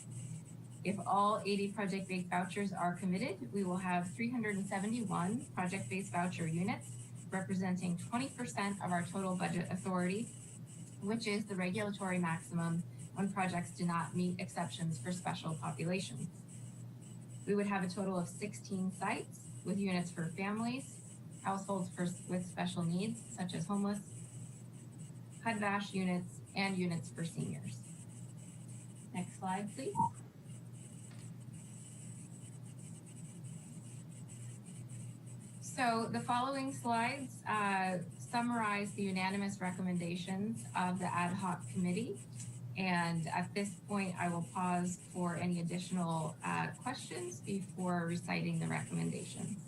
If all 80 project-based vouchers are committed, we will have 371 project-based voucher units, representing 20% of our total budget authority, which is the regulatory maximum when projects do not meet exceptions for special populations. We would have a total of 16 sites with units for families, households with special needs, such as homeless, HUD VASH units, and units for seniors. Next slide, please. So the following slides summarize the unanimous recommendations of the ad hoc committee. And at this point, I will pause for any additional questions before reciting the recommendations.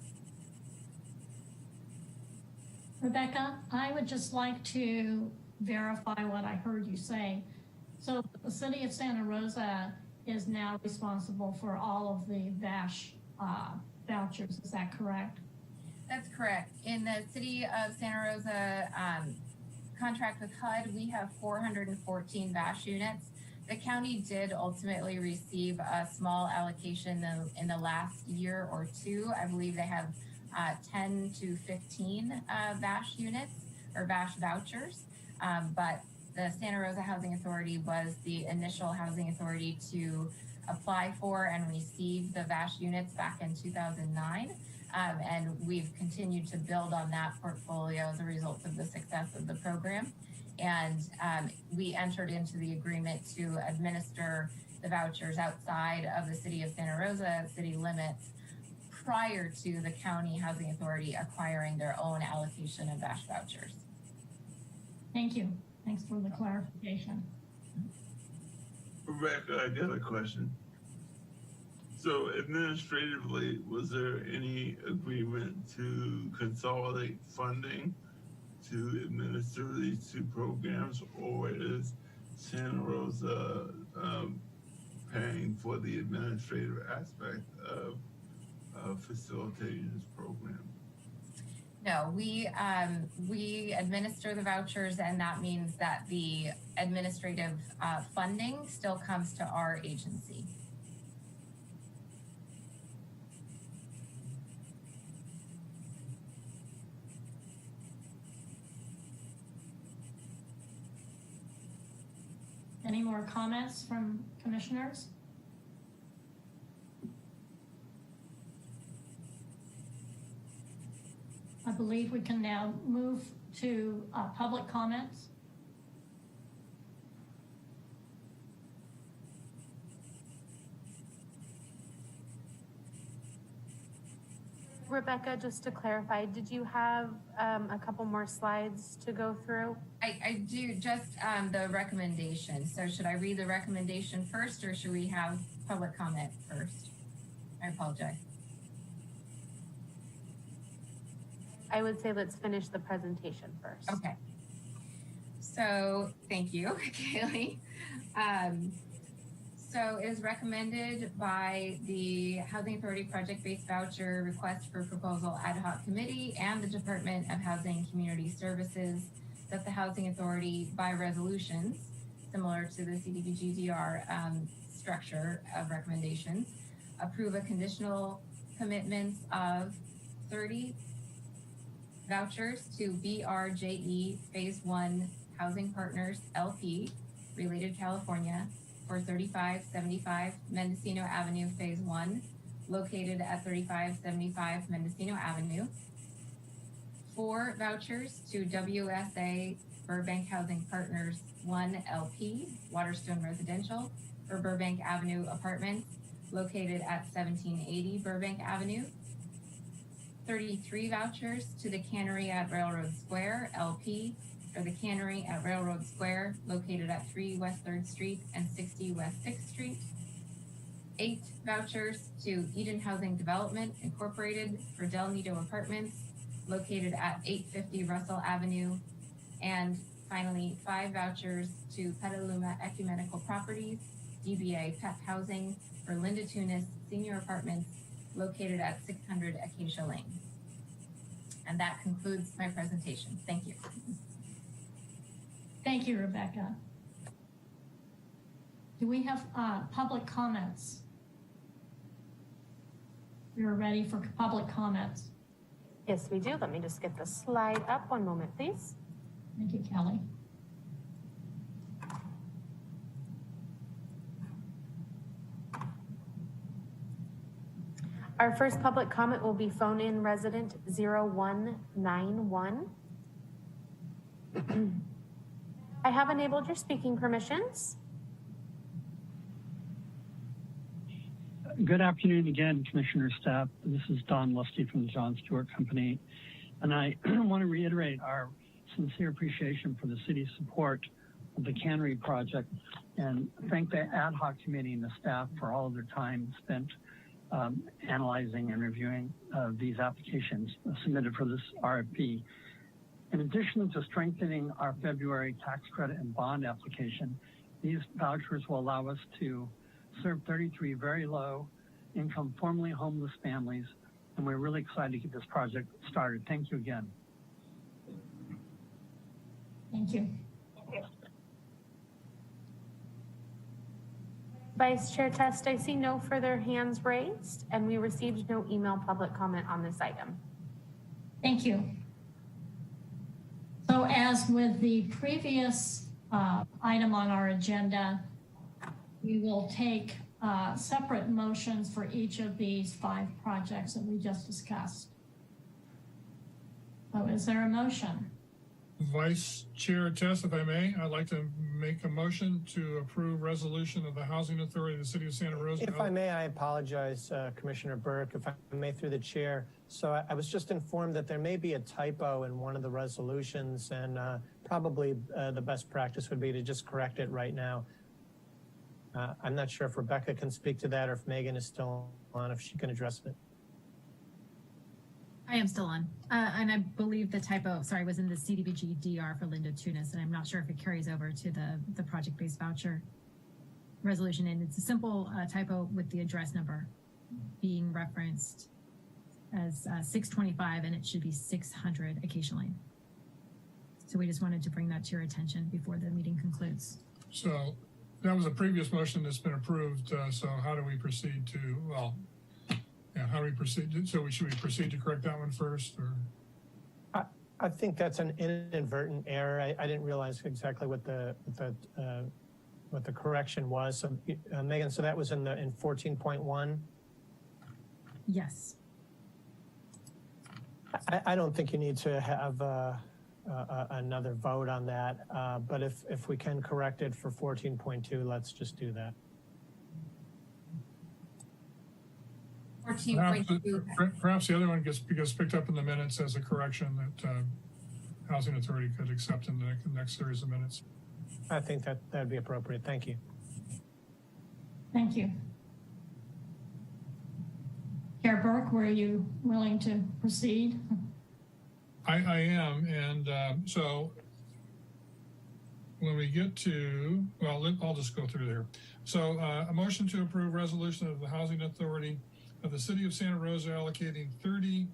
Rebecca, I would just like to verify what I heard you say. So the City of Santa Rosa is now responsible for all of the VASH vouchers, is that correct? That's correct. In the City of Santa Rosa contract with HUD, we have 414 VASH units. The county did ultimately receive a small allocation in the last year or two. I believe they have 10 to 15 VASH units or VASH vouchers, but the Santa Rosa Housing Authority was the initial housing authority to apply for and receive the VASH units back in 2009. And we've continued to build on that portfolio as a result of the success of the program. And we entered into the agreement to administer the vouchers outside of the city of Santa Rosa city limits prior to the county housing authority acquiring their own allocation of VASH vouchers. Thank you. Thanks for the clarification. Rebecca, I got a question. So administratively, was there any agreement to consolidate funding to administer these two programs, or is Santa Rosa paying for the administrative aspect of facilitating this program? No, we administer the vouchers, and that means that the administrative funding still comes to our agency. Any more comments from commissioners? I believe we can now move to public comments. Rebecca, just to clarify, did you have a couple more slides to go through? I do, just the recommendation. So should I read the recommendation first, or should we have public comment first? I apologize. I would say let's finish the presentation first. Okay. So thank you, Kaylee. So it is recommended by the Housing Authority Project-Based Voucher Request for Proposal Ad Hoc Committee and the Department of Housing and Community Services that the Housing Authority, by resolutions, similar to the CDBG-DR structure of recommendations, approve a conditional commitments of 30 vouchers to BRJE Phase 1 Housing Partners LP, Related California, for 3575 Mendocino Avenue Phase 1, located at 3575 Mendocino Avenue. 4 vouchers to WSA Burbank Housing Partners 1 LP, Waterstone Residential, for Burbank Avenue Apartments, located at 1780 Burbank Avenue. 33 vouchers to the Cannery at Railroad Square LP, for the Cannery at Railroad Square, located at 3 West 3rd Street and 60 West 6th Street. 8 vouchers to Eden Housing Development Incorporated for Del Nido Apartments, located at 850 Russell Avenue. And finally, 5 vouchers to Petaluma Ecumenical Properties, DBA Pep Housing, for Linda Tunis Senior Apartments, located at 600 Acacia Lane. And that concludes my presentation. Thank you. Thank you, Rebecca. Do we have public comments? We're ready for public comments. Yes, we do. Let me just get the slide up. One moment, please. Thank you, Kelly. Our first public comment will be phone-in resident 0191. I have enabled your speaking permissions. Good afternoon again, Commissioner staff. This is Don Lusty from the John Stewart Company. And I want to reiterate our sincere appreciation for the city's support of the Cannery project and thank the ad hoc committee and the staff for all of their time spent analyzing and reviewing these applications submitted for this RFP. In addition to strengthening our February tax credit and bond application, these vouchers will allow us to serve 33 very low income, formerly homeless families, and we're really excited to get this project started. Thank you again. Thank you. Vice Chair Test, I see no further hands raised, and we received no email public comment on this item. Thank you. So as with the previous item on our agenda, we will take separate motions for each of these 5 projects that we just discussed. So is there a motion? Vice Chair Test, if I may, I'd like to make a motion to approve resolution of the Housing Authority of the City of Santa Rosa. If I may, I apologize, Commissioner Burke, if I may through the chair. So I was just informed that there may be a typo in one of the resolutions, and probably the best practice would be to just correct it right now. I'm not sure if Rebecca can speak to that or if Megan is still on, if she can address it. I am still on. And I believe the typo, sorry, was in the CDBG DR for Linda Tunis, and I'm not sure if it carries over to the project-based voucher resolution. And it's a simple typo with the address number being referenced as 625, and it should be 600 Acacia Lane. So we just wanted to bring that to your attention before the meeting concludes. So that was a previous motion that's been approved. So how do we proceed to, well, yeah, how do we proceed? So should we proceed to correct that one first, or? I think that's an inadvertent error. I didn't realize exactly what the correction was. So Megan, so that was in 14.1. Yes. I don't think you need to have another vote on that. But if we can correct it for 14.2, let's just do that. 14.2. Perhaps the other one gets picked up in the minutes as a correction that Housing Authority could accept in the next series of minutes. I think that'd be appropriate. Thank you. Thank you. Chair Burke, were you willing to proceed? I am, and so when we get to, well, I'll just go through there. So a motion to approve resolution of the Housing Authority of the City of Santa Rosa allocating 30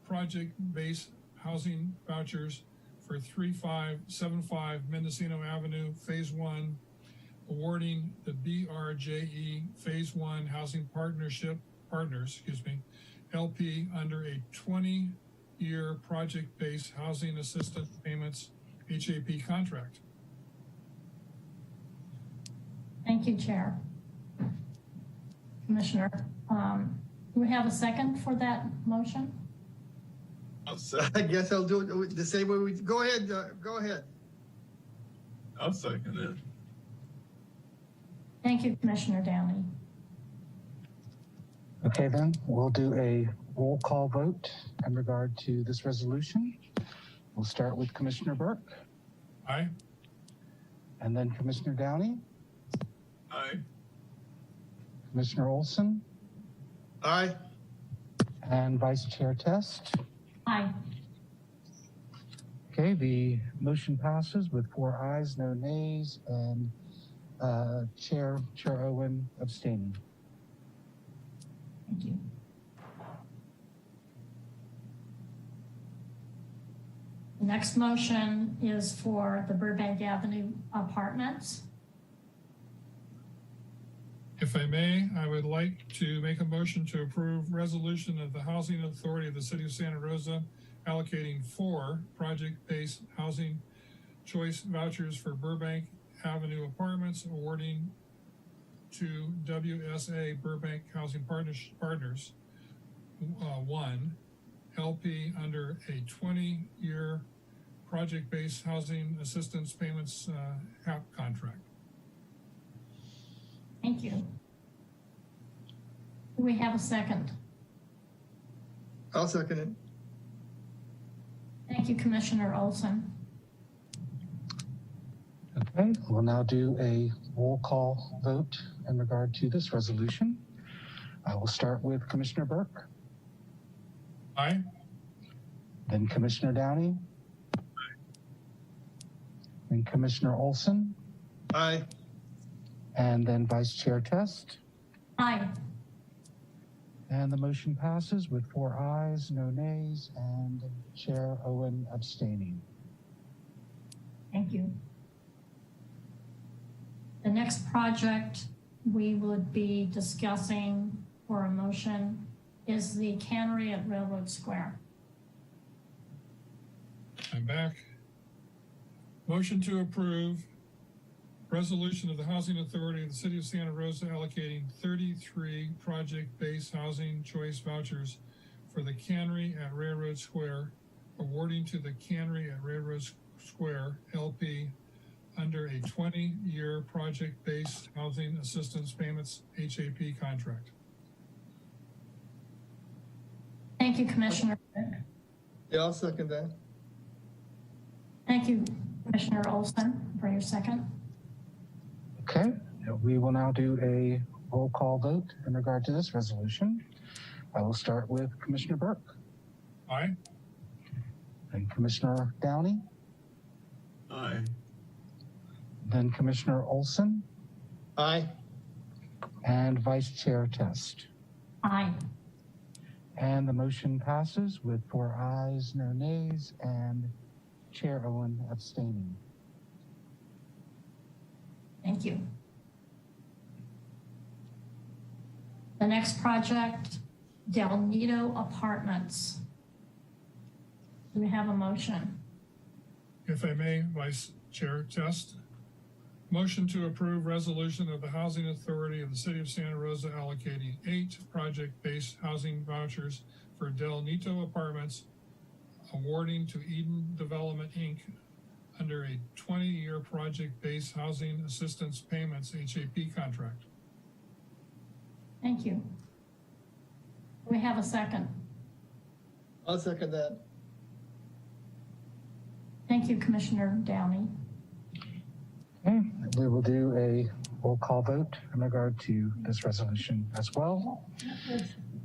project-based housing vouchers for 3575 Mendocino Avenue, Phase 1, awarding the BRJE Phase 1 Housing Partners, LP under a 20-year project-based housing assistance payments HAP contract. Thank you, Chair. Commissioner, do we have a second for that motion? I guess I'll do it the same way we go ahead. Go ahead. I'll second it. Thank you, Commissioner Downey. Okay, then we'll do a roll call vote in regard to this resolution. We'll start with Commissioner Burke. Aye. And then Commissioner Downey. Aye. Commissioner Olson. Aye. And Vice Chair Test. Aye. Okay, the motion passes with 4 ayes, no nays, and Chair Owen abstaining. Thank you. The next motion is for the Burbank Avenue apartments. If I may, I would like to make a motion to approve resolution of the Housing Authority of the City of Santa Rosa allocating 4 project-based housing choice vouchers for Burbank Avenue apartments, awarding to WSA Burbank Housing Partners 1 LP under a 20-year project-based housing assistance payments HAP contract. Thank you. Do we have a second? I'll second it. Thank you, Commissioner Olson. Okay, we'll now do a roll call vote in regard to this resolution. I will start with Commissioner Burke. Aye. Then Commissioner Downey. Aye. Then Commissioner Olson. Aye. And then Vice Chair Test. Aye. And the motion passes with 4 ayes, no nays, and Chair Owen abstaining. Thank you. The next project we would be discussing for a motion is the cannery at Railroad Square. I'm back. Motion to approve Resolution of the Housing Authority of the City of Santa Rosa allocating 33 project-based housing choice vouchers for the cannery at Railroad Square, awarding to the cannery at Railroad Square LP under a 20-year project-based housing assistance payments HAP contract. Thank you, Commissioner. Yeah, I'll second that. Thank you, Commissioner Olson, for your second. Okay, we will now do a roll call vote in regard to this resolution. I will start with Commissioner Burke. Aye. And Commissioner Downey. Aye. Then Commissioner Olson. Aye. And Vice Chair Test. Aye. And the motion passes with 4 ayes, no nays, and Chair Owen abstaining. Thank you. The next project, Del Nido Apartments. Do we have a motion? If I may, Vice Chair Test. Motion to approve resolution of the Housing Authority of the City of Santa Rosa allocating 8 project-based housing vouchers for Del Nido Apartments, awarding to Eden Development, Inc. under a 20-year project-based housing assistance payments HAP contract. Thank you. Do we have a second? I'll second that. Thank you, Commissioner Downey. Okay, we will do a roll call vote in regard to this resolution as well.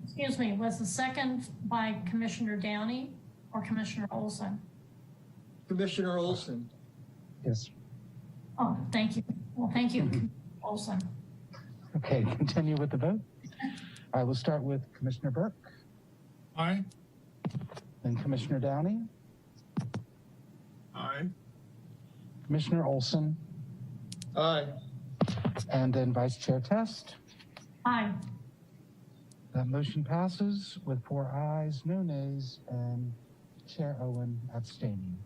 Excuse me, was the second by Commissioner Downey or Commissioner Olson? Commissioner Olson. Yes. Oh, thank you. Well, thank you, Olson. Okay, continue with the vote. I will start with Commissioner Burke. Aye. Then Commissioner Downey. Aye. Commissioner Olson. Aye. And then Vice Chair Test. Aye. That motion passes with 4 ayes, no nays, and Chair Owen abstaining.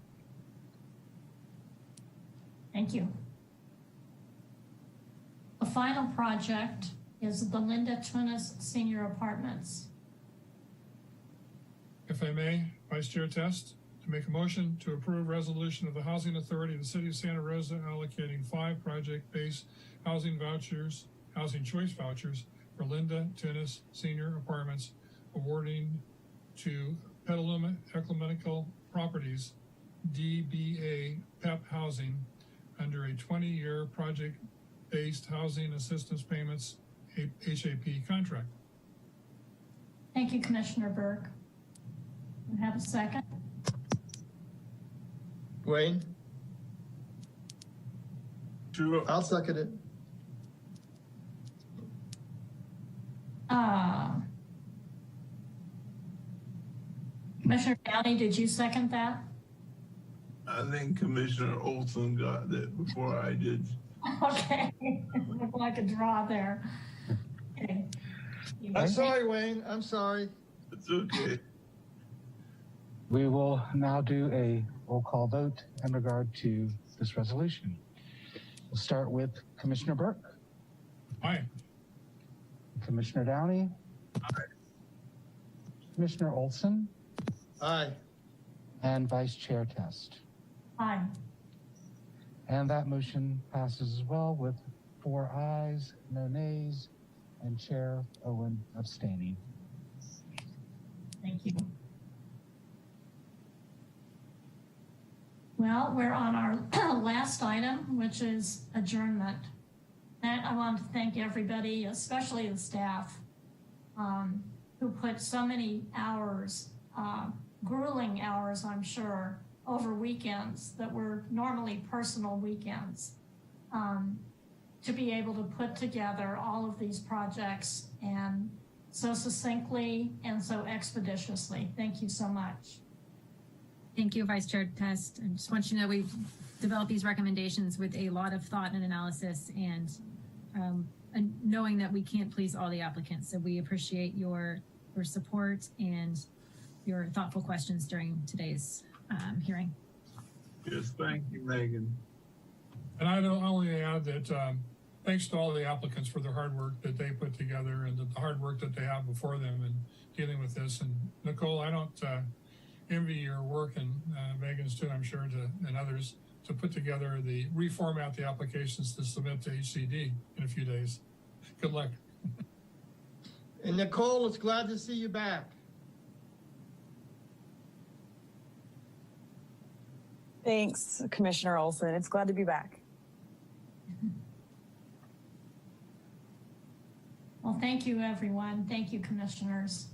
Thank you. The final project is the Linda Tunis Senior Apartments. If I may, Vice Chair Test, to make a motion to approve resolution of the Housing Authority of the City of Santa Rosa allocating 5 project-based housing vouchers, housing choice vouchers for Linda Tunis Senior Apartments, awarding to Petaluma Ecumenical Properties, DBA PEP Housing, under a 20-year project-based housing assistance payments HAP contract. Thank you, Commissioner Burke. We have a second. Wayne? Sure. I'll second it. Commissioner Downey, did you second that? I think Commissioner Olson got it before I did. Okay, looked like a draw there. Okay. I'm sorry, Wayne. I'm sorry. It's okay. We will now do a roll call vote in regard to this resolution. We'll start with Commissioner Burke. Aye. Commissioner Downey. Aye. Commissioner Olson. Aye. And Vice Chair Test. Aye. And that motion passes as well with 4 ayes, no nays, and Chair Owen abstaining. Thank you. Well, we're on our last item, which is adjournment. And I want to thank everybody, especially the staff, who put so many hours, grueling hours, I'm sure, over weekends that were normally personal weekends, to be able to put together all of these projects and so succinctly and so expeditiously. Thank you so much. Thank you, Vice Chair Test. I just want you to know we've developed these recommendations with a lot of thought and analysis, and knowing that we can't please all the applicants. So we appreciate your support and your thoughtful questions during today's hearing. Yes, thank you, Megan. And I don't only add that thanks to all the applicants for their hard work that they put together and the hard work that they have before them in dealing with this. And Nicole, I don't envy your work, and Megan's too, I'm sure, and others, to put together reformat the applications to submit to HCD in a few days. Good luck. And Nicole, it's glad to see you back. Thanks, Commissioner Olson. It's glad to be back. Well, thank you, everyone. Thank you, commissioners.